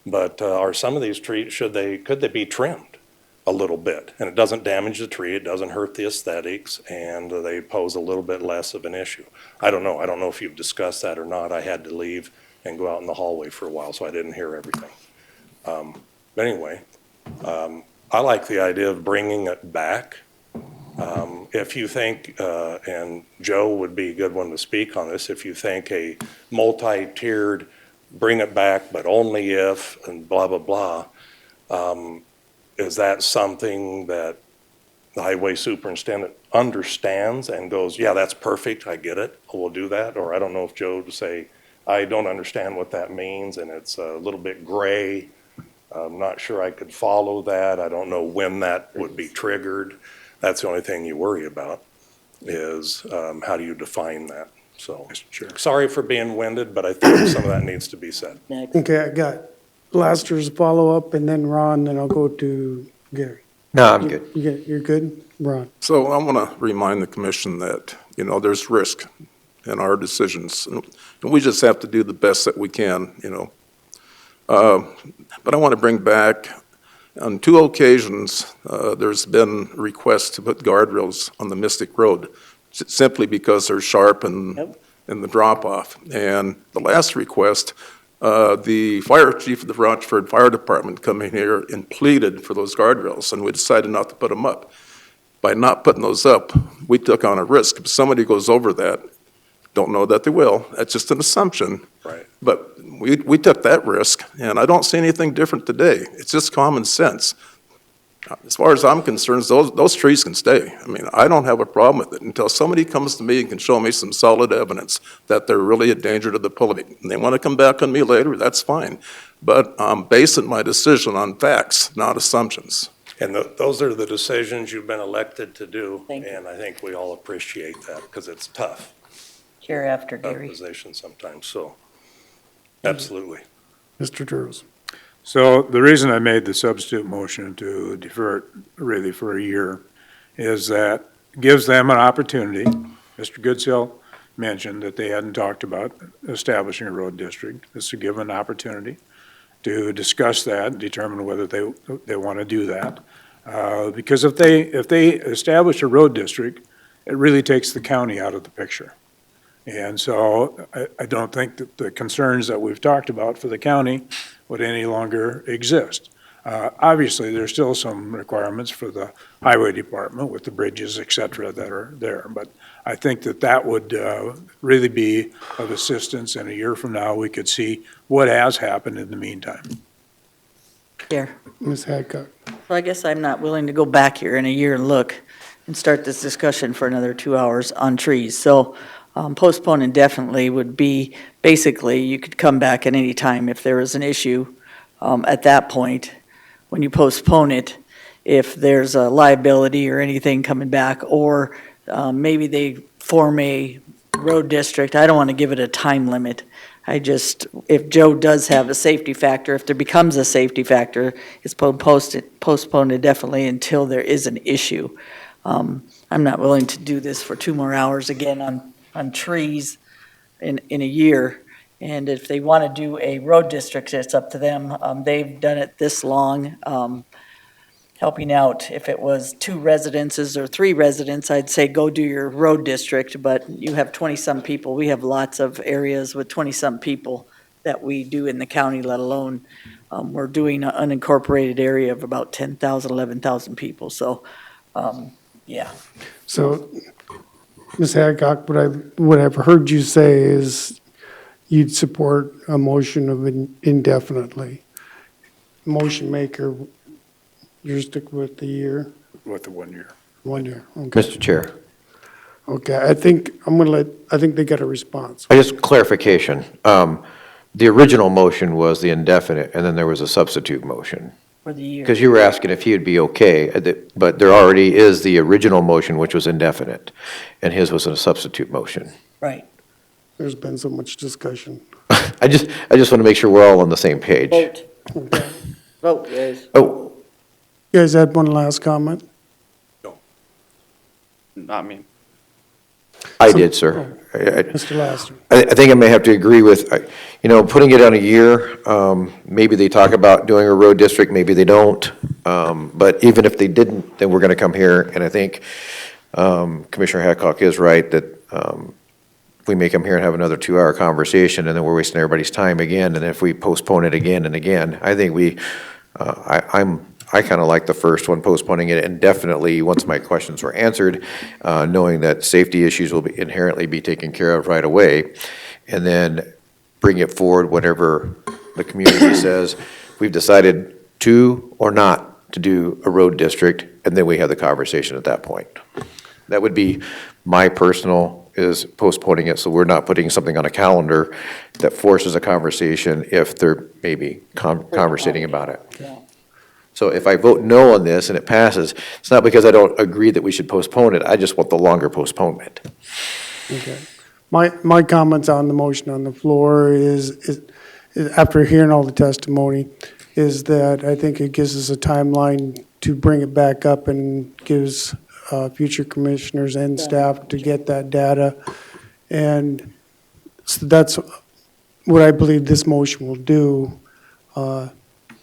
But are some of these trees, could they be trimmed a little bit? And it doesn't damage the tree, it doesn't hurt the aesthetics, and they pose a little bit less of an issue. I don't know. I don't know if you've discussed that or not. I had to leave and go out in the hallway for a while, so I didn't hear everything. But anyway, I like the idea of bringing it back. If you think, and Joe would be a good one to speak on this, if you think a multi-tiered, bring it back, but only if, and blah, blah, blah, is that something that the highway superintendent understands and goes, yeah, that's perfect, I get it, we'll do that? Or I don't know if Joe would say, I don't understand what that means, and it's a little bit gray. I'm not sure I could follow that. I don't know when that would be triggered. That's the only thing you worry about is how do you define that? So, sorry for being winded, but I think some of that needs to be said. Okay, I got Laster's follow-up, and then Ron, then I'll go to Gary. No, I'm good. You're good? Ron? So I want to remind the commission that, there's risk in our decisions, and we just have to do the best that we can, But I want to bring back, on 2 occasions, there's been requests to put guardrails on the Mystic Road, simply because they're sharp and and the drop-off. And the last request, the fire chief of the Rochford Fire Department come in here and pleaded for those guardrails, and we decided not to put them up. By not putting those up, we took on a risk. If somebody goes over that, don't know that they will, that's just an assumption. Right. But we took that risk, and I don't see anything different today. It's just common sense. As far as I'm concerned, those trees can stay. I mean, I don't have a problem with it until somebody comes to me and can show me some solid evidence that they're really a danger to the public. And they want to come back on me later, that's fine. But I'm basing my decision on facts, not assumptions. And those are the decisions you've been elected to do. Thank you. And I think we all appreciate that because it's tough. Chair after Tough Gary. position sometimes, so absolutely. Mr. Turles. So the reason I made the substitute motion to defer it really for a year is that gives them an opportunity. Mr. Goodsell mentioned that they hadn't talked about establishing a road district. This would give them an opportunity to discuss that, determine whether they want to do that. Because if they establish a road district, it really takes the county out of the picture. And so I don't think that the concerns that we've talked about for the county would any longer exist. Obviously, there's still some requirements for the highway department with the bridges, et cetera, that are there. But I think that would really be of assistance, and a year from now, we could see what has happened in the meantime. Chair. Ms. Hadcock. So I guess I'm not willing to go back here in a year and look and start this discussion for another 2 hours on trees. So postpone indefinitely would be, basically, you could come back at any time if there is an issue at that point. When you postpone it, if there's a liability or anything coming back, or maybe they form a road district, I don't want to give it a time limit. If Joe does have a safety factor, if there becomes a safety factor, it's postponed indefinitely until there is an issue. I'm not willing to do this for 2 more hours again on trees in a year. And if they want to do a road district, it's up to them. They've done it this long, helping out. If it was 2 residences or 3 residents, I'd say go do your road district, but you have 20-some people. We have lots of areas with 20-some people that we do in the county, let alone we're doing an unincorporated area of about 10,000, 11,000 people. So, yeah. So, Ms. Hadcock, what I've heard you say is you'd support a motion of indefinitely. Motion maker, you're stick with the year? With the 1 year. 1 year, okay. Mr. Chair, Okay, I think they got a response. just clarification. The original motion was the indefinite, and then there was a substitute motion. For the year. Because you were asking if he would be okay, but there already is the original motion, which was indefinite, and his was a substitute motion. Right. There's been so much discussion. I just want to make sure we're all on the same page. Vote. Okay. Vote, guys. Oh, You guys had one last comment? Not me. I did, sir. Mr. Laster. I think I may have to agree with, putting it on a year, maybe they talk about doing a road district, maybe they don't. But even if they didn't, then we're going to come here, and I think Commissioner Hadcock is right that we may come here and have another 2-hour conversation, and then we're wasting everybody's time again. And if we postpone it again and again, I think I kind of like the first one, postponing it indefinitely once my questions were answered, knowing that safety issues will inherently be taken care of right away, and then bring it forward whenever the community says we've decided to or not to do a road district, and then we have the conversation at that point. That would be my personal, is postponing it so we're not putting something on a calendar that forces a conversation if they're maybe conversating about it. Yeah. So if I vote no on this and it passes, it's not because I don't agree that we should postpone it, I just want the longer postponement. Okay. My comments on the motion on the floor is after hearing all the testimony, is that I think it gives us a timeline to bring it back up and gives future commissioners and staff to get that data. And so that's what I believe this motion will do.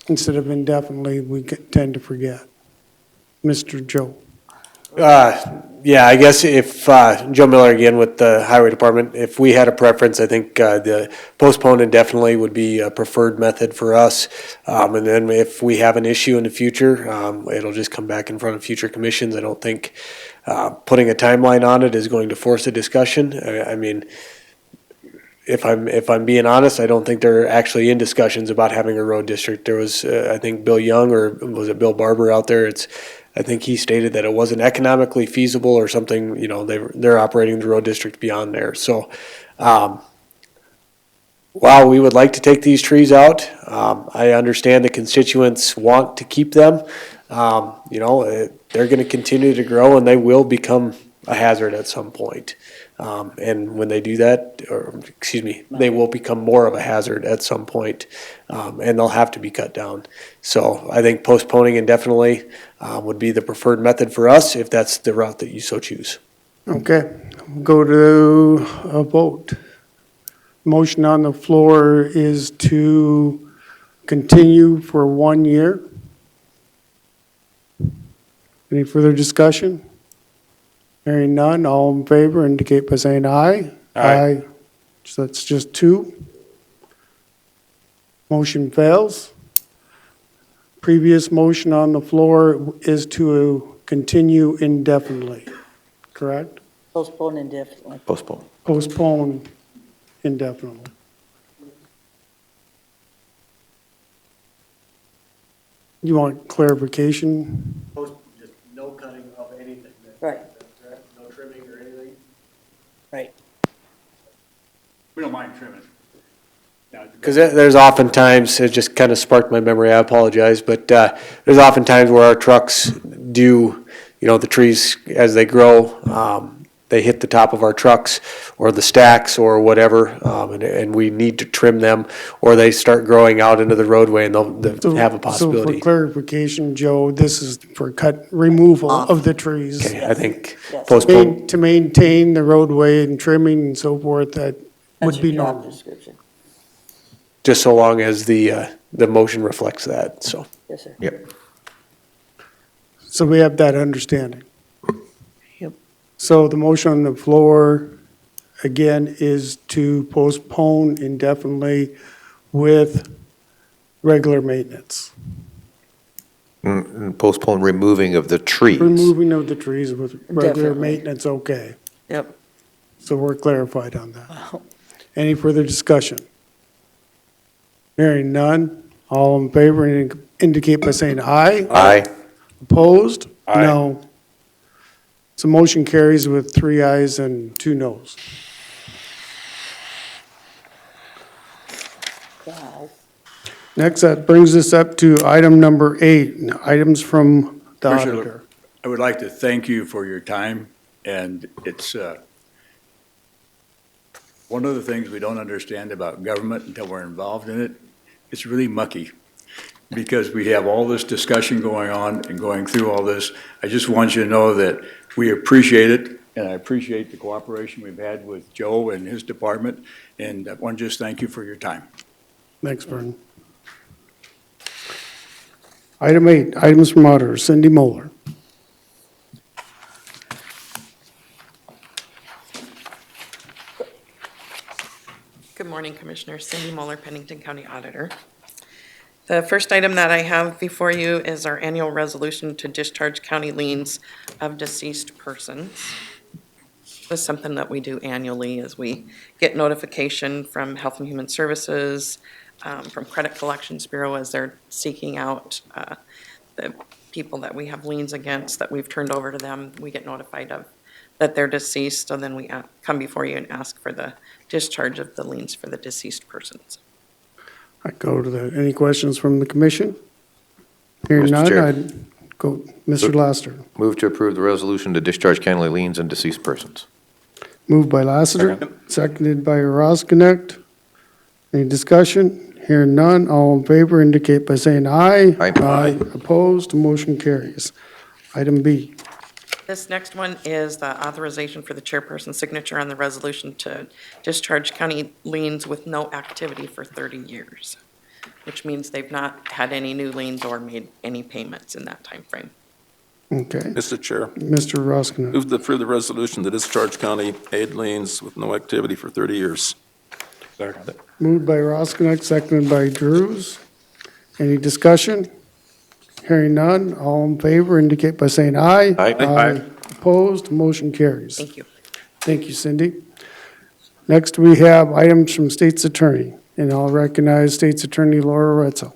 Instead of indefinitely, we tend to forget. Mr. Joe. Yeah, I guess if, Joe Miller again with the Highway Department, if we had a preference, I think the postpone indefinitely would be a preferred method for us. And then if we have an issue in the future, it'll just come back in front of future commissions. I don't think putting a timeline on it is going to force a discussion. I mean, if I'm being honest, I don't think they're actually in discussions about having a road district. There was, I think Bill Young, or was it Bill Barber out there? I think he stated that it wasn't economically feasible or something, they're operating the road district beyond there. So, while we would like to take these trees out, I understand the constituents want to keep them. They're gonna continue to grow and they will become a hazard at some point. And when they do that, they will become more of a hazard at some point, and they'll have to be cut down. So I think postponing indefinitely would be the preferred method for us if that's the route that you so choose. Okay, we'll go to a vote. Motion on the floor is to continue for 1 year. Any further discussion? Hearing none, all in favor indicate by saying aye. Aye. So that's just 2. Motion fails. Previous motion on the floor is to continue indefinitely, correct? Postpone indefinitely. Postpone. Postpone indefinitely. You want clarification? Just no cutting of anything. Right. No trimming or anything? Right. We don't mind trimming. Because there's oftentimes, it just kind of sparked my memory, I apologize, but there's oftentimes where our trucks do, the trees, as they grow, they hit the top of our trucks or the stacks or whatever, and we need to trim them, or they start growing out into the roadway and they'll have a So possibility. for clarification, Joe, this is for removal of the trees. Okay, I think Yes. postpone, To maintain the roadway and trimming and so forth, that That's would be your job normal. description. just so long as the motion reflects that, so. Yes, sir. Yep. So we have that understanding. Yep. So the motion on the floor, again, is to postpone indefinitely with regular maintenance. And postpone removing of the trees. Removing of the trees with regular Definitely. maintenance, okay. Yep. So we're clarified on that. Any further discussion? Hearing none, all in favor indicate by saying aye. Aye. Opposed? Aye. No. So motion carries with 3 ayes and 2 noes. Wow. Next, that brings us up to item number 8, items from the Commissioner, auditor. I would like to thank you for your time, and it's one of the things we don't understand about government until we're involved in it. It's really mucky, because we have all this discussion going on and going through all this. I just want you to know that we appreciate it, and I appreciate the cooperation we've had with Joe and his department, and I want to just thank you for your time. Thanks, Vernon. Item 8, items from auditor, Cindy Moeller. Good morning, Commissioners. Cindy Moeller, Pennington County Auditor. The first item that I have before you is our annual resolution to discharge county liens of deceased persons. This is something that we do annually as we get notification from Health and Human Services, from Credit Collections Bureau as they're seeking out the people that we have liens against that we've turned over to them. We get notified of that they're deceased, and then we come before you and ask for the discharge of the liens for the deceased persons. I go to any questions from the commission? Hearing Mr. none, Chair. I'd go, Mr. Lassiter. Move to approve the resolution to discharge county liens and deceased persons. Moved by Lassiter, seconded by Roskinick. Any discussion? Hearing none, all in favor indicate by saying aye. Aye. Opposed, motion carries. Item B. This next one is the authorization for the chairperson's signature on the resolution to discharge county liens with no activity for 30 years, which means they've not had any new liens or made any payments in that time frame. Okay. Mr. Chair, Mr. Roskinek. move to approve the resolution to discharge county aid liens with no activity for 30 years. Second. Moved by Roskinek, seconded by Drews. Any discussion? Hearing none, all in favor indicate by saying aye. Aye. Opposed, motion carries. Thank you. Thank you, Cindy. Next, we have items from State's Attorney, and I'll recognize State's Attorney Laura Retzel.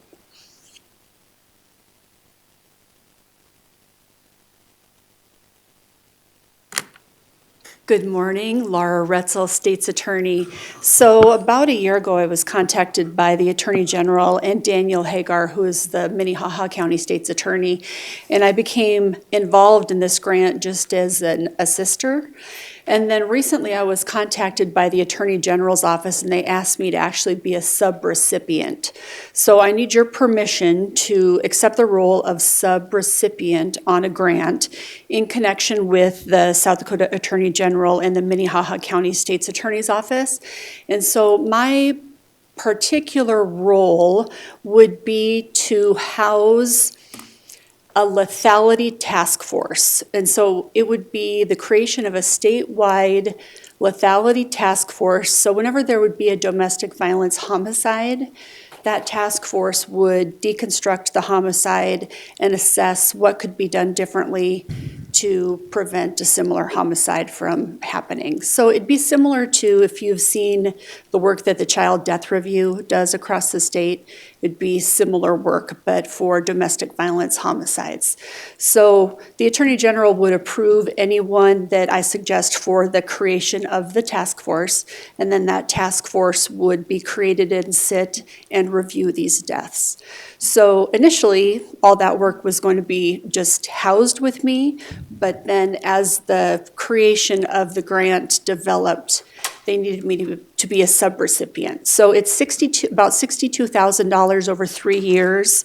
Good morning, Laura Retzel, State's Attorney. So about a year ago, I was contacted by the Attorney General and Daniel Hagar, who is the Minnehaha County State's Attorney, and I became involved in this grant just as an assister. And then recently, I was contacted by the Attorney General's office, and they asked me to actually be a sub-recipient. So I need your permission to accept the role of sub-recipient on a grant in connection with the South Dakota Attorney General and the Minnehaha County State's Attorney's Office. And so my particular role would be to house a lethality task force. And so it would be the creation of a statewide lethality task force. So whenever there would be a domestic violence homicide, that task force would deconstruct the homicide and assess what could be done differently to prevent a similar homicide from happening. So it'd be similar to if you've seen the work that the Child Death Review does across the state. It'd be similar work, but for domestic violence homicides. So the Attorney General would approve anyone that I suggest for the creation of the task force, and then that task force would be created and sit and review these deaths. So initially, all that work was going to be just housed with me, but then as the creation of the grant developed, they needed me to be a subrecipient. So it's about $62,000 over 3 years,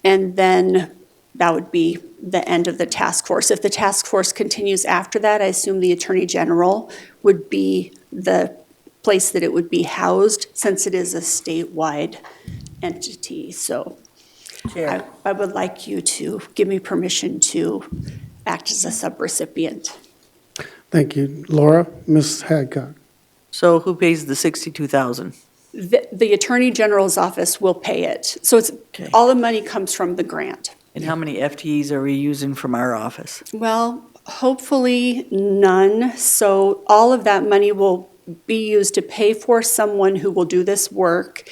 and then that would be the end of the task force. If the task force continues after that, I assume the Attorney General would be the place that it would be housed, since it is a statewide entity. So I would like you to give me permission to act as a subrecipient. Thank you, Laura. Ms. Hadcock. So who pays the $62,000? The Attorney General's office will pay it. So it's, Okay. all the money comes from the grant. And how many FTEs are we using from our office? Well, hopefully none. So all of that money will be used to pay for someone who will do this work.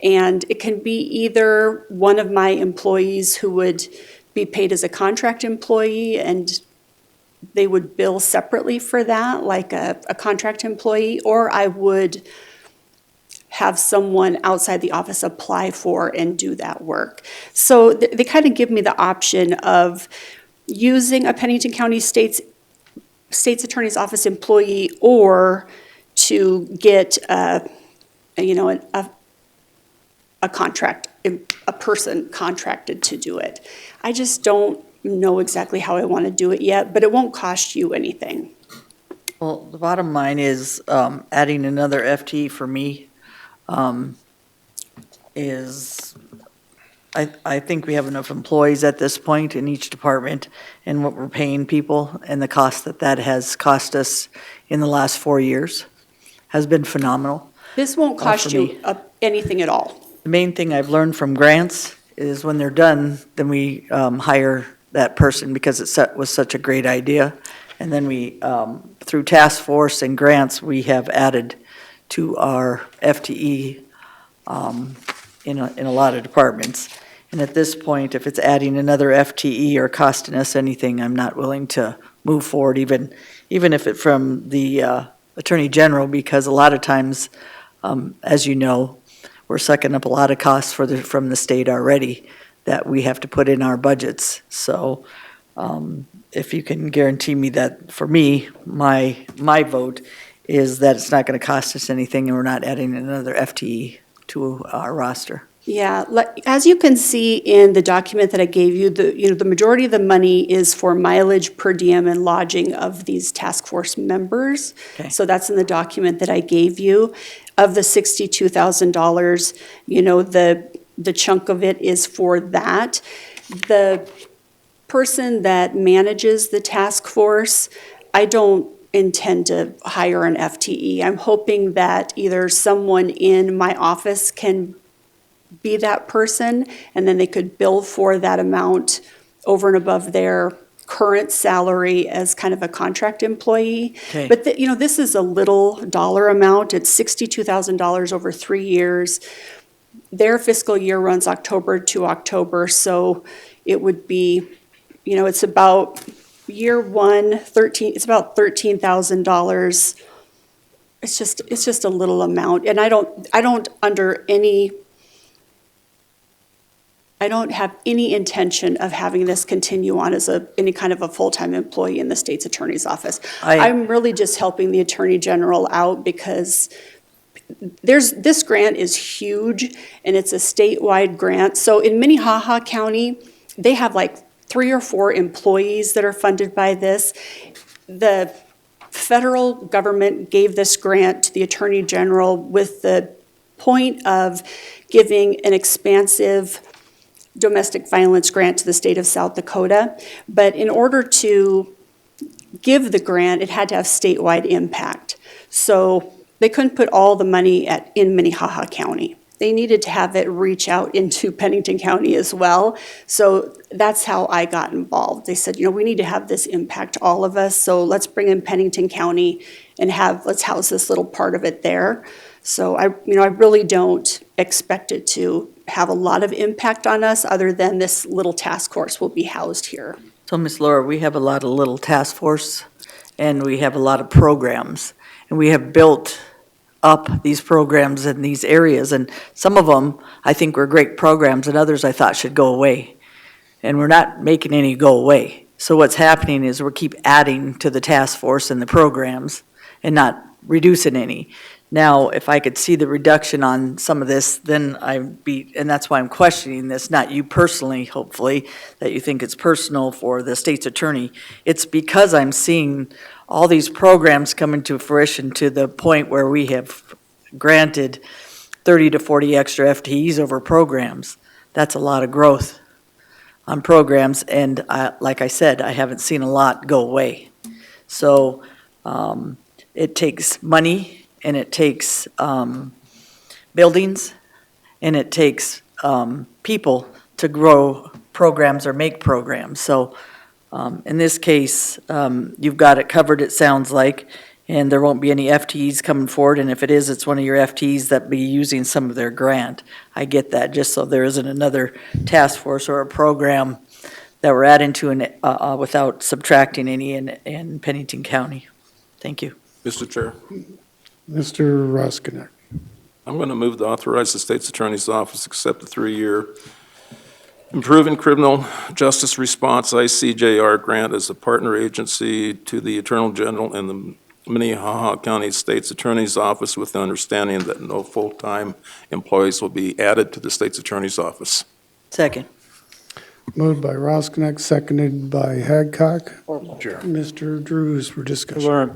And it can be either one of my employees who would be paid as a contract employee, and they would bill separately for that, like a contract employee, or I would have someone outside the office apply for and do that work. So they kind of give me the option of using a Pennington County State's Attorney's Office employee, or to get a contract, a person contracted to do it. I just don't know exactly how I want to do it yet, but it won't cost you anything. Well, the bottom line is adding another FTE for me is, I think we have enough employees at this point in each department, and what we're paying people and the cost that has cost us in the last 4 years has been phenomenal. This won't cost for me. you anything at all. The main thing I've learned from grants is when they're done, then we hire that person because it was such a great idea. And then we, through task force and grants, we have added to our FTE in a lot of departments. And at this point, if it's adding another FTE or costing us anything, I'm not willing to move forward, even if it from the Attorney General, because a lot of times, as you know, we're sucking up a lot of costs from the state already that we have to put in our budgets. So if you can guarantee me that, for me, my vote is that it's not going to cost us anything and we're not adding another FTE to our roster. Yeah, as you can see in the document that I gave you, the majority of the money is for mileage, per diem, and lodging of these task force members. Okay. So that's in the document that I gave you. Of the $62,000, the chunk of it is for that. The person that manages the task force, I don't intend to hire an FTE. I'm hoping that either someone in my office can be that person, and then they could bill for that amount over and above their current salary as kind of a contract employee. Okay. But, this is a little dollar amount. It's $62,000 over 3 years. Their fiscal year runs October to October, so it would be, it's about year one, it's about $13,000. It's just a little amount, and I don't have any intention of having this continue on as any kind of a full-time employee in the state's attorney's office. I'm really just helping the Attorney General out because this grant is huge, and it's a statewide grant. So in Minnehaha County, they have like 3 or 4 employees that are funded by this. The federal government gave this grant to the Attorney General with the point of giving an expansive domestic violence grant to the state of South Dakota. But in order to give the grant, it had to have statewide impact. So they couldn't put all the money in Minnehaha County. They needed to have it reach out into Pennington County as well. So that's how I got involved. They said, we need to have this impact all of us, so let's bring in Pennington County and let's house this little part of it there. So I really don't expect it to have a lot of impact on us other than this little task force will be housed here. So, Ms. Laura, we have a lot of little task force, and we have a lot of programs, and we have built up these programs in these areas, and some of them I think were great programs, and others I thought should go away. And we're not making any go away. So what's happening is we keep adding to the task force and the programs and not reducing any. Now, if I could see the reduction on some of this, then and that's why I'm questioning this, not you personally, hopefully, that you think it's personal for the state's attorney. It's because I'm seeing all these programs come into fruition to the point where we have granted 30 to 40 extra FTEs over programs. That's a lot of growth on programs, and like I said, I haven't seen a lot go away. So it takes money, and it takes buildings, and it takes people to grow programs or make programs. So in this case, you've got it covered, it sounds like, and there won't be any FTEs coming forward, and if it is, it's one of your FTEs that be using some of their grant. I get that, just so there isn't another task force or a program that we're adding to without subtracting any in Pennington County. Thank you. Mr. Chair, Mr. Roskinek. I'm going to move to authorize the state's attorney's office accept the 3-year Improving Criminal Justice Response ICJR grant as a partner agency to the Attorney General and the Minnehaha County State's Attorney's Office with the understanding that no full-time employees will be added to the state's attorney's office. Second. Moved by Roskinek, seconded by Hadcock. Chair. Mr. Drews for discussion. Laura,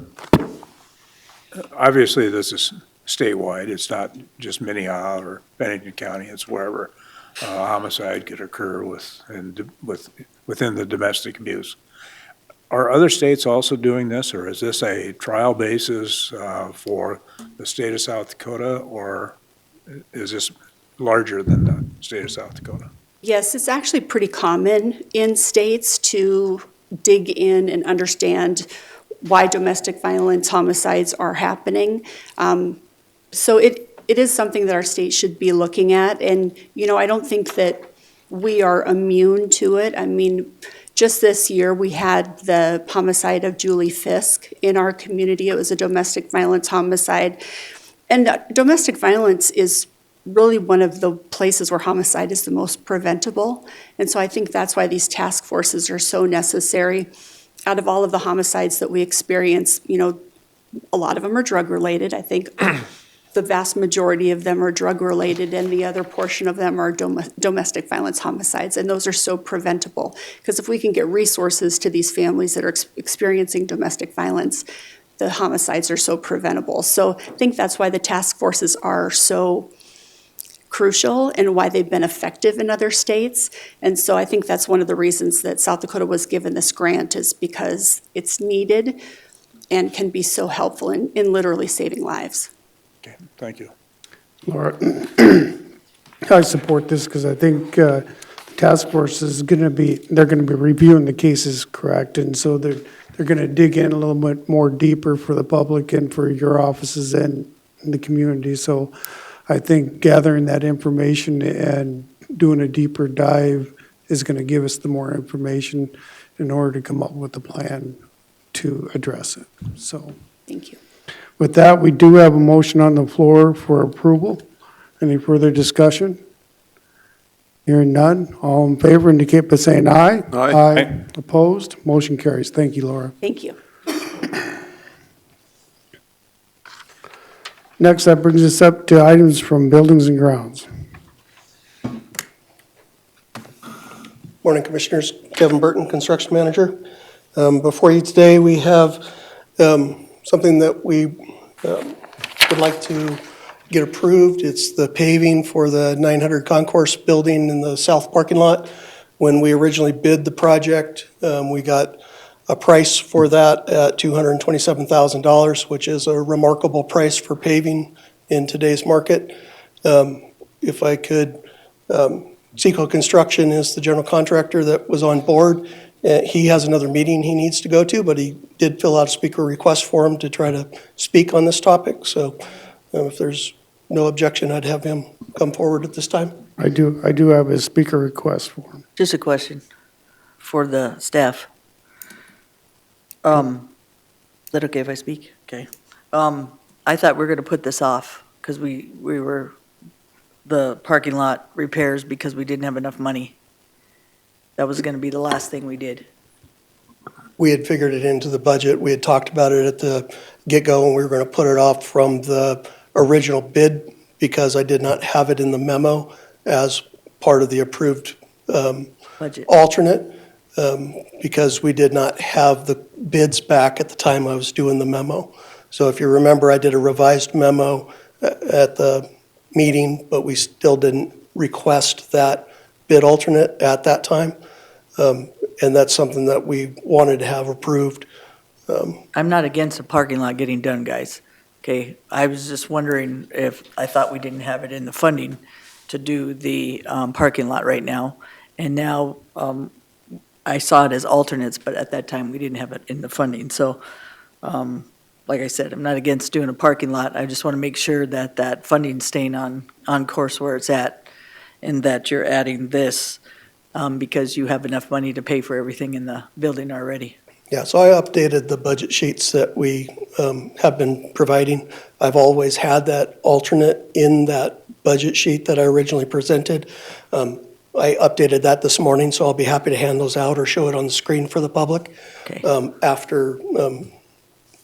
obviously, this is statewide. It's not just Minnehaha or Pennington County. It's wherever homicide could occur within the domestic abuse. Are other states also doing this, or is this a trial basis for the state of South Dakota, or is this larger than the state of South Dakota? Yes, it's actually pretty common in states to dig in and understand why domestic violence homicides are happening. So it is something that our state should be looking at. And, I don't think that we are immune to it. I mean, just this year, we had the homicide of Julie Fisk in our community. It was a domestic violence homicide. And domestic violence is really one of the places where homicide is the most preventable. And so I think that's why these task forces are so necessary. Out of all of the homicides that we experience, a lot of them are drug-related. I think the vast majority of them are drug-related, and the other portion of them are domestic violence homicides, and those are so preventable. Because if we can get resources to these families that are experiencing domestic violence, the homicides are so preventable. So I think that's why the task forces are so crucial and why they've been effective in other states. And so I think that's one of the reasons that South Dakota was given this grant, is because it's needed and can be so helpful in literally saving lives. Okay, thank you. Laura, I support this because I think the task force is going to be, they're going to be reviewing the cases, correct? And so they're going to dig in a little bit more deeper for the public and for your offices and the community. So I think gathering that information and doing a deeper dive is going to give us the more information in order to come up with a plan to address it. So Thank you. with that, we do have a motion on the floor for approval. Any further discussion? Hearing none, all in favor indicate by saying aye. Aye. Opposed? Motion carries. Thank you, Laura. Thank you. Next, that brings us up to items from Buildings and Grounds. Morning, Commissioners. Kevin Burton, Construction Manager. Before you today, we have something that we would like to get approved. It's the paving for the 900 Concourse building in the south parking lot. When we originally bid the project, we got a price for that at $227,000, which is a remarkable price for paving in today's market. If I could, Seco Construction is the general contractor that was on board. He has another meeting he needs to go to, but he did fill out a speaker request for him to try to speak on this topic. So if there's no objection, I'd have him come forward at this time. I do have a speaker request for him. Just a question for the staff. Is that okay if I speak? Okay. I thought we were going to put this off because we were, the parking lot repairs, because we didn't have enough money. That was going to be the last thing we did. We had figured it into the budget. We had talked about it at the get-go, and we were going to put it off from the original bid because I did not have it in the memo as part of the approved Budget. alternate, because we did not have the bids back at the time I was doing the memo. So if you remember, I did a revised memo at the meeting, but we still didn't request that bid alternate at that time. And that's something that we wanted to have approved. I'm not against the parking lot getting done, guys. Okay, I was just wondering if, I thought we didn't have it in the funding to do the parking lot right now. And now I saw it as alternates, but at that time, we didn't have it in the funding. So, like I said, I'm not against doing a parking lot. I just want to make sure that that funding's staying on course where it's at, and that you're adding this because you have enough money to pay for everything in the building already. Yeah, so I updated the budget sheets that we have been providing. I've always had that alternate in that budget sheet that I originally presented. I updated that this morning, so I'll be happy to hand those out or show it on the screen for the public after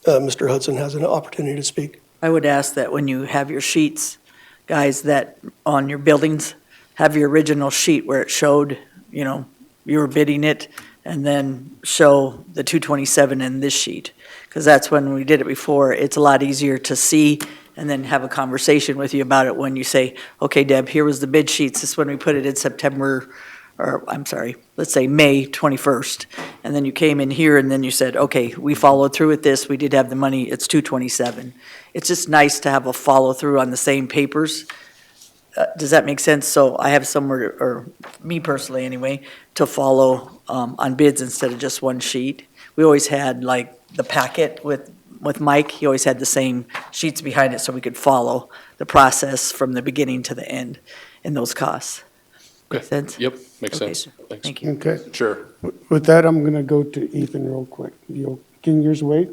Mr. Hudson has an opportunity to speak. I would ask that when you have your sheets, guys, that on your buildings, have your original sheet where it showed, you know, you were bidding it, and then show the 227 in this sheet. Because that's when we did it before, it's a lot easier to see and then have a conversation with you about it when you say, okay, Deb, here was the bid sheets. This is when we put it in September, or I'm sorry, let's say May 21st. And then you came in here and then you said, okay, we followed through with this. We did have the money. It's 227. It's just nice to have a follow through on the same papers. Does that make sense? So I have somewhere, or me personally anyway, to follow on bids instead of just one sheet. We always had like the packet with Mike. He always had the same sheets behind it so we could follow the process from the beginning to the end in those costs. Make sense? Yep, makes Okay, sense. Thanks. Thank you. Okay. Sure. With that, I'm going to go to Ethan real quick. Can yours wait?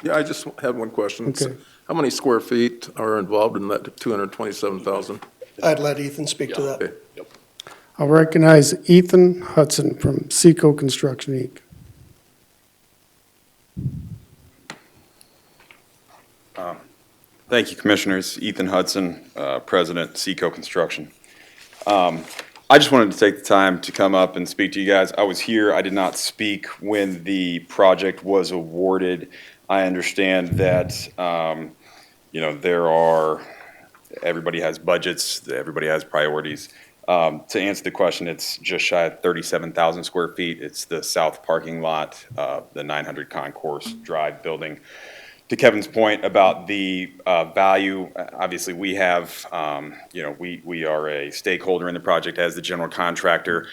Yeah, I just have one question. Okay. How many square feet are involved in that 227,000? I'd let Ethan speak to that. Okay. I'll recognize Ethan Hudson from Seco Construction, Inc. Thank you, Commissioners. Ethan Hudson, President, Seco Construction. I just wanted to take the time to come up and speak to you guys. I was here. I did not speak when the project was awarded. I understand that, you know, there are Everybody has budgets, everybody has priorities. To answer the question, it's just shy of 37,000 square feet. It's the south parking lot, the 900 Concourse Drive building. To Kevin's point about the value, obviously we have, we are a stakeholder in the project as the general contractor.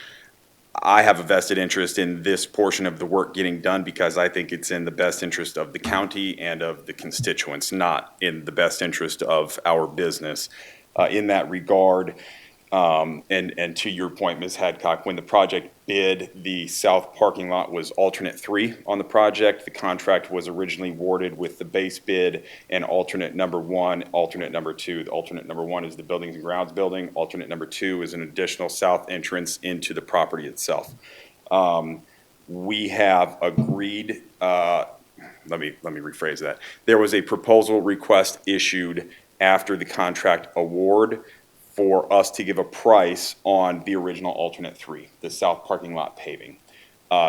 I have a vested interest in this portion of the work getting done because I think it's in the best interest of the county and of the constituents, not in the best interest of our business. In that regard, and to your point, Ms. Hadcock, when the project bid, the south parking lot was alternate 3 on the project. The contract was originally awarded with the base bid and alternate number 1, alternate number 2. The alternate number 1 is the Buildings and Grounds building. Alternate number 2 is an additional south entrance into the property itself. We have agreed, let me rephrase that. There was a proposal request issued after the contract award for us to give a price on the original alternate 3, the south parking lot paving.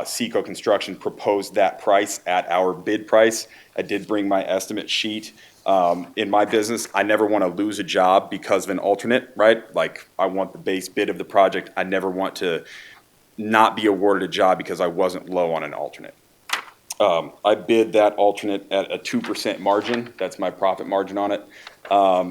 Seco Construction proposed that price at our bid price. I did bring my estimate sheet. In my business, I never want to lose a job because of an alternate, right? Like, I want the base bid of the project. I never want to not be awarded a job because I wasn't low on an alternate. I bid that alternate at a 2% margin. That's my profit margin on it.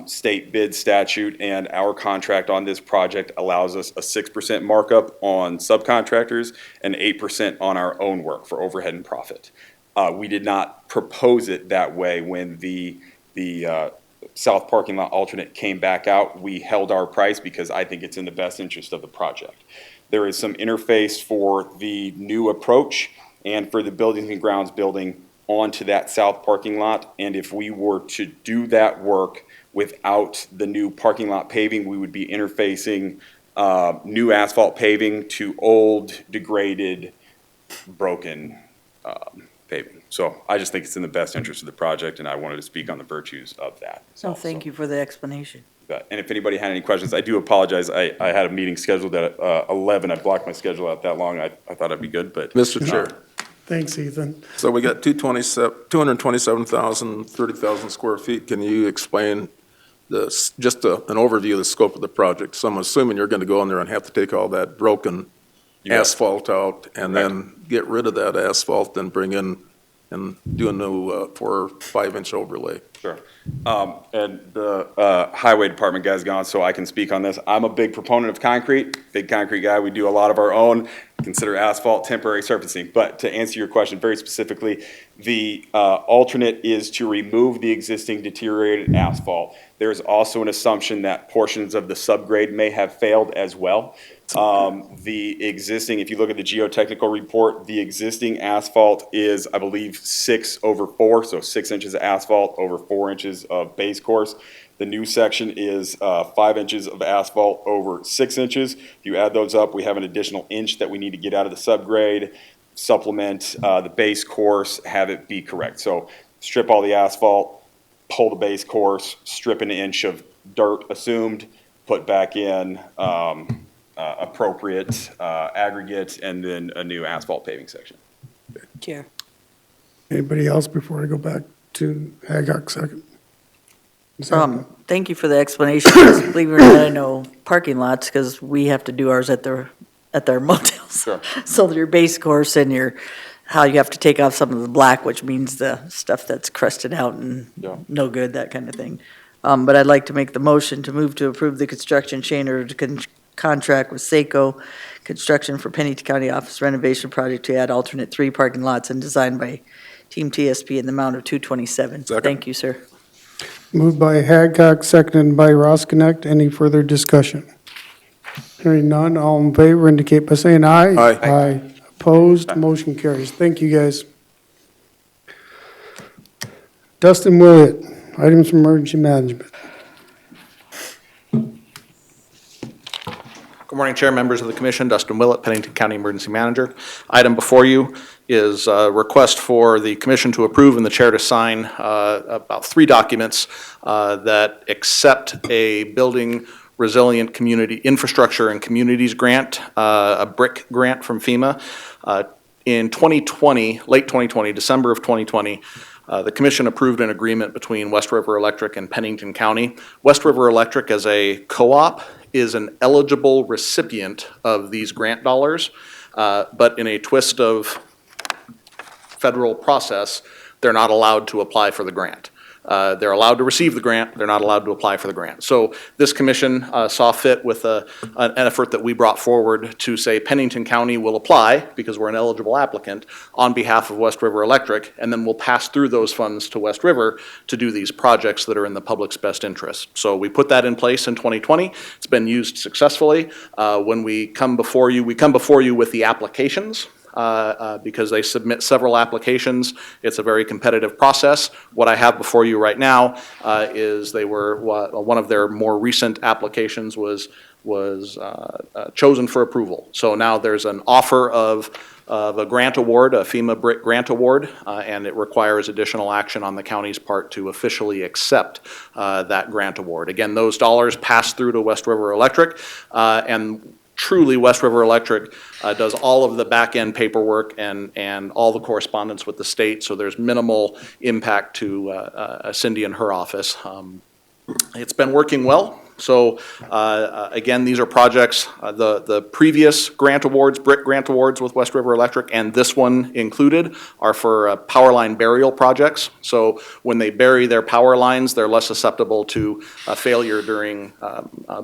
State bid statute and our contract on this project allows us a 6% markup on subcontractors and 8% on our own work for overhead and profit. We did not propose it that way when the south parking lot alternate came back out. We held our price because I think it's in the best interest of the project. There is some interface for the new approach and for the Buildings and Grounds building onto that south parking lot. And if we were to do that work without the new parking lot paving, we would be interfacing new asphalt paving to old, degraded, broken paving. So I just think it's in the best interest of the project, and I wanted to speak on the virtues of that. So thank you for the explanation. And if anybody had any questions, I do apologize. I had a meeting scheduled at 11. I blocked my schedule out that long. I thought I'd be good, but. Mr. Chair. Thanks, Ethan. So we got 227,000, 30,000 square feet. Can you explain just an overview of the scope of the project? So I'm assuming you're going to go in there and have to take all that broken asphalt out and then get rid of that asphalt and bring in and do a new 4 or 5 inch overlay. Sure. And the highway department guy's gone, so I can speak on this. I'm a big proponent of concrete, big concrete guy. We do a lot of our own, consider asphalt temporary surfacing. But to answer your question very specifically, the alternate is to remove the existing deteriorated asphalt. There's also an assumption that portions of the subgrade may have failed as well. The existing, if you look at the geotechnical report, the existing asphalt is, I believe, 6/4, so 6 inches of asphalt over 4 inches of base course. The new section is 5 inches of asphalt over 6 inches. If you add those up, we have an additional inch that we need to get out of the subgrade, supplement the base course, have it be correct. So strip all the asphalt, pull the base course, strip an inch of dirt assumed, put back in appropriate aggregate, and then a new asphalt paving section. Chair. Anybody else before I go back to Hadcock second? Thank you for the explanation. 'Cause believe it or not, I know parking lots because we have to do ours at their motels. Sure. So your base course and how you have to take off some of the black, which means the stuff that's crusted out and no good, that kind of thing. But I'd like to make the motion to move to approve the construction chain order to contract with Seco Construction for Pennington County Office renovation project to add alternate 3 parking lots and designed by Team TSP in the amount of $227,000. Second. Thank you, sir. Moved by Hadcock, seconded by Roskinick. Any further discussion? Hearing none, all in favor indicate by saying aye. Aye. Aye. Opposed, motion carries. Thank you, guys. Dustin Willett, items from emergency management. Good morning, Chair, members of the Commission. Dustin Willett, Pennington County Emergency Manager. Item before you is a request for the Commission to approve and the Chair to sign about 3 documents that accept a building resilient community infrastructure and communities grant, a BRIC grant from FEMA. In 2020, late 2020, December of 2020, The commission approved an agreement between West River Electric and Pennington County. West River Electric, as a co-op, is an eligible recipient of these grant dollars, but in a twist of federal process, they're not allowed to apply for the grant. They're allowed to receive the grant, they're not allowed to apply for the grant. So this commission saw fit with an effort that we brought forward to say Pennington County will apply, because we're an eligible applicant, on behalf of West River Electric, and then we'll pass through those funds to West River to do these projects that are in the public's best interest. So we put that in place in 2020. It's been used successfully. When we come before you with the applications. Because they submit several applications. It's a very competitive process. What I have before you right now is one of their more recent applications was chosen for approval. So now there's an offer of a grant award, a FEMA BRIC grant award, and it requires additional action on the county's part to officially accept that grant award. Again, those dollars pass through to West River Electric, and truly, West River Electric does all of the back-end paperwork and all the correspondence with the state, so there's minimal impact to Cindy and her office. It's been working well. So again, these are projects, the previous grant awards, BRIC grant awards with West River Electric, and this one included, are for power line burial projects. So when they bury their power lines, they're less susceptible to failure during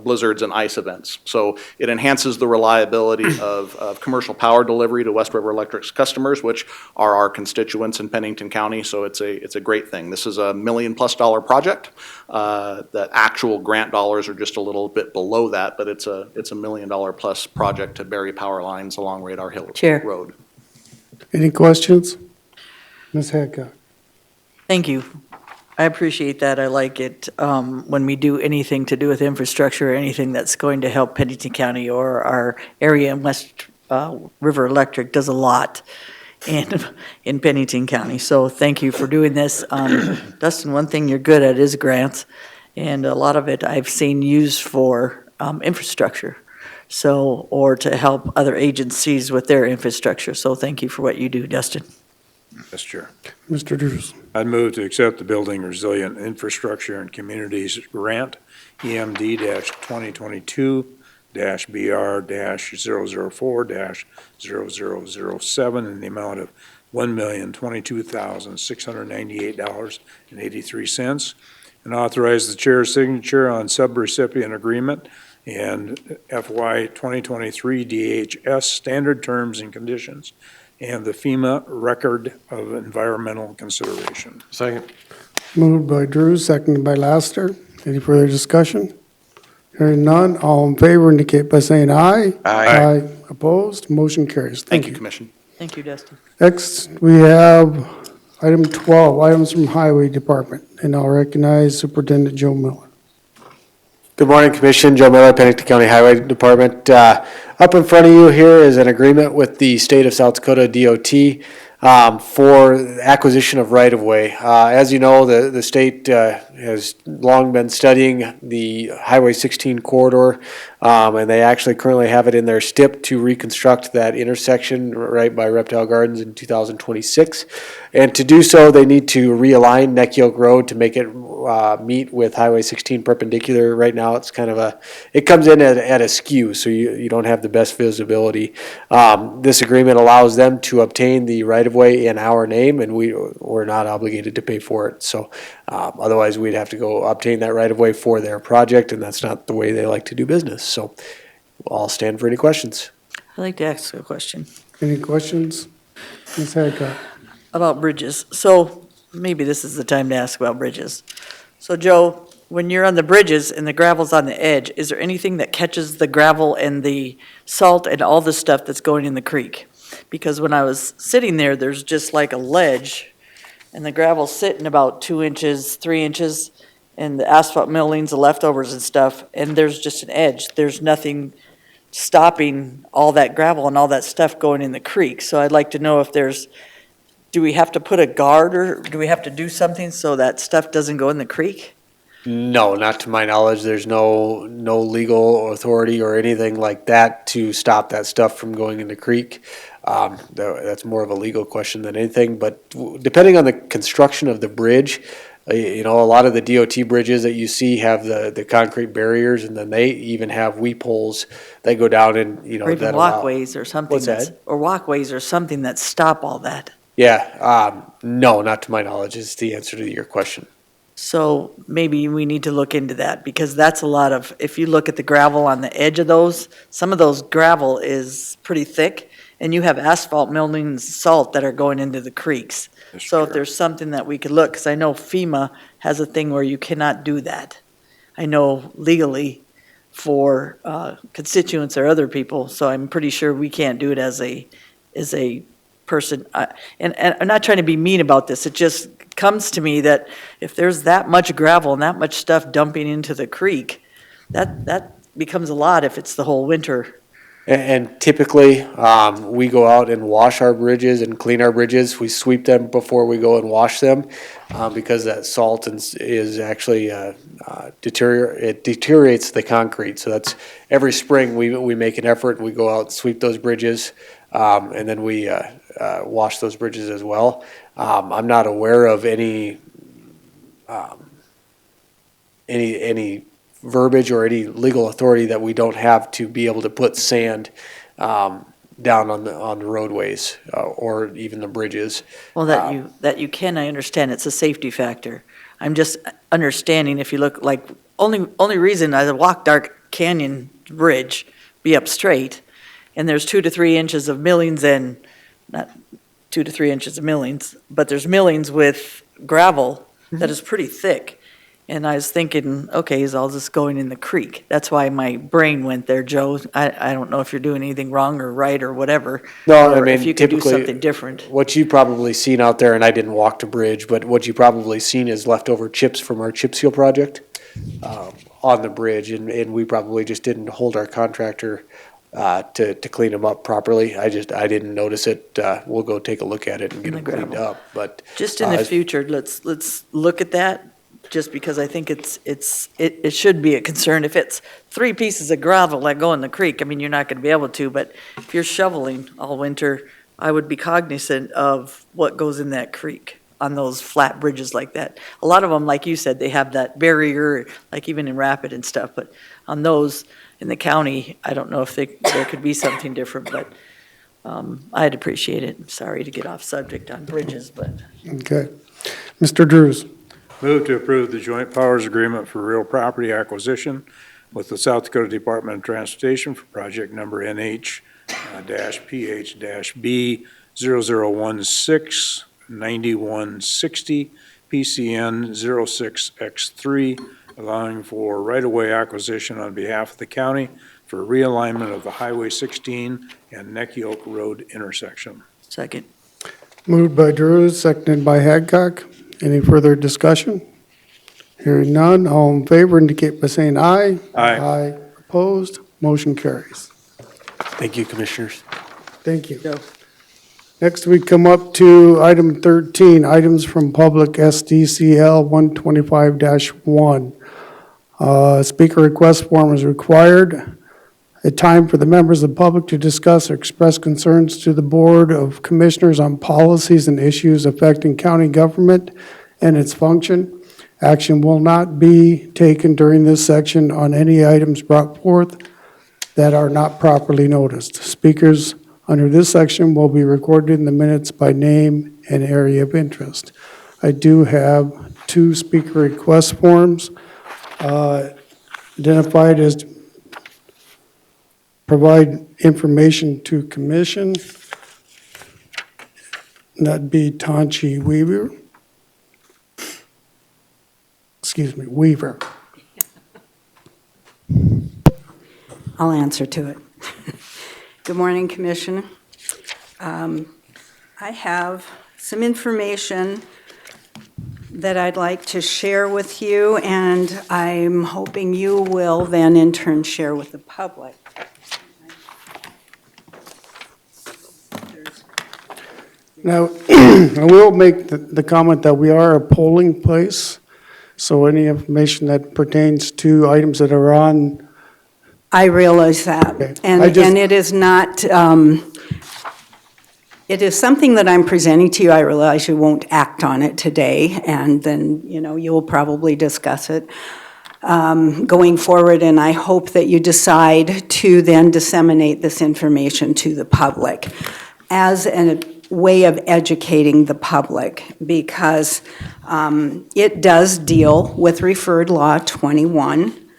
blizzards and ice events. So it enhances the reliability of commercial power delivery to West River Electric's customers, which are our constituents in Pennington County. So it's a great thing. This is $1 million+ project. The actual grant dollars are just a little bit below that, but it's a $1 million+ project to bury power lines along Radar Hill Chair. Road. Any questions? Ms. Hadcock? Thank you. I appreciate that. I like it when we do anything to do with infrastructure, or anything that's going to help Pennington County or our area in West River Electric does a lot in Pennington County. So thank you for doing this. Dustin, one thing you're good at is grants, and a lot of it I've seen used for infrastructure, so, or to help other agencies with their infrastructure. So thank you for what you do, Dustin. Mr. Chair. Mr. Drews? I'd move to accept the Building Resilient Infrastructure and Communities Grant, EMD-2022-BR-004-0007, in the amount of $1,022,698.83, and authorize the chair's signature on subrecipient agreement and FY 2023 DHS standard terms and conditions, and the FEMA record of environmental consideration. Second. Moved by Drews, seconded by Laster. Any further discussion? Hearing none, all in favor indicate by saying aye. Aye. Opposed, motion carries. Thank you, Commission. Thank you, Dustin. Next, we have item 12, items from Highway Department, and I'll recognize Superintendent Joe Miller. Good morning, Commission. Joe Miller, Pennington County Highway Department. Up in front of you here is an agreement with the state of South Dakota DOT for acquisition of right-of-way. As you know, the state has long been studying the Highway 16 corridor, and they actually currently have it in their STIP to reconstruct that intersection right by Reptile Gardens in 2026. And to do so, they need to realign Neck Yoke Road to make it meet with Highway 16 perpendicular. Right now, it's kind of it comes in at a skew, so you don't have the best visibility. This agreement allows them to obtain the right-of-way in our name, and we're not obligated to pay for it. So otherwise, we'd have to go obtain that right-of-way for their project, and that's not the way they like to do business. So I'll stand for any questions. I'd like to ask a question. Any questions? Ms. Hadcock? About bridges. So maybe this is the time to ask about bridges. So Joe, when you're on the bridges and the gravel's on the edge, is there anything that catches the gravel and the salt and all the stuff that's going in the creek? Because when I was sitting there, there's just like a ledge, and the gravel's sitting about 2 inches, 3 inches, and the asphalt millings, the leftovers and stuff, and there's just an edge. There's nothing stopping all that gravel and all that stuff going in the creek. So I'd like to know if do we have to put a guard, or do we have to do something so that stuff doesn't go in the creek? No, not to my knowledge. There's no legal authority or anything like that to stop that stuff from going in the creek. That's more of a legal question than anything, but depending on the construction of the bridge, you know, a lot of the DOT bridges that you see have the concrete barriers, and then they even have weep holes that go down and, you know, Or even that allow. walkways or something What's that's, that? or walkways or something that stop all that. Yeah, no, not to my knowledge is the answer to your question. So maybe we need to look into that, because that's a lot of, if you look at the gravel on the edge of those, some of those gravel is pretty thick, and you have asphalt milling and salt that are going into the creeks. So if there's something that we could look, because I know FEMA has a thing where you cannot do that. I know legally for constituents or other people, so I'm pretty sure we can't do it as a person. And I'm not trying to be mean about this, it just comes to me that if there's that much gravel and that much stuff dumping into the creek, that becomes a lot if it's the whole winter. And typically, we go out and wash our bridges and clean our bridges. We sweep them before we go and wash them, because that salt is actually it deteriorates the concrete. So that's every spring we make an effort and we go out and sweep those bridges, and then we wash those bridges as well. I'm not aware of any verbiage or any legal authority that we don't have to be able to put sand down on the roadways or even the bridges. Well, that you can, I understand, it's a safety factor. I'm just understanding, if you look, like, only reason I walk Dark Canyon Bridge, be up straight, and there's 2 to 3 inches of millings and, not 2 to 3 inches of millings, but there's millings with gravel that is pretty thick. And I was thinking, okay, is all this going in the creek? That's why my brain went there, Joe. I don't know if you're doing anything wrong or right or whatever. No, or I mean, if you could do typically, something different. what you've probably seen out there, and I didn't walk the bridge, but what you probably seen is leftover chips from our chip seal project on the bridge, and we probably just didn't hold our contractor to clean them up properly. I didn't notice it. We'll go take a look at it and get them cleaned up. But Just in the future, let's look at that. Just because I think it should be a concern. If it's 3 pieces of gravel that go in the creek, I mean, you're not gonna be able to, but if you're shoveling all winter, I would be cognizant of what goes in that creek on those flat bridges like that. A lot of them, like you said, they have that barrier, like even in Rapid and stuff, but on those in the county, I don't know if there could be something different, but I'd appreciate it. Sorry to get off subject on bridges, but. Okay. Mr. Drews. Move to approve the joint powers agreement for real property acquisition with the South Dakota Department of Transportation for project number NH-PH-B 0016-9160 PCN 06X3, allowing for right-of-way acquisition on behalf of the county for realignment of the Highway 16 and Neck Yoke Road intersection. Second. Moved by Drews, seconded by Hadcock. Any further discussion? Hearing none, all in favor indicate by saying aye. Aye. Aye. Opposed, motion carries. thank you, commissioners. Thank you. Next, we come up to item 13, items from public SDCL 125-1. Speaker request form is required. A time for the members of the public to discuss or express concerns to the Board of Commissioners on policies and issues affecting county government and its function. Action will not be taken during this section on any items brought forth that are not properly noticed. Speakers under this section will be recorded in the minutes by name and area of interest. I do have 2 speaker request forms identified as provide information to commission. That'd be Tanchi Weaver. Weaver. I'll answer to it. Good morning, Commission. I have some information that I'd like to share with you, and I'm hoping you will then in turn share with the public. Now, I will make the comment that we are a polling place, so any information that pertains to items that are on. I realize that, Okay. and it is not, it is something that I'm presenting to you. I realize you won't act on it today, and then, you'll probably discuss it going forward, and I hope that you decide to then disseminate this information to the public as a way of educating the public, because it does deal with Referred Law 21,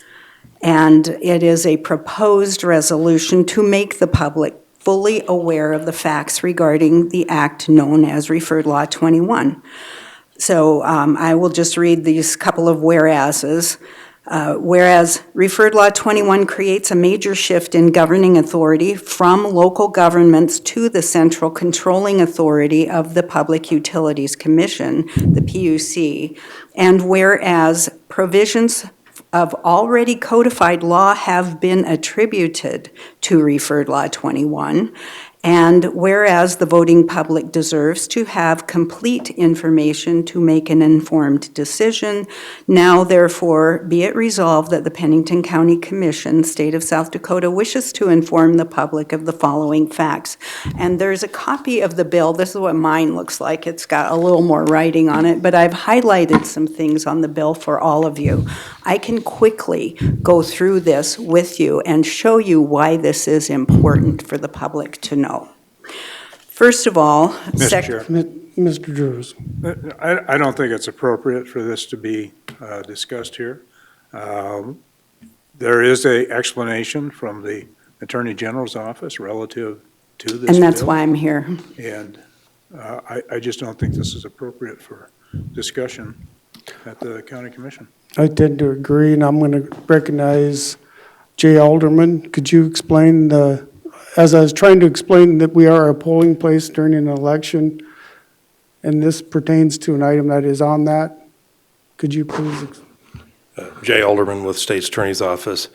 and it is a proposed resolution to make the public fully aware of the facts regarding the act known as Referred Law 21. So I will just read these couple of whereases. Whereas Referred Law 21 creates a major shift in governing authority from local governments to the central controlling authority of the Public Utilities Commission, the PUC, and whereas provisions of already codified law have been attributed to Referred Law 21, and whereas the voting public deserves to have complete information to make an informed decision, now therefore be it resolved that the Pennington County Commission, State of South Dakota, wishes to inform the public of the following facts. And there's a copy of the bill. This is what mine looks like. It's got a little more writing on it, but I've highlighted some things on the bill for all of you. I can quickly go through this with you and show you why this is important for the public to know. First of all, Mr. Chair. Mr. Drews. I don't think it's appropriate for this to be discussed here. There is a explanation from the Attorney General's office relative to this and that's bill, why I'm here. And I just don't think this is appropriate for discussion at the County Commission. I tend to agree, and I'm going to recognize Jay Alderman. Could you explain as I was trying to explain that we are a polling place during an election, and this pertains to an item that is on that, could you please? Jay Alderman with State's Attorney's Office.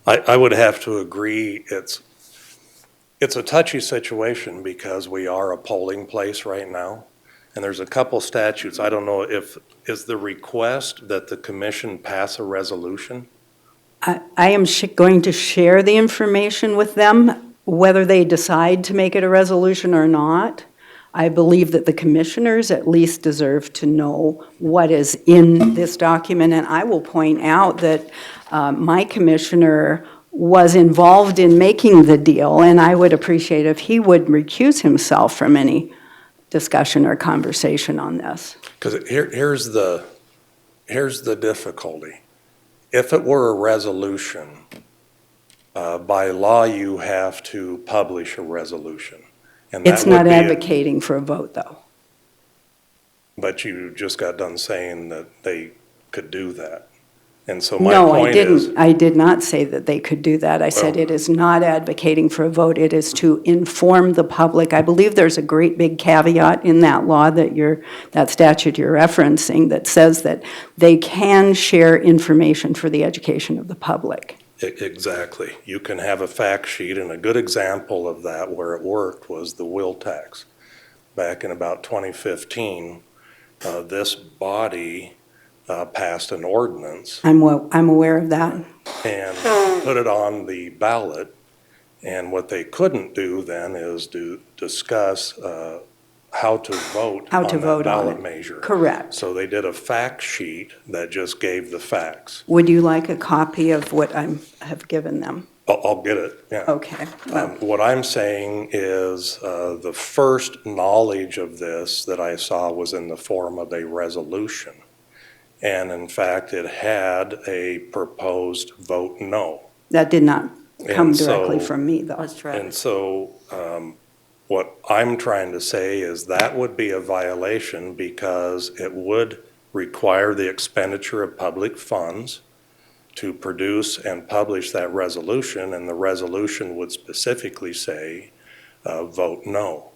I would have to agree, it's a touchy situation because we are a polling place right now. And there's a couple statutes. I don't know is the request that the commission pass a resolution? I am going to share the information with them, whether they decide to make it a resolution or not. I believe that the commissioners at least deserve to know what is in this document. And I will point out that my commissioner was involved in making the deal, and I would appreciate if he would recuse himself from any discussion or conversation on this. Because here's the difficulty. If it were a resolution, by law you have to publish a resolution. And that It's not would be advocating for a vote, though. But you just got done saying that they could do that. And so my No, I point is. didn't. I did not say that they could do that. I said it is not advocating for a vote. It is to inform the public. I believe there's a great big caveat in that law that statute you're referencing that says that they can share information for the education of the public. Exactly. You can have a fact sheet, and a good example of that where it worked was the will tax. Back in about 2015, this body passed an ordinance. I'm aware of that. And put it on the ballot. And what they couldn't do then is discuss how to vote on that ballot measure. Correct. So they did a fact sheet that just gave the facts. Would you like a copy of what I have given them? I'll get it, yeah. Okay. What I'm saying is the first knowledge of this that I saw was in the form of a resolution. And in fact, it had a proposed vote no. That did not come And directly so- from me, though. And so what I'm trying to say is that would be a violation because it would require the expenditure of public funds to produce and publish that resolution, and the resolution would specifically say, vote no.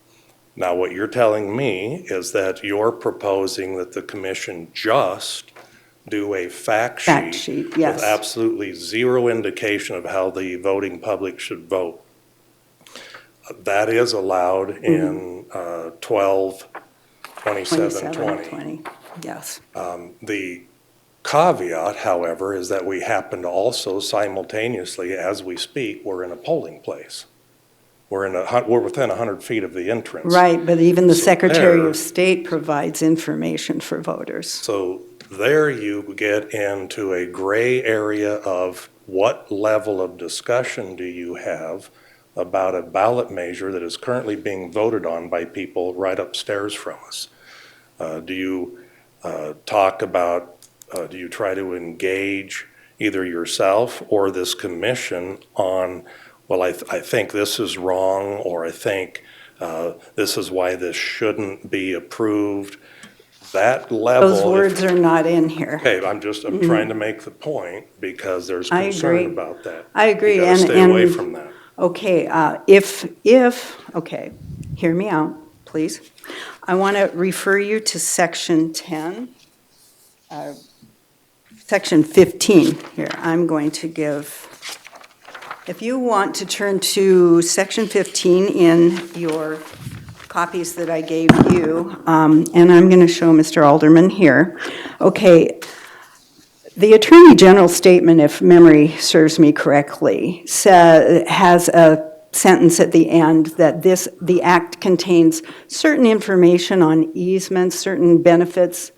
Now, what you're telling me is that you're proposing that the commission just do a fact sheet yes. with absolutely zero indication of how the voting public should vote. That is allowed in 12-27-20. Yes. The caveat, however, is that we happen to also simultaneously, as we speak, we're in a polling place. we're within 100 feet of the entrance. Right, but even the So Secretary there- of State provides information for voters. So there you get into a gray area of what level of discussion do you have about a ballot measure that is currently being voted on by people right upstairs from us? Do you talk about, do you try to engage either yourself or this commission on, well, I think this is wrong, or I think this is why this shouldn't be approved? That level. Those words are not in here. Okay, I'm trying to make the point because there's I concern agree. about that. I agree, You gotta and- stay away and- from that. Okay, okay, hear me out, please. I want to refer you to section 10, section 15 here. I'm going to give, if you want to turn to section 15 in your copies that I gave you, and I'm going to show Mr. Alderman here. Okay, the Attorney General's statement, if memory serves me correctly, has a sentence at the end that the act contains certain information on easements, certain benefits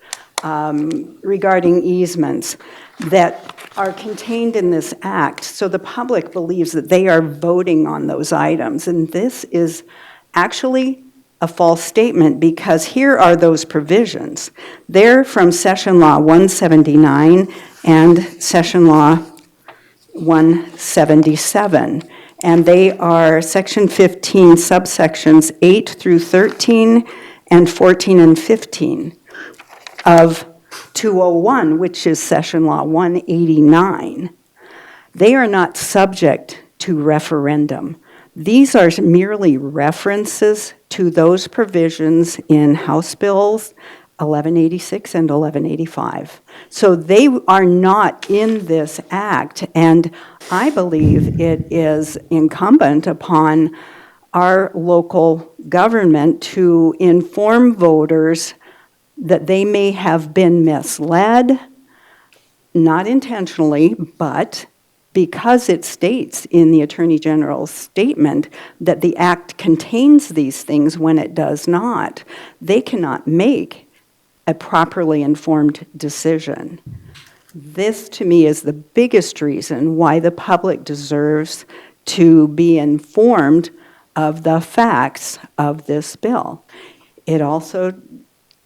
regarding easements that are contained in this act. So the public believes that they are voting on those items. And this is actually a false statement, because here are those provisions. They're from Session Law 179 and Session Law 177. And they are Section 15, subsections 8 through 13 and 14 and 15 of 201, which is Session Law 189. They are not subject to referendum. These are merely references to those provisions in House Bills 1186 and 1185. So they are not in this act, and I believe it is incumbent upon our local government to inform voters that they may have been misled, not intentionally, but because it states in the Attorney General's statement that the act contains these things when it does not, they cannot make a properly informed decision. This, to me, is the biggest reason why the public deserves to be informed of the facts of this bill. It also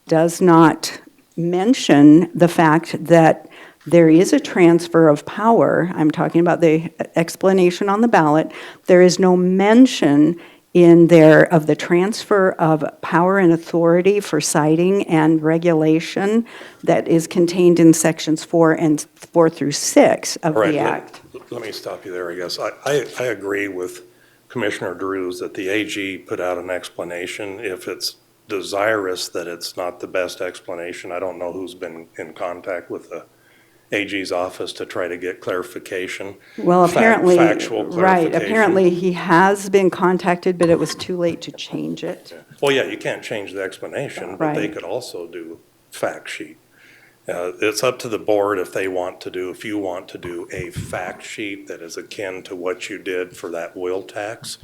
does not mention the fact that there is a transfer of power. I'm talking about the explanation on the ballot. There is no mention in there of the transfer of power and authority for citing and regulation that is contained in sections 4 through 6 of All right, the act. let me stop you there, I guess. I agree with Commissioner Drews that the AG put out an explanation. If it's desirous that it's not the best explanation, I don't know who's been in contact with the AG's office to try to get clarification. Well, apparently, Factual right, clarification. apparently he has been contacted, but it was too late to change it. Well, yeah, you can't change the explanation, but they Right. could also do fact sheet. It's up to the board if you want to do a fact sheet that is akin to what you did for that wheel tax.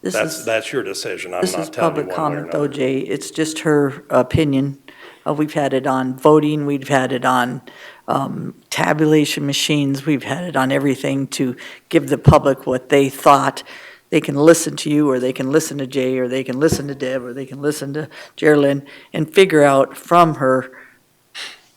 That's your decision. I'm This is not telling you public one way or comment, though, another. Jay. It's just her opinion. We've had it on voting, we've had it on tabulation machines, we've had it on everything to give the public what they thought. They can listen to you, or they can listen to Jay, or they can listen to Deb, or they can listen to Geraldine, and figure out from her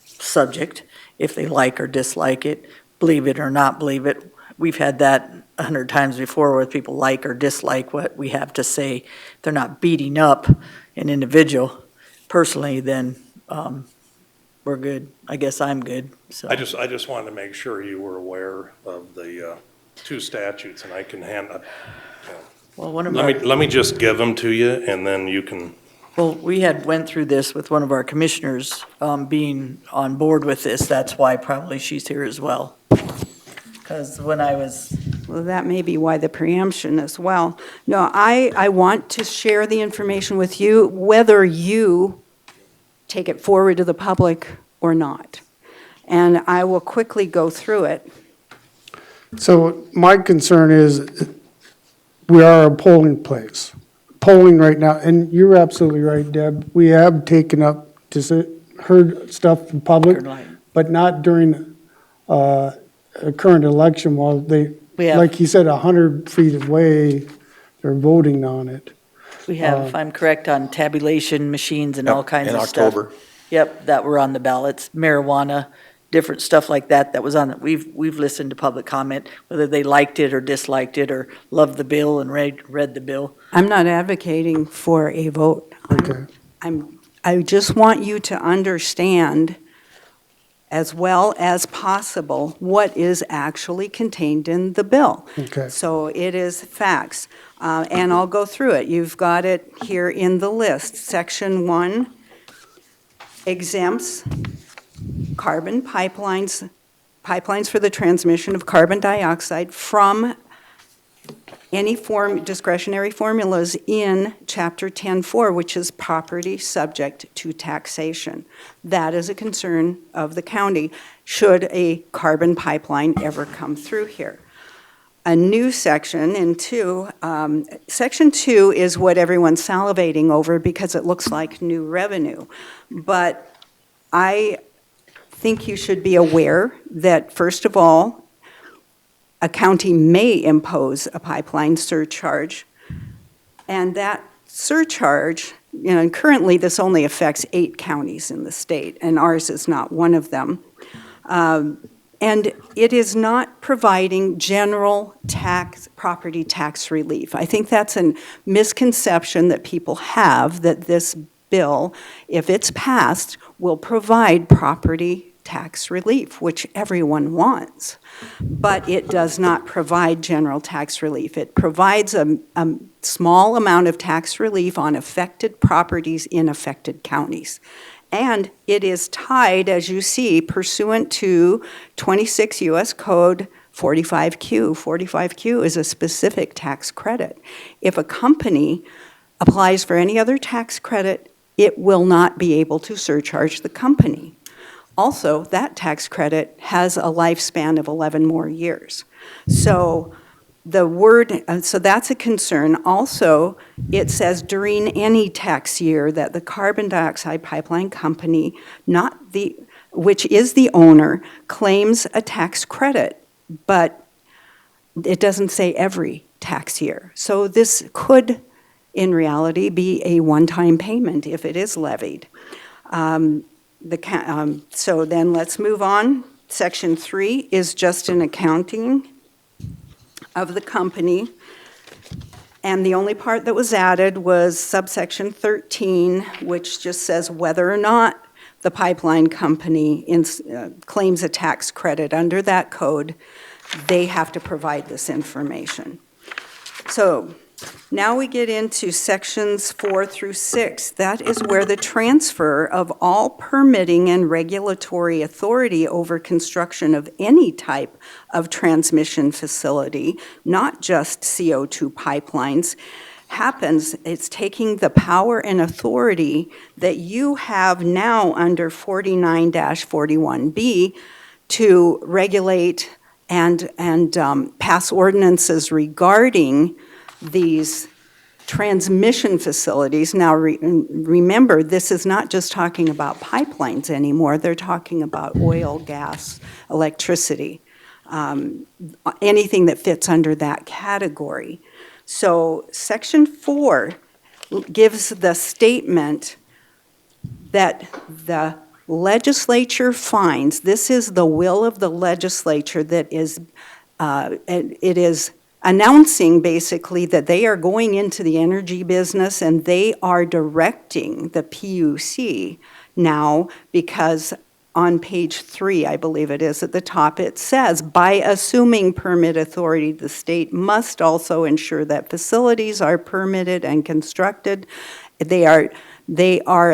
subject if they like or dislike it, believe it or not believe it. We've had that 100 times before where people like or dislike what we have to say. They're not beating up an individual personally, then we're good. I guess I'm good, so. I just wanted to make sure you were aware of the two statutes, and I can Well, one of our, let me just give them to you, and then you can. well, we had went through this with one of our commissioners being on board with this. That's why probably she's here as well. Because when I was, Well, that may be why the preemption as well. No, I want to share the information with you, whether you take it forward to the public or not. And I will quickly go through it. So my concern is we are a polling place. Polling right now, and you're absolutely right, Deb. We have taken up, heard stuff from public, but not during a current election while they, We have- like you said, 100 feet away, they're voting on it. We have, if I'm correct, on tabulation machines and all kinds in of stuff. October. Yep, that were on the ballots, marijuana, different stuff like that, that was on it. We've listened to public comment, whether they liked it or disliked it, or loved the bill and read the bill. I'm not advocating for a vote. Okay. I just want you to understand as well as possible what is actually contained in the bill. Okay. So it is facts. And I'll go through it. You've got it here in the list. Section 1 exempts carbon pipelines for the transmission of carbon dioxide from any discretionary formulas in Chapter 10.4, which is property subject to taxation. That is a concern of the county, should a carbon pipeline ever come through here. A new section in 2, Section 2 is what everyone's salivating over because it looks like new revenue. But I think you should be aware that, first of all, a county may impose a pipeline surcharge, and that surcharge, and currently this only affects 8 counties in the state, and ours is not one of them. And it is not providing general property tax relief. I think that's a misconception that people have, that this bill, if it's passed, will provide property tax relief, which everyone wants. But it does not provide general tax relief. It provides a small amount of tax relief on affected properties in affected counties. And it is tied, as you see, pursuant to 26 U.S. Code 45Q. 45Q is a specific tax credit. If a company applies for any other tax credit, it will not be able to surcharge the company. Also, that tax credit has a lifespan of 11 more years. So so that's a concern. Also, it says during any tax year that the carbon dioxide pipeline company, which is the owner, claims a tax credit, but it doesn't say every tax year. So this could, in reality, be a one-time payment if it is levied. So then let's move on. Section 3 is just an accounting of the company. And the only part that was added was subsection 13, which just says whether or not the pipeline company claims a tax credit under that code, they have to provide this information. So now we get into sections 4 through 6. That is where the transfer of all permitting and regulatory authority over construction of any type of transmission facility, not just CO2 pipelines, happens. It's taking the power and authority that you have now under 49-41B to regulate and pass ordinances regarding these transmission facilities. Now, remember, this is not just talking about pipelines anymore. They're talking about oil, gas, electricity, anything that fits under that category. So Section 4 gives the statement that the legislature finds, this is the will of the legislature that is, it is announcing basically that they are going into the energy business and they are directing the PUC now, because on page 3, I believe it is at the top, it says, by assuming permit authority, the state must also ensure that facilities are permitted and constructed. They are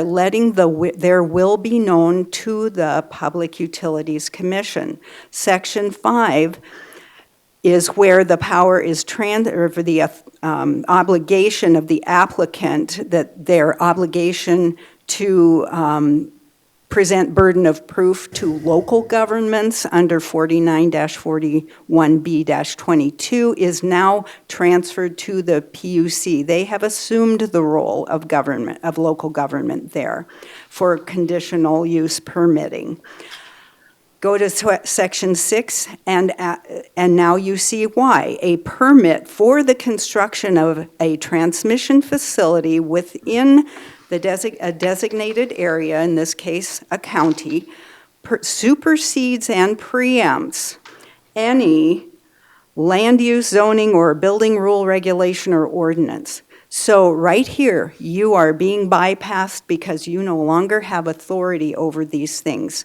letting their will be known to the Public Utilities Commission. Section 5 is where the power is or for the obligation of the applicant, that their obligation to present burden of proof to local governments under 49-41B-22 is now transferred to the PUC. They have assumed the role of government, of local government there for conditional use permitting. Go to section 6, and now you see why. A permit for the construction of a transmission facility within a designated area, in this case, a county, supersedes and preempts any land use, zoning, or building rule, regulation, or ordinance. So right here, you are being bypassed because you no longer have authority over these things.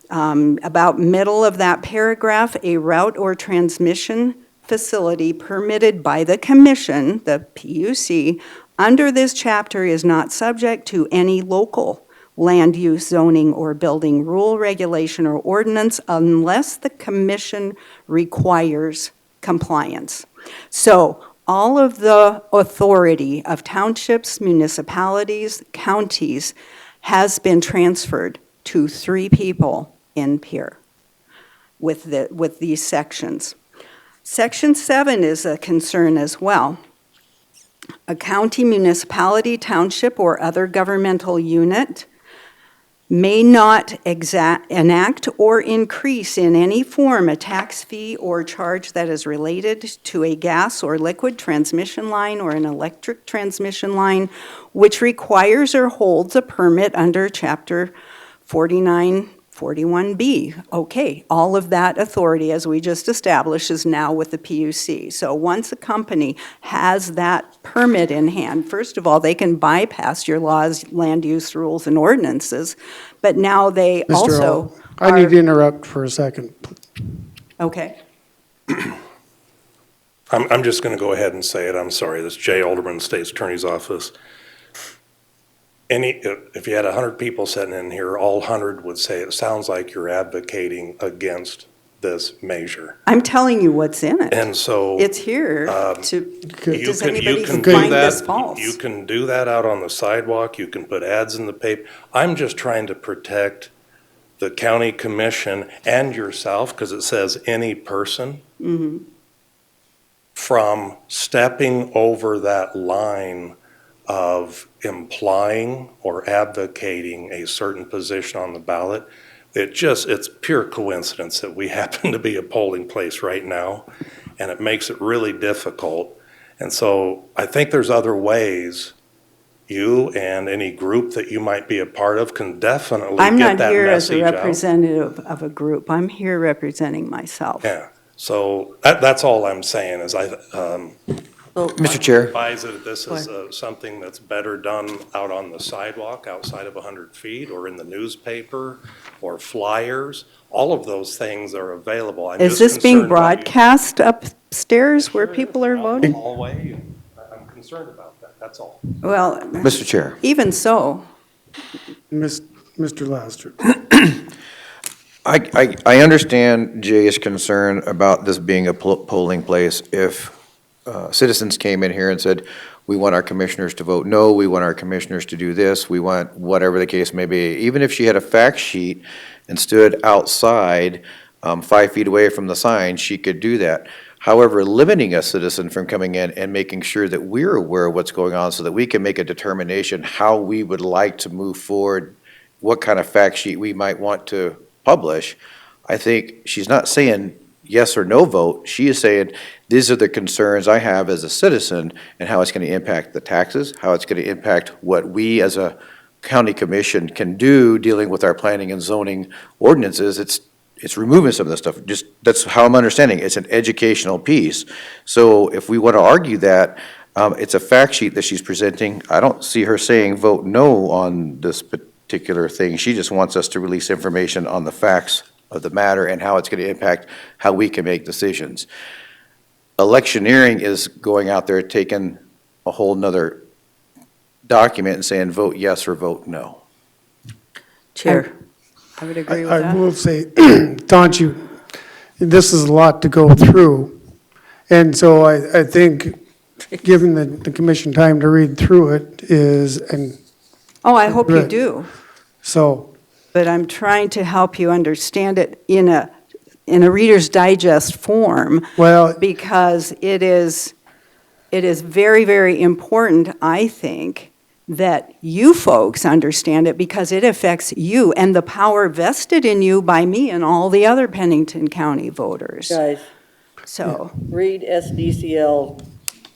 About middle of that paragraph, a route or transmission facility permitted by the commission, the PUC, under this chapter is not subject to any local land use, zoning, or building rule, regulation, or ordinance unless the commission requires compliance. So all of the authority of townships, municipalities, counties has been transferred to 3 people in Pierre with these sections. Section 7 is a concern as well. A county, municipality, township, or other governmental unit may not enact or increase in any form a tax, fee, or charge that is related to a gas or liquid transmission line or an electric transmission line, which requires or holds a permit under Chapter 4941B. Okay, all of that authority, as we just established, is now with the PUC. So once a company has that permit in hand, first of all, they can bypass your laws, land use rules, and ordinances, but now they Mr. also Hall, I need to interrupt for a second. Okay. I'm just going to go ahead and say it. I'm sorry. This is Jay Alderman, State's Attorney's Office. If you had 100 people sitting in here, all 100 would say it sounds like you're advocating against this measure. I'm telling you what's in it. And so It's here does anybody find this false? You can do that out on the sidewalk. You can put ads in the paper. I'm just trying to protect the county commission and yourself, because it says any person, from stepping over that line of implying or advocating a certain position on the ballot. It's pure coincidence that we happen to be a polling place right now, and it makes it really difficult. And so I think there's other ways you and any group that you might be a part of can definitely I'm get not that here as a message out. representative of a group. I'm here representing myself. Yeah, so that's all I'm saying is Mr. Chair. advise that this is something that's better done out on the sidewalk outside of 100 feet or in the newspaper or flyers. All of those things are available. Is this being broadcast upstairs where people are voting? Hallway. I'm concerned about that, that's all. Well, Mr. Chair. even so, Mr. Laster. I understand Jay's concern about this being a polling place. If citizens came in here and said, we want our commissioners to vote no, we want our commissioners to do this, we want whatever the case may be. Even if she had a fact sheet and stood outside 5 feet away from the sign, she could do that. However, limiting a citizen from coming in and making sure that we're aware of what's going on so that we can make a determination how we would like to move forward, what kind of fact sheet we might want to publish, I think she's not saying yes or no vote. She is saying, these are the concerns I have as a citizen and how it's going to impact the taxes, how it's going to impact what we as a county commission can do dealing with our planning and zoning ordinances. It's removing some of the stuff. Just that's how I'm understanding. It's an educational piece. So if we want to argue that, it's a fact sheet that she's presenting. I don't see her saying vote no on this particular thing. She just wants us to release information on the facts of the matter and how it's going to impact how we can make decisions. Electioneering is going out there, taking a whole nother document and saying vote yes or vote no. Chair, I would agree with I that. will say, Tonchi, this is a lot to go through. And so I think, given the commission time to read through it is, and Oh, I hope you do. so but I'm trying to help you understand it in a Reader's Digest form. Well, Because it is very, very important, I think, that you folks understand it because it affects you and the power vested in you by me and all the other Pennington County voters. Guys, So, read SDCL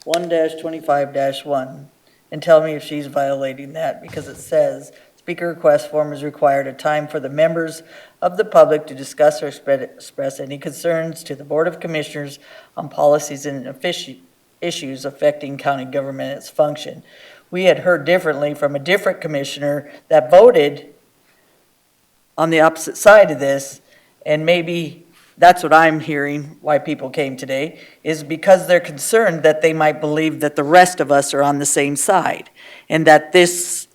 1-25-1 and tell me if she's violating that, because it says, speaker request form is required a time for the members of the public to discuss or express any concerns to the Board of Commissioners on policies and issues affecting county government and its function. We had heard differently from a different commissioner that voted on the opposite side of this, and maybe that's what I'm hearing, why people came today, is because they're concerned that they might believe that the rest of us are on the same side, and that this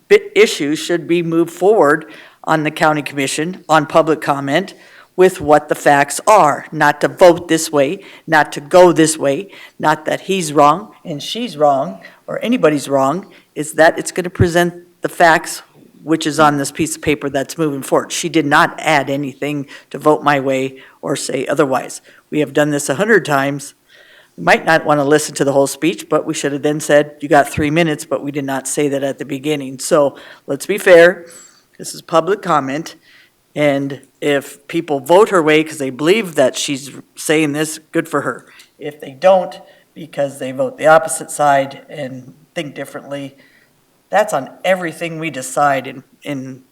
issue should be moved forward on the county commission, on public comment, with what the facts are, not to vote this way, not to go this way, not that he's wrong and she's wrong, or anybody's wrong, is that it's going to present the facts, which is on this piece of paper that's moving forward. She did not add anything to vote my way or say otherwise. We have done this 100 times. We might not want to listen to the whole speech, but we should have then said, you got 3 minutes, but we did not say that at the beginning. So let's be fair. This is public comment. And if people vote her way because they believe that she's saying this, good for her. If they don't, because they vote the opposite side and think differently, that's on everything we decide in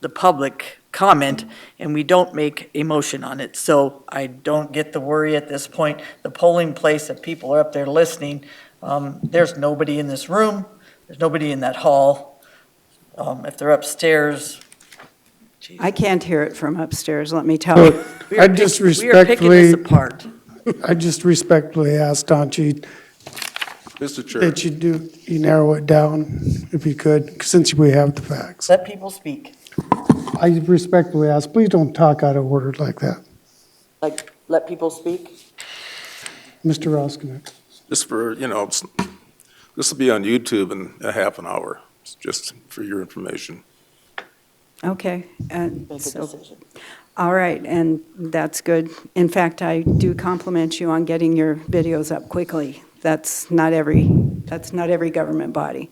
the public comment, and we don't make a motion on it. So I don't get the worry at this point. The polling place, that people are up there listening, there's nobody in this room, there's nobody in that hall. If they're upstairs, I can't hear it from upstairs, let me tell you. I just we are picking this apart. I just respectfully ask, Donchi, Mr. Chair. that you narrow it down, if you could, since we have the facts. Let people speak. I respectfully ask, please don't talk out of order like that. Like, let people speak? Mr. Roskinek. Just for, this will be on YouTube in a half an hour, just for your information. Okay, Make a so, decision. all right, and that's good. In fact, I do compliment you on getting your videos up quickly. That's not every government body.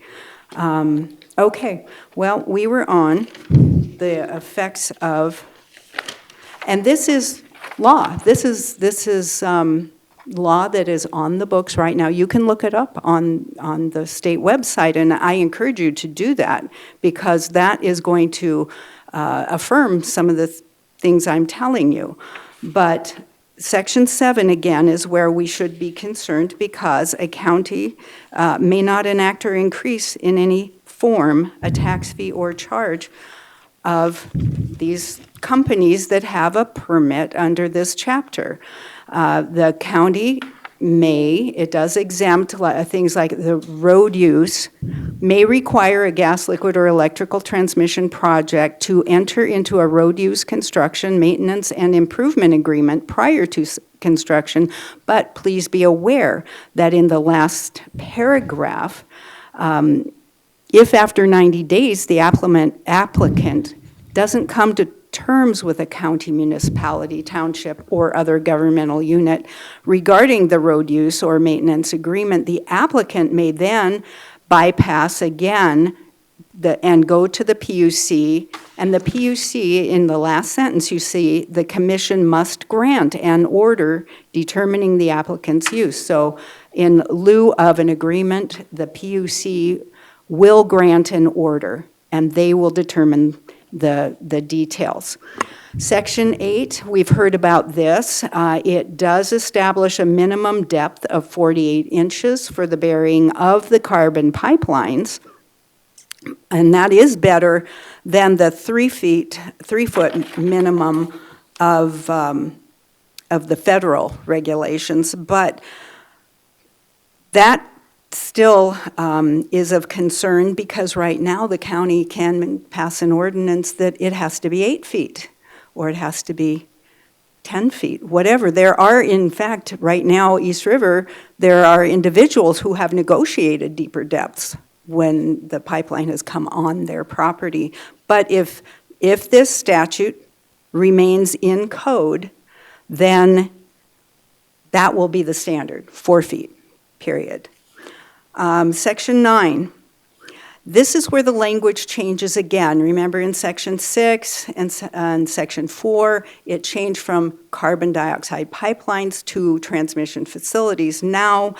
Okay, well, we were on the effects of, and this is law. This is law that is on the books right now. You can look it up on the state website, and I encourage you to do that, because that is going to affirm some of the things I'm telling you. But Section 7, again, is where we should be concerned, because a county may not enact or increase in any form a tax fee or charge of these companies that have a permit under this chapter. The county may, it does exempt things like the road use, may require a gas, liquid, or electrical transmission project to enter into a road use construction, maintenance, and improvement agreement prior to construction. But please be aware that in the last paragraph, if after 90 days the applicant doesn't come to terms with a county, municipality, township, or other governmental unit regarding the road use or maintenance agreement, the applicant may then bypass again and go to the PUC, and the PUC, in the last sentence, you see, the commission must grant an order determining the applicant's use. So in lieu of an agreement, the PUC will grant an order, and they will determine the details. Section 8, we've heard about this. It does establish a minimum depth of 48 inches for the burying of the carbon pipelines, and that is better than the 3-foot minimum of the federal regulations. But that still is of concern, because right now the county can pass an ordinance that it has to be 8 feet, or it has to be 10 feet, whatever. There are, in fact, right now, East River, there are individuals who have negotiated deeper depths when the pipeline has come on their property. But if if this statute remains in code, then that will be the standard, 4 feet, period. Section 9, this is where the language changes again. Remember in Section 6 and Section 4, it changed from carbon dioxide pipelines to transmission facilities. Now,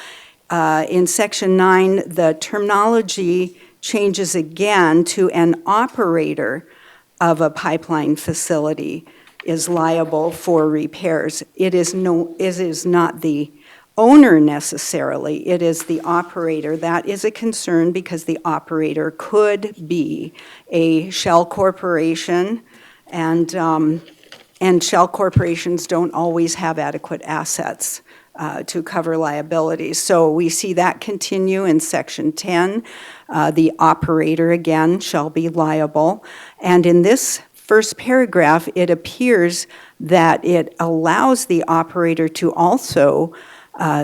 in Section 9, the terminology changes again to an operator of a pipeline facility is liable for repairs. It is not the owner necessarily, it is the operator. That is a concern because the operator could be a shell corporation, and shell corporations don't always have adequate assets to cover liabilities. So we see that continue in Section 10. The operator, again, shall be liable. And in this first paragraph, it appears that it allows the operator to also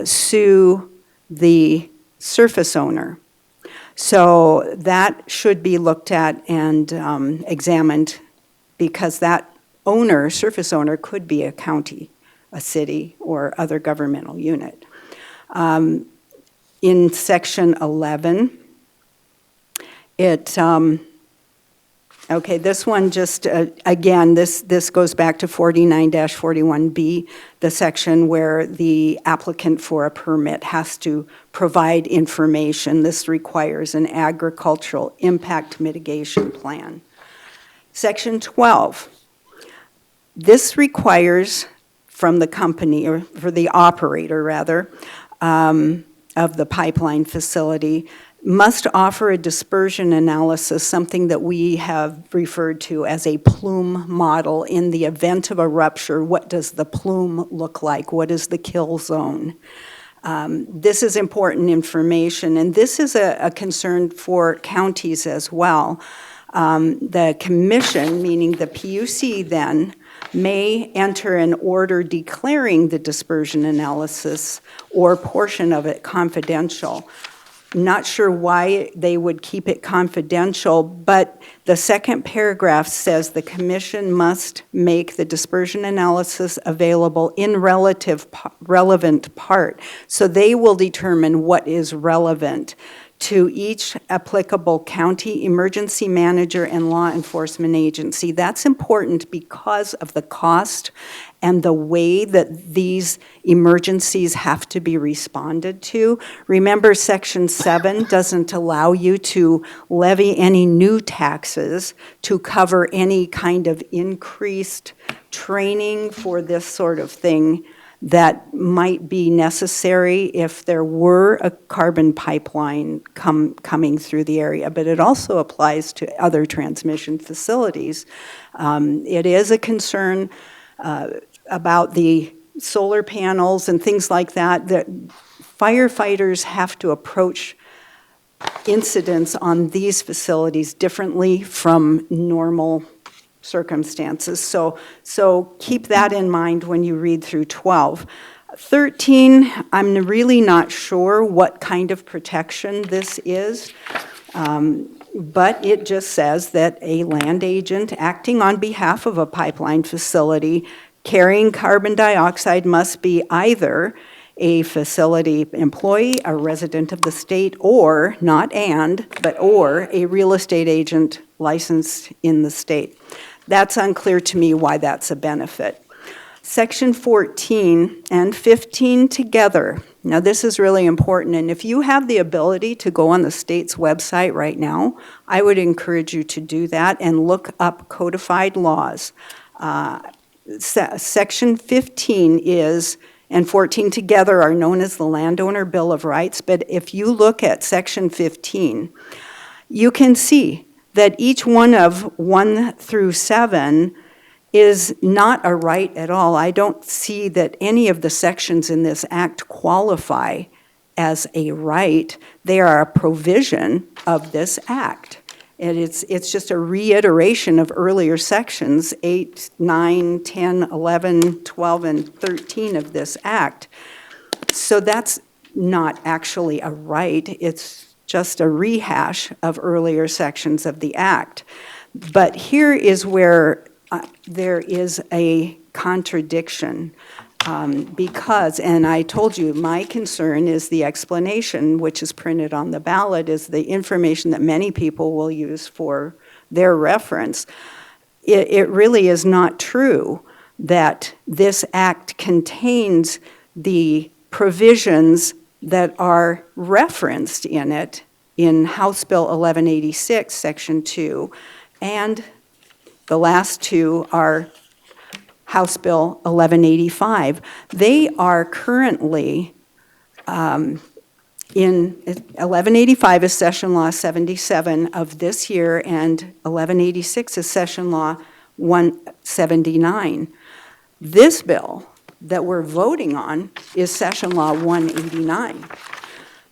sue the surface owner. So that should be looked at and examined, because that owner, surface owner, could be a county, a city, or other governmental unit. In Section 11, okay, this one just, again, this goes back to 49-41B, the section where the applicant for a permit has to provide information. This requires an agricultural impact mitigation plan. Section 12, this requires from the company, or for the operator rather, of the pipeline facility, must offer a dispersion analysis, something that we have referred to as a plume model. In the event of a rupture, what does the plume look like? What is the kill zone? This is important information, and this is a concern for counties as well. The commission, meaning the PUC then, may enter an order declaring the dispersion analysis or portion of it confidential. Not sure why they would keep it confidential, but the second paragraph says the commission must make the dispersion analysis available in relevant part. So they will determine what is relevant to each applicable county emergency manager and law enforcement agency. That's important because of the cost and the way that these emergencies have to be responded to. Remember, Section 7 doesn't allow you to levy any new taxes to cover any kind of increased training for this sort of thing that might be necessary if there were a carbon pipeline coming through the area, but it also applies to other transmission facilities. It is a concern about the solar panels and things like that, that firefighters have to approach incidents on these facilities differently from normal circumstances. So keep that in mind when you read through 12. 13, I'm really not sure what kind of protection this is, but it just says that a land agent acting on behalf of a pipeline facility carrying carbon dioxide must be either a facility employee, a resident of the state, or, not and, but or, a real estate agent licensed in the state. That's unclear to me why that's a benefit. Section 14 and 15 together. Now, this is really important, and if you have the ability to go on the state's website right now, I would encourage you to do that and look up codified laws. Section 15 is, and 14 together are known as the Landowner Bill of Rights, but if you look at Section 15, you can see that each one of 1 through 7 is not a right at all. I don't see that any of the sections in this act qualify as a right. They are a provision of this act. And it's just a reiteration of earlier sections, 8, 9, 10, 11, 12, and 13 of this act. So that's not actually a right. It's just a rehash of earlier sections of the act. But here is where there is a contradiction. Because, and I told you, my concern is the explanation, which is printed on the ballot, is the information that many people will use for their reference. It really is not true that this act contains the provisions that are referenced in it in House Bill 1186, Section 2, and the last two are House Bill 1185. They are currently in 1185 is Session Law 77 of this year, and 1186 is Session Law 179. This bill that we're voting on is Session Law 189.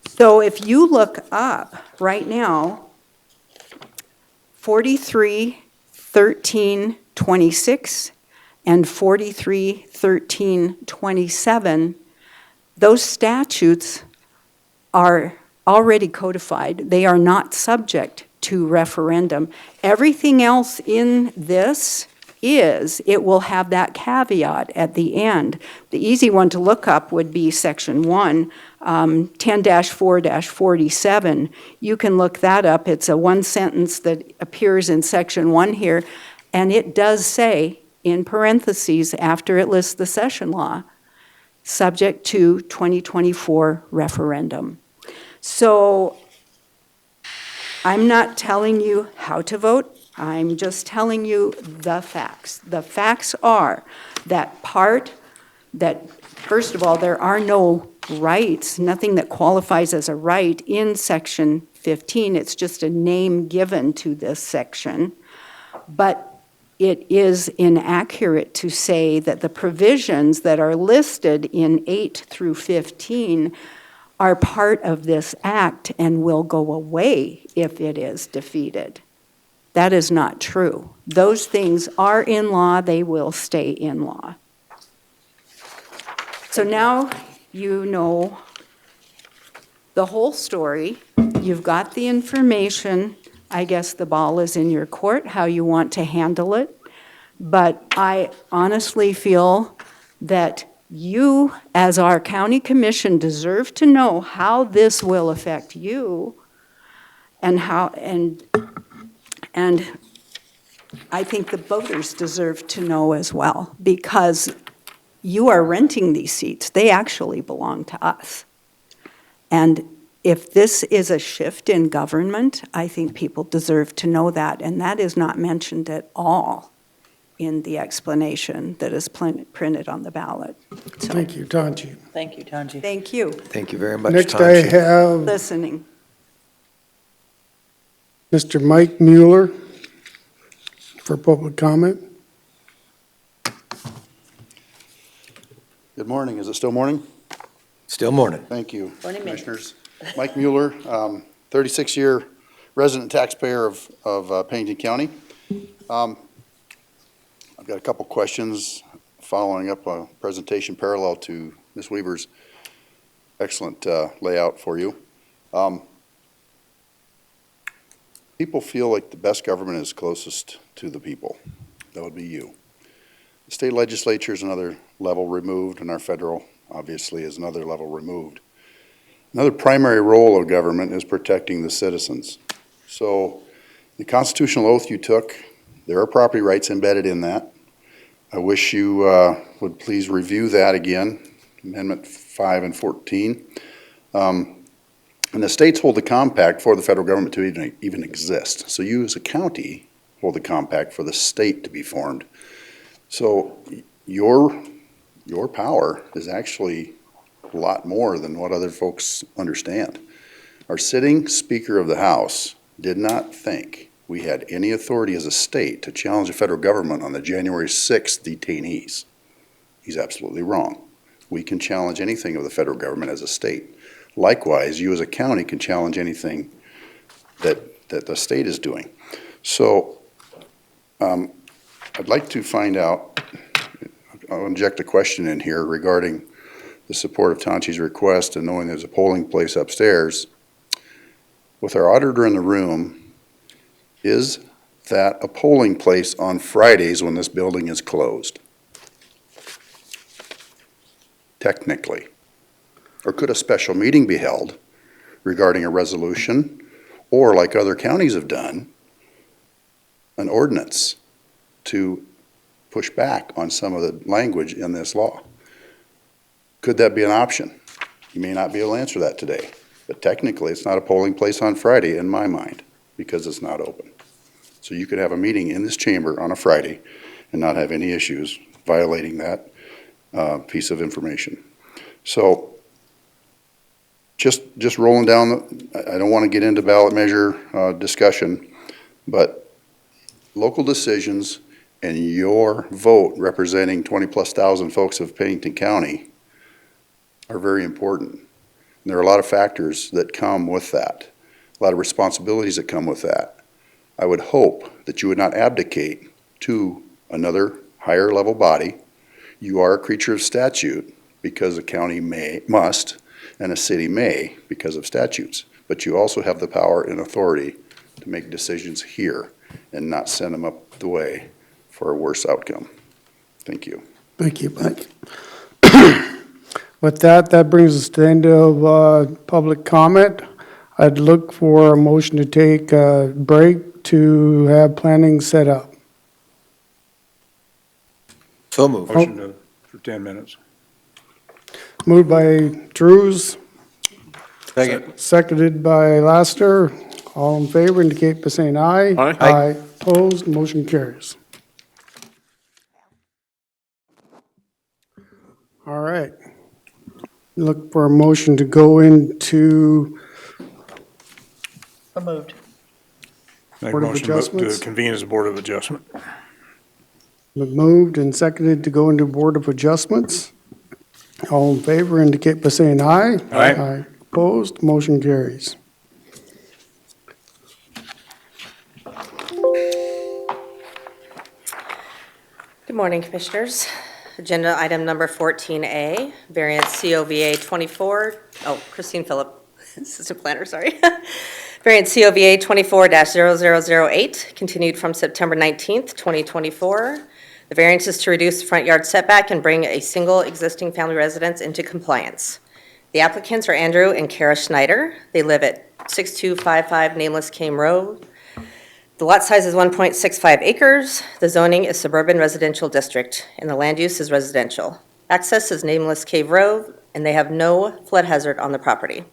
So if you look up right now, 43-13-26 and 43-13-27, those statutes are already codified. They are not subject to referendum. Everything else in this it will have that caveat at the end. The easy one to look up would be Section 1, 10-4-47. You can look that up. It's a one sentence that appears in Section 1 here, and it does say, in parentheses, after it lists the session law, subject to 2024 referendum. So I'm not telling you how to vote. I'm just telling you the facts. The facts are that first of all, there are no rights, nothing that qualifies as a right in Section 15. It's just a name given to this section. But it is inaccurate to say that the provisions that are listed in 8 through 15 are part of this act and will go away if it is defeated. That is not true. Those things are in law, they will stay in law. So now you know the whole story. You've got the information. I guess the ball is in your court, how you want to handle it. But I honestly feel that you, as our county commission, deserve to know how this will affect you and and I think the voters deserve to know as well, because you are renting these seats. They actually belong to us. And if this is a shift in government, I think people deserve to know that, and that is not mentioned at all in the explanation that is printed on the ballot. So, Thank you, Tanji. Thank you, Tanji. thank you. Thank you very much, Next, I have Listening. Mr. Mike Mueller for public comment. Good morning. Is it still morning? Still morning. Thank you, Morning, Mike. Commissioners. Mike Mueller, 36-year resident taxpayer of Pennington County. I've got a couple questions following up a presentation parallel to Ms. Weaver's excellent layout for you. People feel like the best government is closest to the people. That would be you. The state legislature is another level removed, and our federal, obviously, is another level removed. Another primary role of government is protecting the citizens. So the constitutional oath you took, there are property rights embedded in that. I wish you would please review that again, Amendment 5 and 14. And the states hold the compact for the federal government to even exist. So you as a county hold the compact for the state to be formed. So your power is actually a lot more than what other folks understand. Our sitting Speaker of the House did not think we had any authority as a state to challenge the federal government on the January 6th detainees. He's absolutely wrong. We can challenge anything of the federal government as a state. Likewise, you as a county can challenge anything that the state is doing. So I'd like to find out, I'll inject a question in here regarding the support of Tanchi's request and knowing there's a polling place upstairs. With our auditor in the room, is that a polling place on Fridays when this building is closed? Technically. Or could a special meeting be held regarding a resolution, or like other counties have done, an ordinance to push back on some of the language in this law? Could that be an option? You may not be able to answer that today, but technically, it's not a polling place on Friday in my mind, because it's not open. So you could have a meeting in this chamber on a Friday and not have any issues violating that piece of information. So just rolling down, I don't want to get into ballot measure discussion, but local decisions and your vote representing 20-plus thousand folks of Pennington County are very important. And there are a lot of factors that come with that, a lot of responsibilities that come with that. I would hope that you would not abdicate to another higher level body. You are a creature of statute because a county must and a city may because of statutes. But you also have the power and authority to make decisions here and not send them up the way for a worse outcome. Thank you. Thank you, Mike. With that, that brings us to the end of public comment. I'd look for a motion to take a break to have planning set up. So moved. Motion for 10 minutes. Moved by Drews, Second. seconded by Laster. All in favor indicate by saying aye. Aye. Aye. Opposed, motion carries. All right. Look for a motion to go into So moved. Make a Board of motion to Adjustments. convene as a Board of Adjustment. moved and seconded to go into Board of Adjustments. All in favor indicate by saying aye. Aye. Opposed, motion carries. Good morning, Commissioners. Agenda item number 14A, variance COVA 24, Christine Phillip, Assistant Planner, sorry. Variance COVA 24-0008, continued from September 19th, 2024. The variance is to reduce the front yard setback and bring a single existing family residence into compliance. The applicants are Andrew and Kara Schneider. They live at 6255 Nameless Came Road. The lot size is 1.65 acres. The zoning is suburban residential district, and the land use is residential. Access is Nameless Cave Road, and they have no flood hazard on the property.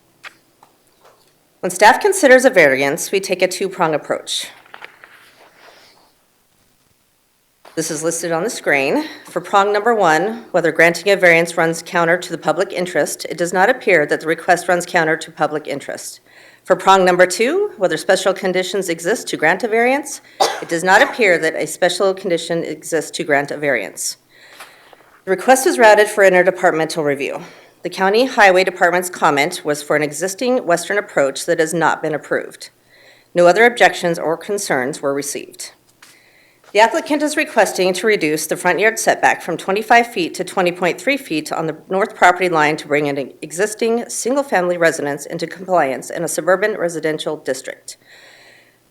When staff considers a variance, we take a two-prong approach. This is listed on the screen. For prong number one, whether granting a variance runs counter to the public interest, it does not appear that the request runs counter to public interest. For prong number two, whether special conditions exist to grant a variance, it does not appear that a special condition exists to grant a variance. The request is routed for interdepartmental review. The County Highway Department's comment was for an existing western approach that has not been approved. No other objections or concerns were received. The applicant is requesting to reduce the front yard setback from 25 feet to 20.3 feet on the north property line to bring an existing single-family residence into compliance in a suburban residential district.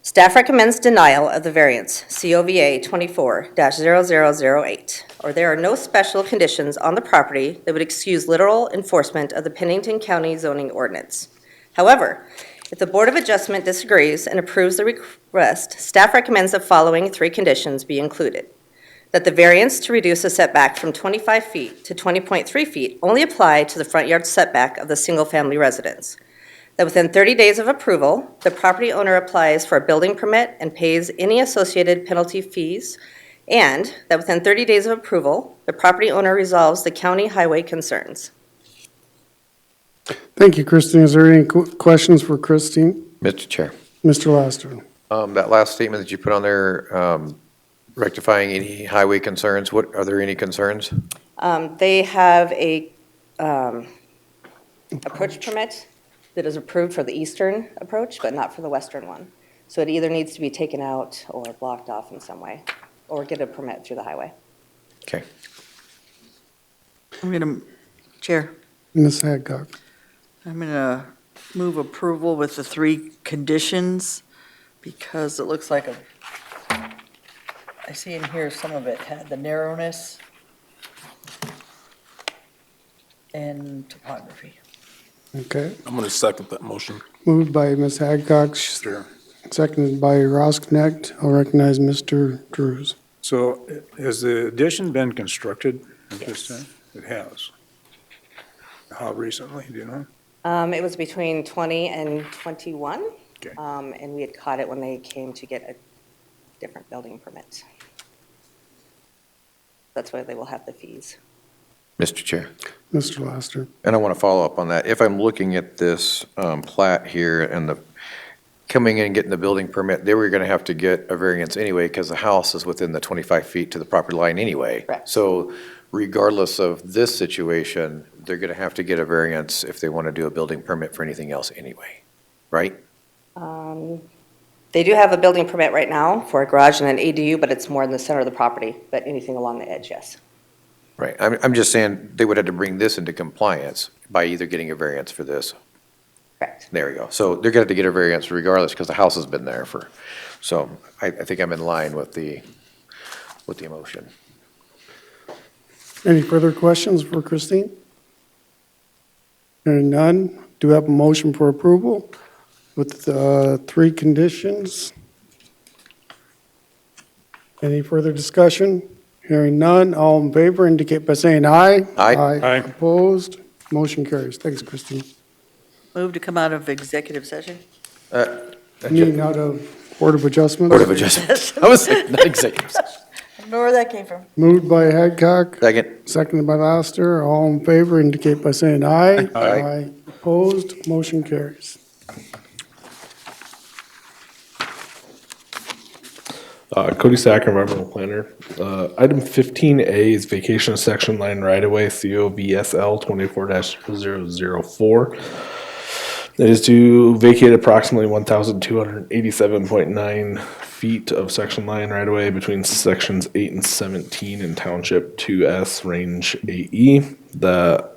Staff recommends denial of the variance, COVA 24-0008, or there are no special conditions on the property that would excuse literal enforcement of the Pennington County zoning ordinance. However, if the Board of Adjustment disagrees and approves the request, staff recommends the following three conditions be included. That the variance to reduce the setback from 25 feet to 20.3 feet only apply to the front yard setback of the single-family residence. That within 30 days of approval, the property owner applies for a building permit and pays any associated penalty fees, and that within 30 days of approval, the property owner resolves the county highway concerns. Thank you, Christine. Is there any questions for Christine? Mr. Chair, Mr. Laster? that last statement that you put on there, rectifying any highway concerns, are there any concerns? They have a approach permit that is approved for the eastern approach, but not for the western one. So it either needs to be taken out or blocked off in some way, or get a permit through the highway. Okay. I'm going to, Chair, Ms. Hadcock? I'm going to move approval with the three conditions because it looks like a I see in here some of it had the narrowness and topography. Okay. I'm going to second that motion. Moved by Ms. Hadcock, seconded by Rosknecht. I'll recognize Mr. Drews. So has the addition been constructed at this time? It has. How recently, do you know? It was between 20 and 21. Okay. And we had caught it when they came to get a different building permit. That's why they will have the fees. Mr. Chair, Mr. Laster. and I want to follow up on that. If I'm looking at this plat here and the coming in and getting the building permit, they were going to have to get a variance anyway because the house is within the 25 feet to the property line anyway. Correct. So regardless of this situation, they're going to have to get a variance if they want to do a building permit for anything else anyway, right? They do have a building permit right now for a garage and an ADU, but it's more in the center of the property, but anything along the edge, yes. Right. I'm just saying they would have to bring this into compliance by either getting a variance for this. Correct. There we go. So they're going to have to get a variance regardless because the house has been there for, so I think I'm in line with the emotion. Any further questions for Christine? Hearing none, do we have a motion for approval with 3 conditions? Any further discussion? Hearing none, all in favor indicate by saying aye. Aye. Aye. Opposed? Motion carries. Thanks, Christine. Move to come out of executive session? Meeting out of Board of Adjustments. Board of Adjustments. I was saying, not executive session. I don't know where that came from. Moved by Hadcock, Second. seconded by Laster. All in favor indicate by saying aye. Aye. Opposed? Motion carries. Cody Sacker, environmental planner. Item 15A is vacation of section line right-of-way, COVSL 24-004. It is to vacate approximately 1,287.9 feet of section line right-of-way between sections 8 and 17 in Township 2S, Range AE. The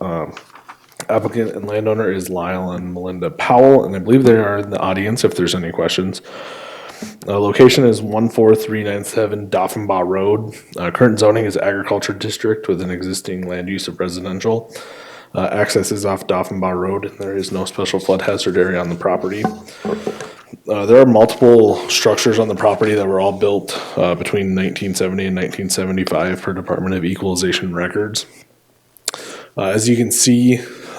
applicant and landowner is Lyle and Melinda Powell, and I believe they are in the audience if there's any questions. Location is 14397 Doffenbaugh Road. Current zoning is agriculture district with an existing land use of residential. Access is off Doffenbaugh Road, and there is no special flood hazard area on the property. There are multiple structures on the property that were all built between 1970 and 1975 per Department of Equalization records. As you can see,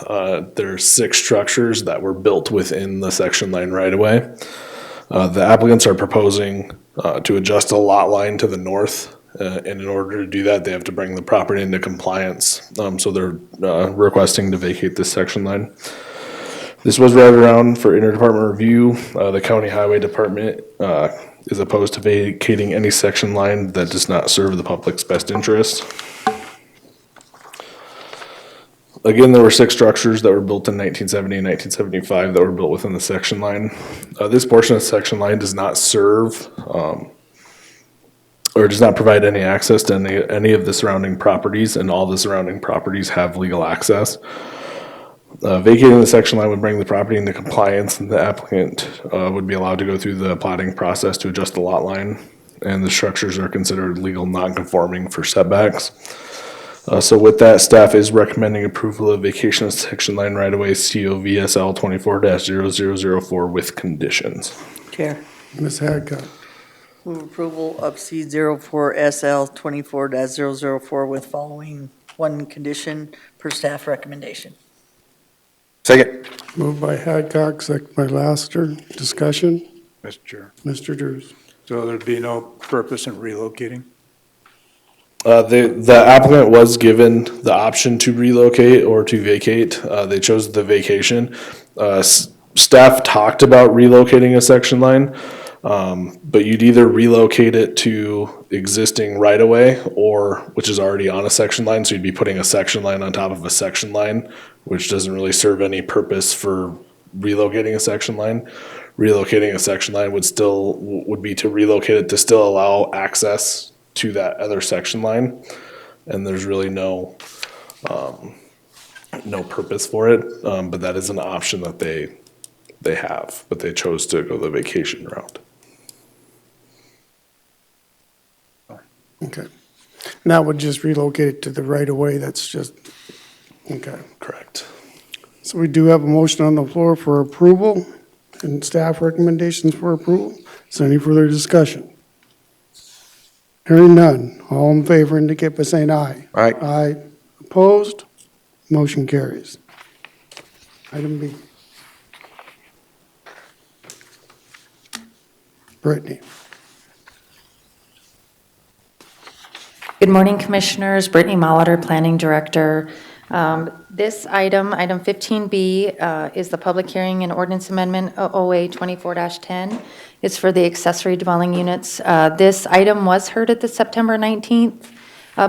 there are 6 structures that were built within the section line right-of-way. The applicants are proposing to adjust a lot line to the north, and in order to do that, they have to bring the property into compliance. So they're requesting to vacate this section line. This was routed around for interdepartment review. The county highway department is opposed to vacating any section line that does not serve the public's best interest. Again, there were 6 structures that were built in 1970 and 1975 that were built within the section line. This portion of the section line does not serve or does not provide any access to any of the surrounding properties, and all the surrounding properties have legal access. Vacating the section line would bring the property into compliance, and the applicant would be allowed to go through the platting process to adjust the lot line, and the structures are considered legal non-conforming for setbacks. So with that, staff is recommending approval of vacation of section line right-of-way COVSL 24-0004 with conditions. Chair. Ms. Hadcock. Move approval of C04SL 24-004 with following 1 condition per staff recommendation. Second. Moved by Hadcock, seconded by Laster. Discussion? Mr. Chair. Mr. Drews. So there'd be no purpose in relocating? The applicant was given the option to relocate or to vacate. They chose the vacation. Staff talked about relocating a section line, but you'd either relocate it to existing right-of-way or, which is already on a section line, so you'd be putting a section line on top of a section line, which doesn't really serve any purpose for relocating a section line. Relocating a section line would be to relocate it to still allow access to that other section line, and there's really no purpose for it, but that is an option that they have, but they chose to go the vacation route. And that would just relocate it to the right of way, that's just, okay. Correct. So we do have a motion on the floor for approval and staff recommendations for approval. Is there any further discussion? Hearing none, all in favor indicate by saying aye. Aye. Aye. Opposed? Motion carries. Item B. Brittany. Good morning, Commissioners. Brittany Molitor, Planning Director. This item, item 15B, is the public hearing and ordinance amendment OA 24-10. It's for the accessory dwelling units. This item was heard at the September 19th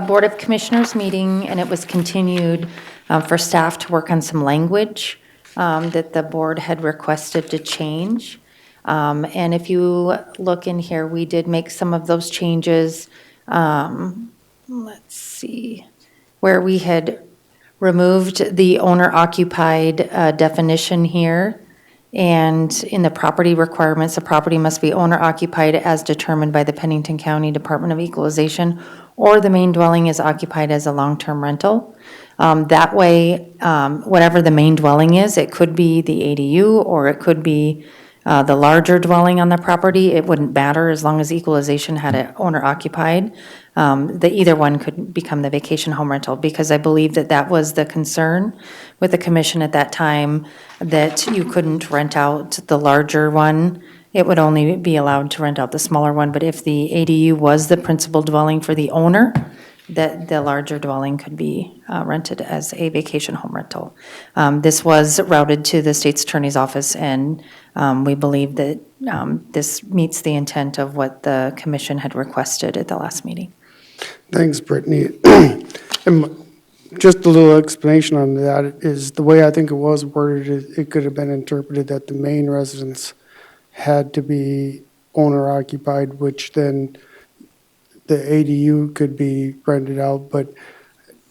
Board of Commissioners meeting, and it was continued for staff to work on some language that the board had requested to change. And if you look in here, we did make some of those changes. Let's see, where we had removed the owner-occupied definition here. And in the property requirements, the property must be owner-occupied as determined by the Pennington County Department of Equalization, or the main dwelling is occupied as a long-term rental. That way, whatever the main dwelling is, it could be the ADU or it could be the larger dwelling on the property. It wouldn't matter as long as equalization had it owner-occupied. Either one could become the vacation home rental, because I believe that that was the concern with the commission at that time, that you couldn't rent out the larger one. It would only be allowed to rent out the smaller one, but if the ADU was the principal dwelling for the owner, that the larger dwelling could be rented as a vacation home rental. This was routed to the state's attorney's office, and we believe that this meets the intent of what the commission had requested at the last meeting. Thanks, Brittany. And just a little explanation on that is the way I think it was worded, it could have been interpreted that the main residence had to be owner occupied, which then the ADU could be rented out. But,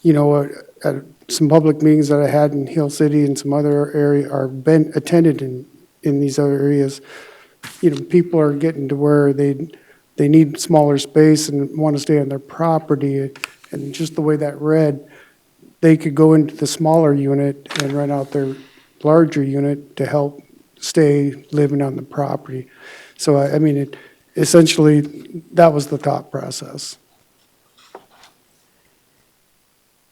you know, at some public meetings that I had in Hill City and some other area are been attended in these other areas, you know, people are getting to where they need smaller space and want to stay on their property. And just the way that read, they could go into the smaller unit and rent out their larger unit to help stay living on the property. So, I mean, essentially, that was the thought process.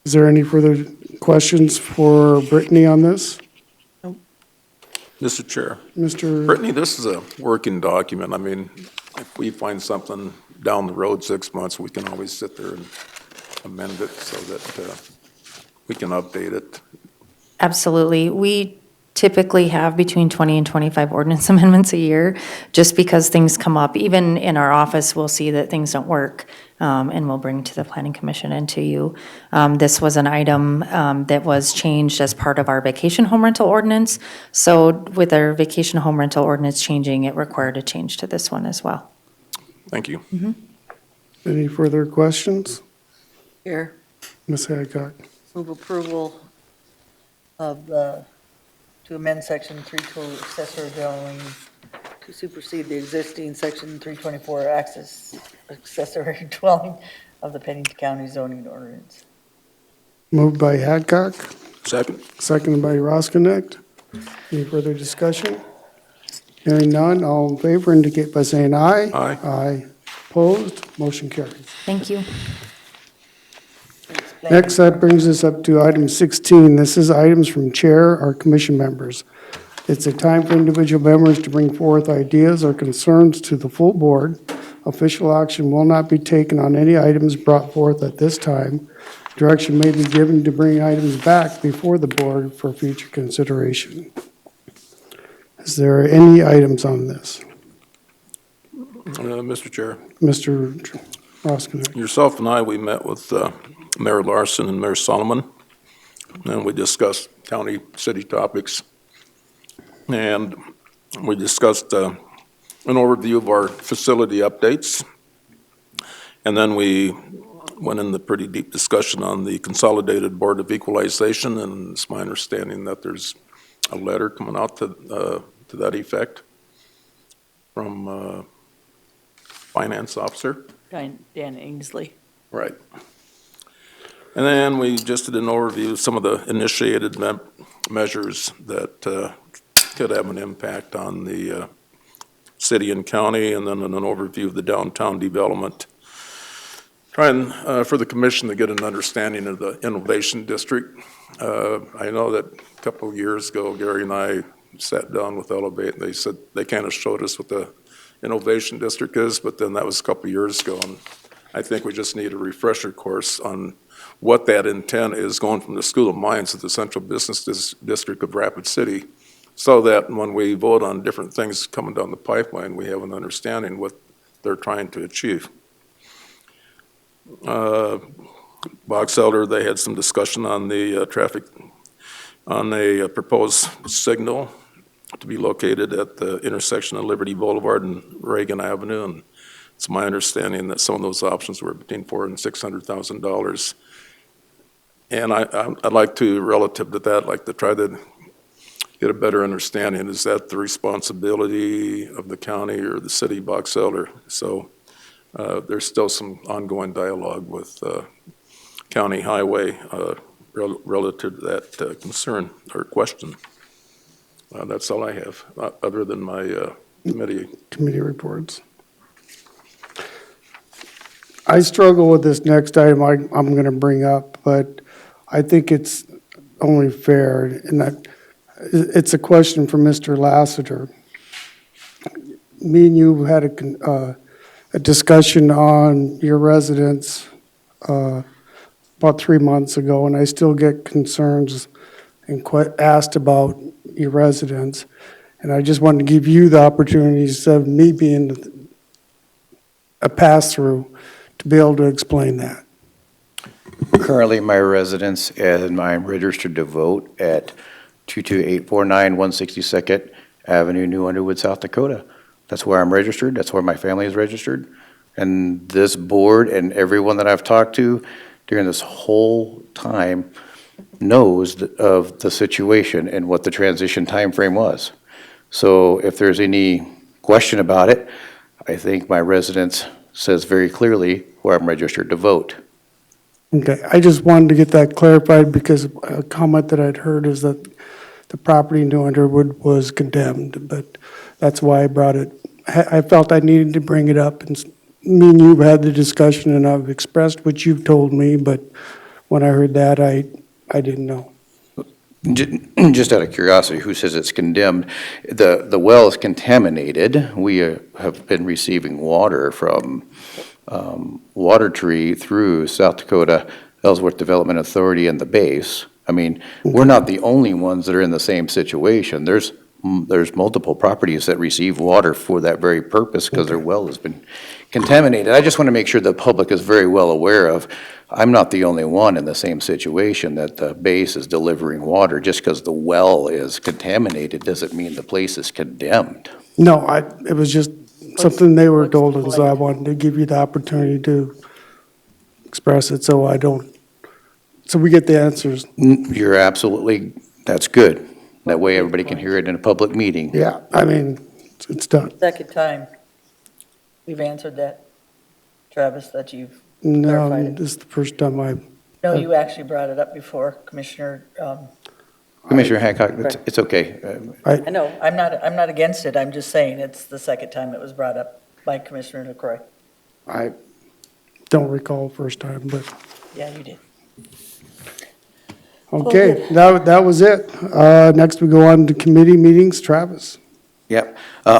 Is there any further questions for Brittany on this? Mr. Chair. Mr. Brittany, this is a working document. I mean, if we find something down the road 6 months, we can always sit there and amend it so that we can update it. Absolutely. We typically have between 20 and 25 ordinance amendments a year, just because things come up. Even in our office, we'll see that things don't work, and we'll bring to the Planning Commission and to you. This was an item that was changed as part of our vacation home rental ordinance. So with our vacation home rental ordinance changing, it required a change to this one as well. Thank you. Mm-hmm. Any further questions? Here, Ms. Hadcock? move approval of to amend section 312 accessory dwelling to supersede the existing section 324 accessory dwelling of the Pennington County zoning ordinance. Moved by Hadcock, Second. seconded by Roskinek. Any further discussion? Hearing none, all in favor indicate by saying aye. Aye. Aye. Opposed? Motion carries. Thank you. Next, that brings us up to item 16. This is items from chair or commission members. It's a time for individual members to bring forth ideas or concerns to the full board. Official action will not be taken on any items brought forth at this time. Direction may be given to bring items back before the board for future consideration. Is there any items on this? Mr. Chair. Mr. Roskinek? Yourself and I, we met with Mayor Larson and Mayor Solomon, and we discussed county, city topics. And we discussed an overview of our facility updates. And then we went into pretty deep discussion on the Consolidated Board of Equalization, and it's my understanding that there's a letter coming out to that effect from Finance Officer. Dan Ainsley. Right. And then we just did an overview of some of the initiated measures that could have an impact on the city and county, and then an overview of the downtown development. Trying for the commission to get an understanding of the innovation district. I know that a couple of years ago, Gary and I sat down with Elevate, and they said they kind of showed us what the innovation district is, but then that was a couple of years ago, and I think we just need a refresher course on what that intent is, going from the School of Mines to the Central Business District of Rapid City, so that when we vote on different things coming down the pipeline, we have an understanding what they're trying to achieve. Box Elder, they had some discussion on the traffic, on a proposed signal to be located at the intersection of Liberty Boulevard and Reagan Avenue, and it's my understanding that some of those options were between $400,000 and $600,000. And I'd like to, relative to that, like to try to get a better understanding. Is that the responsibility of the county or the city, Box Elder? So there's still some ongoing dialogue with County Highway relative to that concern or question. That's all I have, other than my Committee reports. I struggle with this next item I'm going to bring up, but I think it's only fair, and it's a question for Mr. Lassiter. Me and you had a discussion on your residence about 3 months ago, and I still get concerns and asked about your residence. And I just wanted to give you the opportunity, instead of me being a pass-through, to be able to explain that. Currently, my residence and I'm registered to vote at 22849 162nd Avenue, New Underwood, South Dakota. That's where I'm registered. That's where my family is registered. And this board and everyone that I've talked to during this whole time knows of the situation and what the transition time frame was. So if there's any question about it, I think my residence says very clearly where I'm registered to vote. Okay, I just wanted to get that clarified because a comment that I'd heard is that the property in New Underwood was condemned, but that's why I brought it. I felt I needed to bring it up, and me and you've had the discussion, and I've expressed what you've told me, but when I heard that, I didn't know. Just out of curiosity, who says it's condemned? The well is contaminated. We have been receiving water from Water Tree through South Dakota Ellsworth Development Authority and the base. I mean, we're not the only ones that are in the same situation. There's multiple properties that receive water for that very purpose because their well has been contaminated. I just want to make sure the public is very well aware of, I'm not the only one in the same situation, that the base is delivering water. Just because the well is contaminated doesn't mean the place is condemned. No, it was just something they were told, and so I wanted to give you the opportunity to express it so we get the answers. You're absolutely, that's good. That way everybody can hear it in a public meeting. Yeah, I mean, it's done. Second time we've answered that, Travis, that you've No, clarified it. this is the first time No, you actually brought it up before, Commissioner. Commissioner Hancock, it's okay. I know, I'm not against it, I'm just saying it's the second time it was brought up by Commissioner LaCroy. I don't recall the first time, but, Yeah, you did. okay, that was it. Next we go on to committee meetings. Travis? Yep.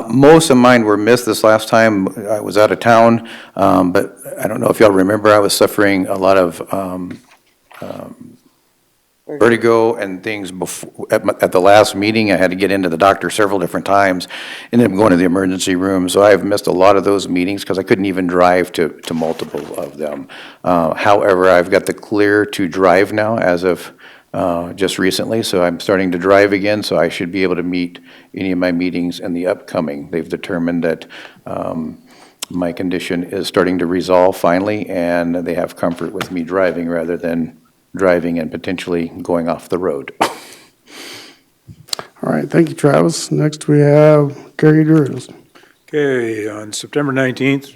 Most of mine were missed this last time. I was out of town, but I don't know if y'all remember, I was suffering a lot of vertigo and things before, at the last meeting. I had to get into the doctor several different times, and then going to the emergency room. So I've missed a lot of those meetings because I couldn't even drive to multiple of them. However, I've got the clear to drive now as of just recently, so I'm starting to drive again, so I should be able to meet any of my meetings in the upcoming. They've determined that my condition is starting to resolve finally, and they have comfort with me driving rather than driving and potentially going off the road. All right, thank you, Travis. Next we have Gary Drews. Okay, on September 19th,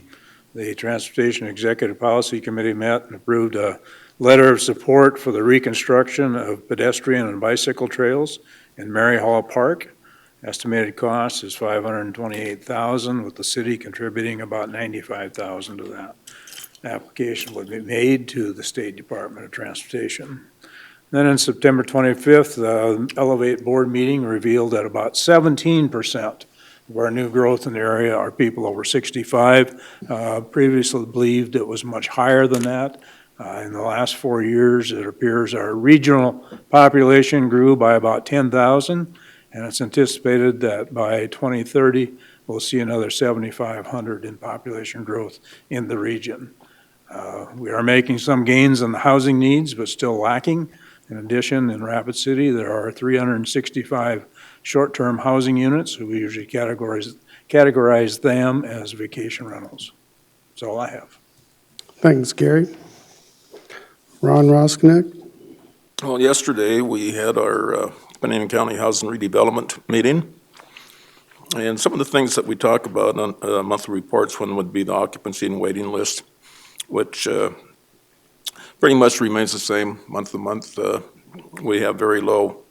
the Transportation Executive Policy Committee met and approved a letter of support for the reconstruction of pedestrian and bicycle trails in Mary Hall Park. Estimated cost is $528,000, with the city contributing about $95,000 to that. Application would be made to the State Department of Transportation. Then on September 25th, the Elevate Board meeting revealed that about 17% of our new growth in the area are people over 65. Previously believed it was much higher than that. In the last 4 years, it appears our regional population grew by about 10,000, and it's anticipated that by 2030, we'll see another 7,500 in population growth in the region. We are making some gains in the housing needs, but still lacking. In addition, in Rapid City, there are 365 short-term housing units. We usually categorize them as vacation rentals. That's all I have. Thanks, Gary. Ron Roskinek? Well, yesterday, we had our Pennington County Housing Redevelopment meeting. And some of the things that we talk about on monthly reports, one would be the occupancy and waiting list, which pretty much remains the same month to month. We have very low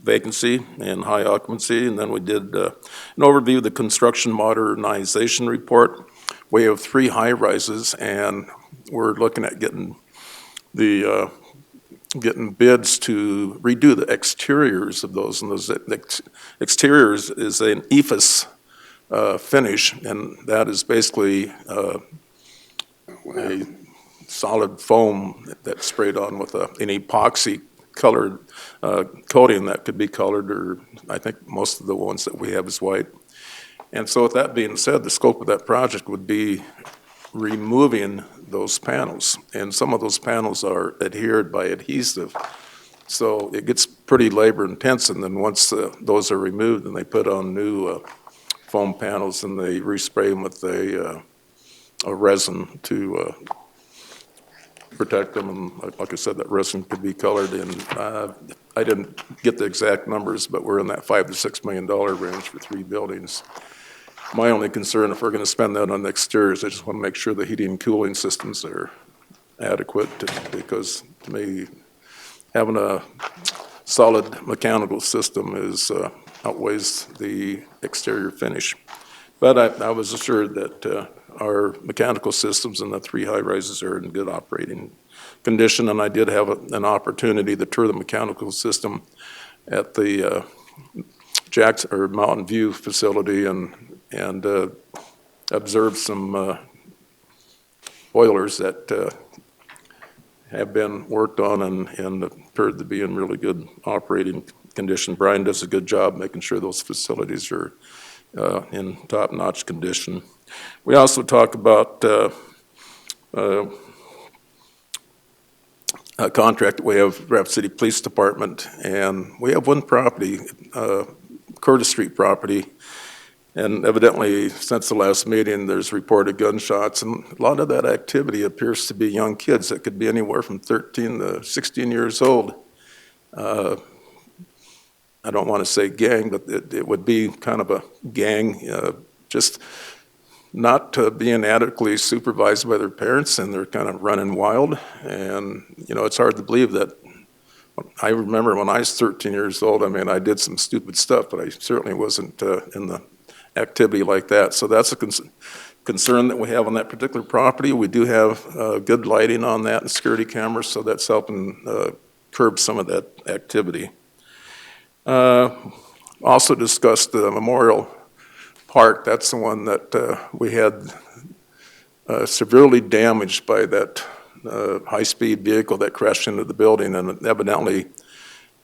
vacancy and high occupancy. And then we did an overview of the construction modernization report. We have 3 high rises, and we're looking at getting bids to redo the exteriors of those. And those exteriors is an EIFS finish, and that is basically a solid foam that's sprayed on with an epoxy colored coating that could be colored, or I think most of the ones that we have is white. And so with that being said, the scope of that project would be removing those panels. And some of those panels are adhered by adhesive. So it gets pretty labor intense, and then once those are removed, then they put on new foam panels, and they respray them with a resin to protect them. And like I said, that resin could be colored, and I didn't get the exact numbers, but we're in that $5 to $6 million range for 3 buildings. My only concern, if we're going to spend that on the exteriors, I just want to make sure the heating and cooling systems are adequate, because to me, having a solid mechanical system is outweighs the exterior finish. But I was assured that our mechanical systems in the 3 high-rises are in good operating condition, and I did have an opportunity to tour the mechanical system at the Mountain View facility and observed some boilers that have been worked on and appeared to be in really good operating condition. Brian does a good job making sure those facilities are in top-notch condition. We also talk about a contract that we have, Rapid City Police Department, and we have one property, Curtis Street property, and evidently since the last meeting there's reported gunshots, and a lot of that activity appears to be young kids that could be anywhere from 13 to 16 years old. I don't want to say gang, but it would be kind of a gang, just not being adequately supervised by their parents, and they're kind of running wild. And, you know, it's hard to believe that. I remember when I was 13 years old, I mean, I did some stupid stuff, but I certainly wasn't in the activity like that. So that's a concern that we have on that particular property. We do have good lighting on that and security cameras, so that's helping curb some of that activity. Also discussed the Memorial Park. That's the one that we had severely damaged by that high-speed vehicle that crashed into the building, and evidently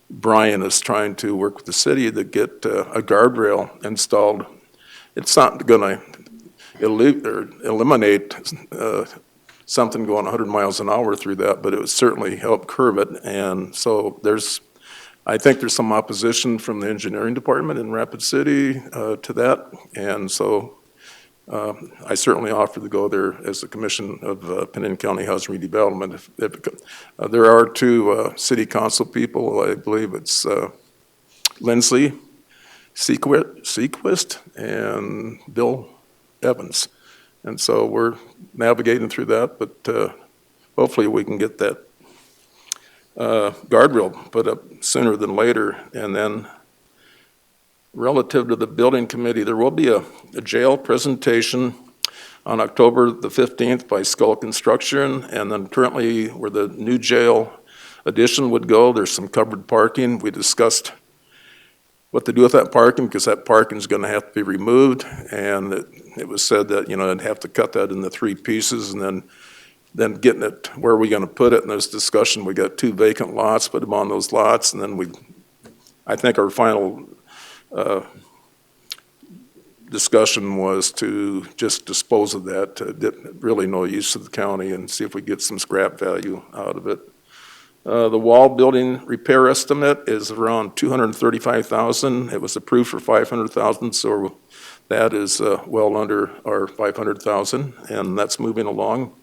Brian is trying to work with the city to get a guardrail installed. It's not going to eliminate something going 100 miles an hour through that, but it would certainly help curb it. And so I think there's some opposition from the engineering department in Rapid City to that, and so I certainly offer to go there as the Commission of Pennington County Housing Redevelopment. There are 2 city council people, I believe it's Lindsley Sequist and Bill Evans, and so we're navigating through that, but hopefully we can get that guardrail put up sooner than later. And then relative to the building committee, there will be a jail presentation on October the 15th by Skull Construction, and then currently where the new jail addition would go, there's some covered parking. We discussed what to do with that parking, because that parking is going to have to be removed, and it was said that, I'd have to cut that into 3 pieces, and then getting it, where are we going to put it? In this discussion, we got 2 vacant lots, put them on those lots, and then I think our final discussion was to just dispose of that, really no use to the county, and see if we get some scrap value out of it. The wall building repair estimate is around $235,000. It was approved for $500,000, so that is well under our $500,000, and that's moving along.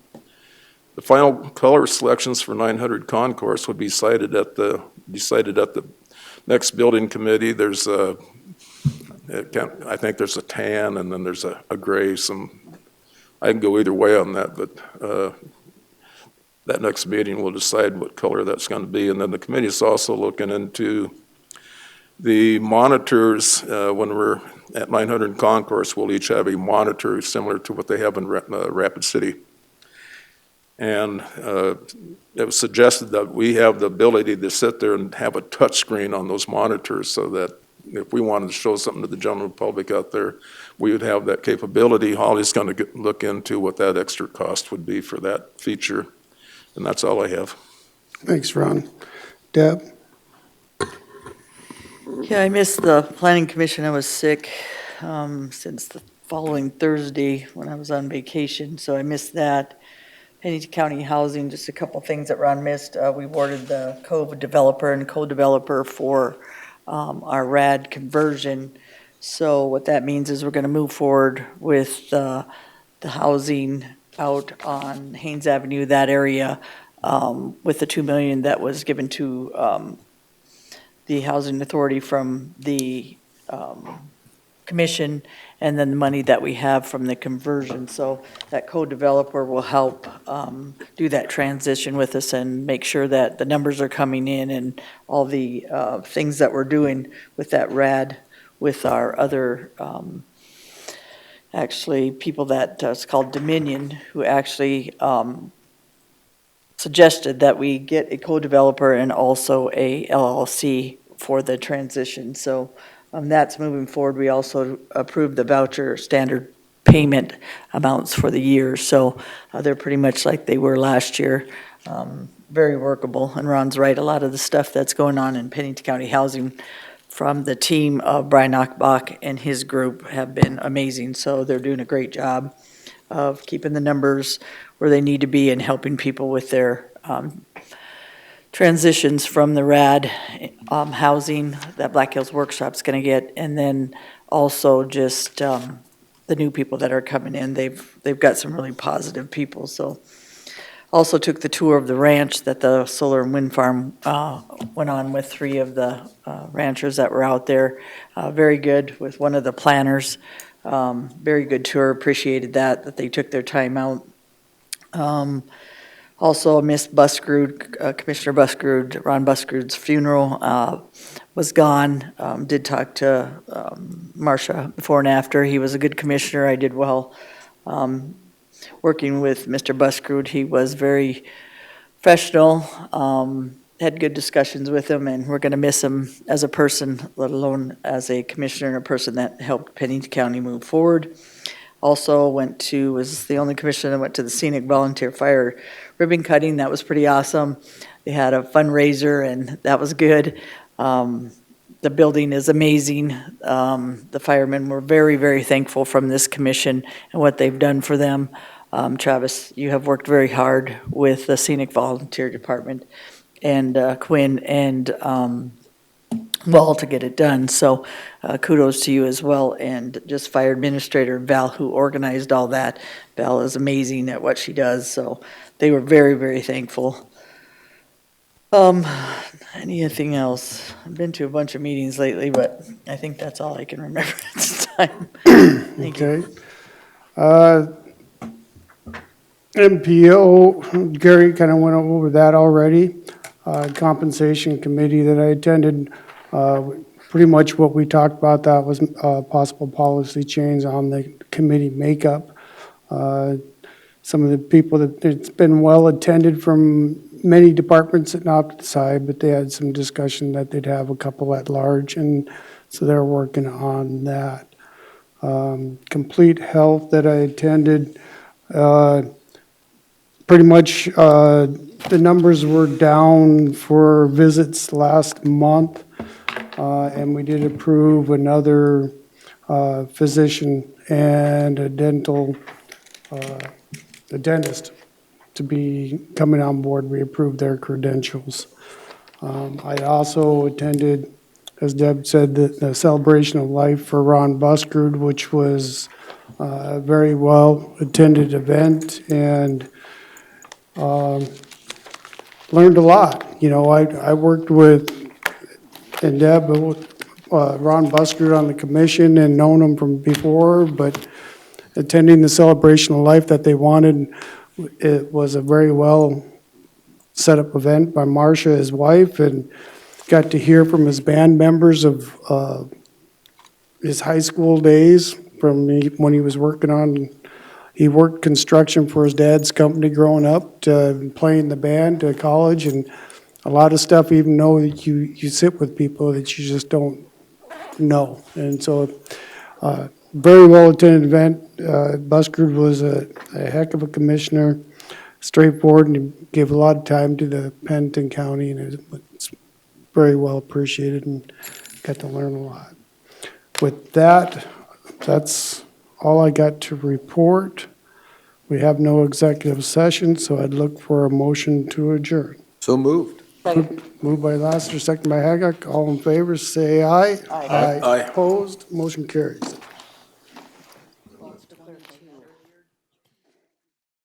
The final color selections for 900 Concourse would be decided at the next building committee. There's I think there's a tan, and then there's a gray. I can go either way on that, but that next meeting will decide what color that's going to be. And then the committee is also looking into the monitors. When we're at 900 Concourse, we'll each have a monitor similar to what they have in Rapid City. And it was suggested that we have the ability to sit there and have a touch screen on those monitors, so that if we wanted to show something to the general public out there, we would have that capability. Holly's going to look into what that extra cost would be for that feature. And that's all I have. Thanks, Ron. Deb? Yeah, I missed the planning commission. I was sick since the following Thursday when I was on vacation, so I missed that. Pennington County Housing, just a couple things that Ron missed. We awarded the co-developer and co-developer for our RAD conversion. So what that means is we're going to move forward with the housing out on Haynes Avenue, that area, with the $2 million that was given to the Housing Authority from the commission, and then the money that we have from the conversion. So that co-developer will help do that transition with us and make sure that the numbers are coming in and all the things that we're doing with that RAD with our other actually people that it's called Dominion, who actually suggested that we get a co-developer and also a LLC for the transition. So that's moving forward. We also approved the voucher standard payment amounts for the year. So they're pretty much like they were last year. Very workable. And Ron's right, a lot of the stuff that's going on in Pennington County Housing from the team of Brian Achbach and his group have been amazing. So they're doing a great job of keeping the numbers where they need to be and helping people with their transitions from the RAD housing that Black Hills Workshop's going to get, and then also just the new people that are coming in. They've got some really positive people. So also took the tour of the ranch that the solar and wind farm went on with 3 of the ranchers that were out there. Very good with one of the planners. Very good tour. Appreciated that they took their time out. Also missed Buskerud, Commissioner Buskerud, Ron Buskerud's funeral was gone. Did talk to Marcia before and after. He was a good commissioner. I did well working with Mr. Buskerud. He was very professional, had good discussions with him, and we're going to miss him as a person, let alone as a commissioner and a person that helped Pennington County move forward. Also was the only commissioner that went to the Scenic Volunteer Fire ribbon cutting. That was pretty awesome. They had a fundraiser, and that was good. The building is amazing. The firemen were very, very thankful from this commission and what they've done for them. Travis, you have worked very hard with the Scenic Volunteer Department and Quinn and Wall to get it done. So kudos to you as well. And just Fire Administrator Val, who organized all that. Val is amazing at what she does. So they were very, very thankful. Anything else? I've been to a bunch of meetings lately, but I think that's all I can remember at this time. Thank you. MPO, Gary kind of went over that already. compensation committee that I attended. Pretty much what we talked about, that was possible policy change on the committee makeup. Some of the people it's been well attended from many departments at not side, but they had some discussion that they'd have a couple at large, and so they're working on that. Complete Health that I attended, pretty much the numbers were down for visits last month, and we did approve another physician and a dentist to be coming on board. We approved their credentials. I also attended, as Deb said, the celebration of life for Ron Buskerud, which was a very well-attended event, and learned a lot. You know, I worked with, and Deb, Ron Buskerud on the commission and known him from before, but attending the celebration of life that they wanted, it was a very well set-up event by Marcia, his wife, and got to hear from his band members of his high school days from when he was working on, he worked construction for his dad's company growing up, to playing the band to college, and a lot of stuff, even though you sit with people that you just don't know. And so, very well-attended event. Buskerud was a heck of a commissioner, straightforward, and he gave a lot of time to the Pennington County, and it's very well appreciated, and got to learn a lot. With that, that's all I got to report. We have no executive session, so I'd look for a motion to adjourn. So moved. Moved by Lassiter, second by Haggard. All in favor, say aye. Aye. Opposed, motion carries.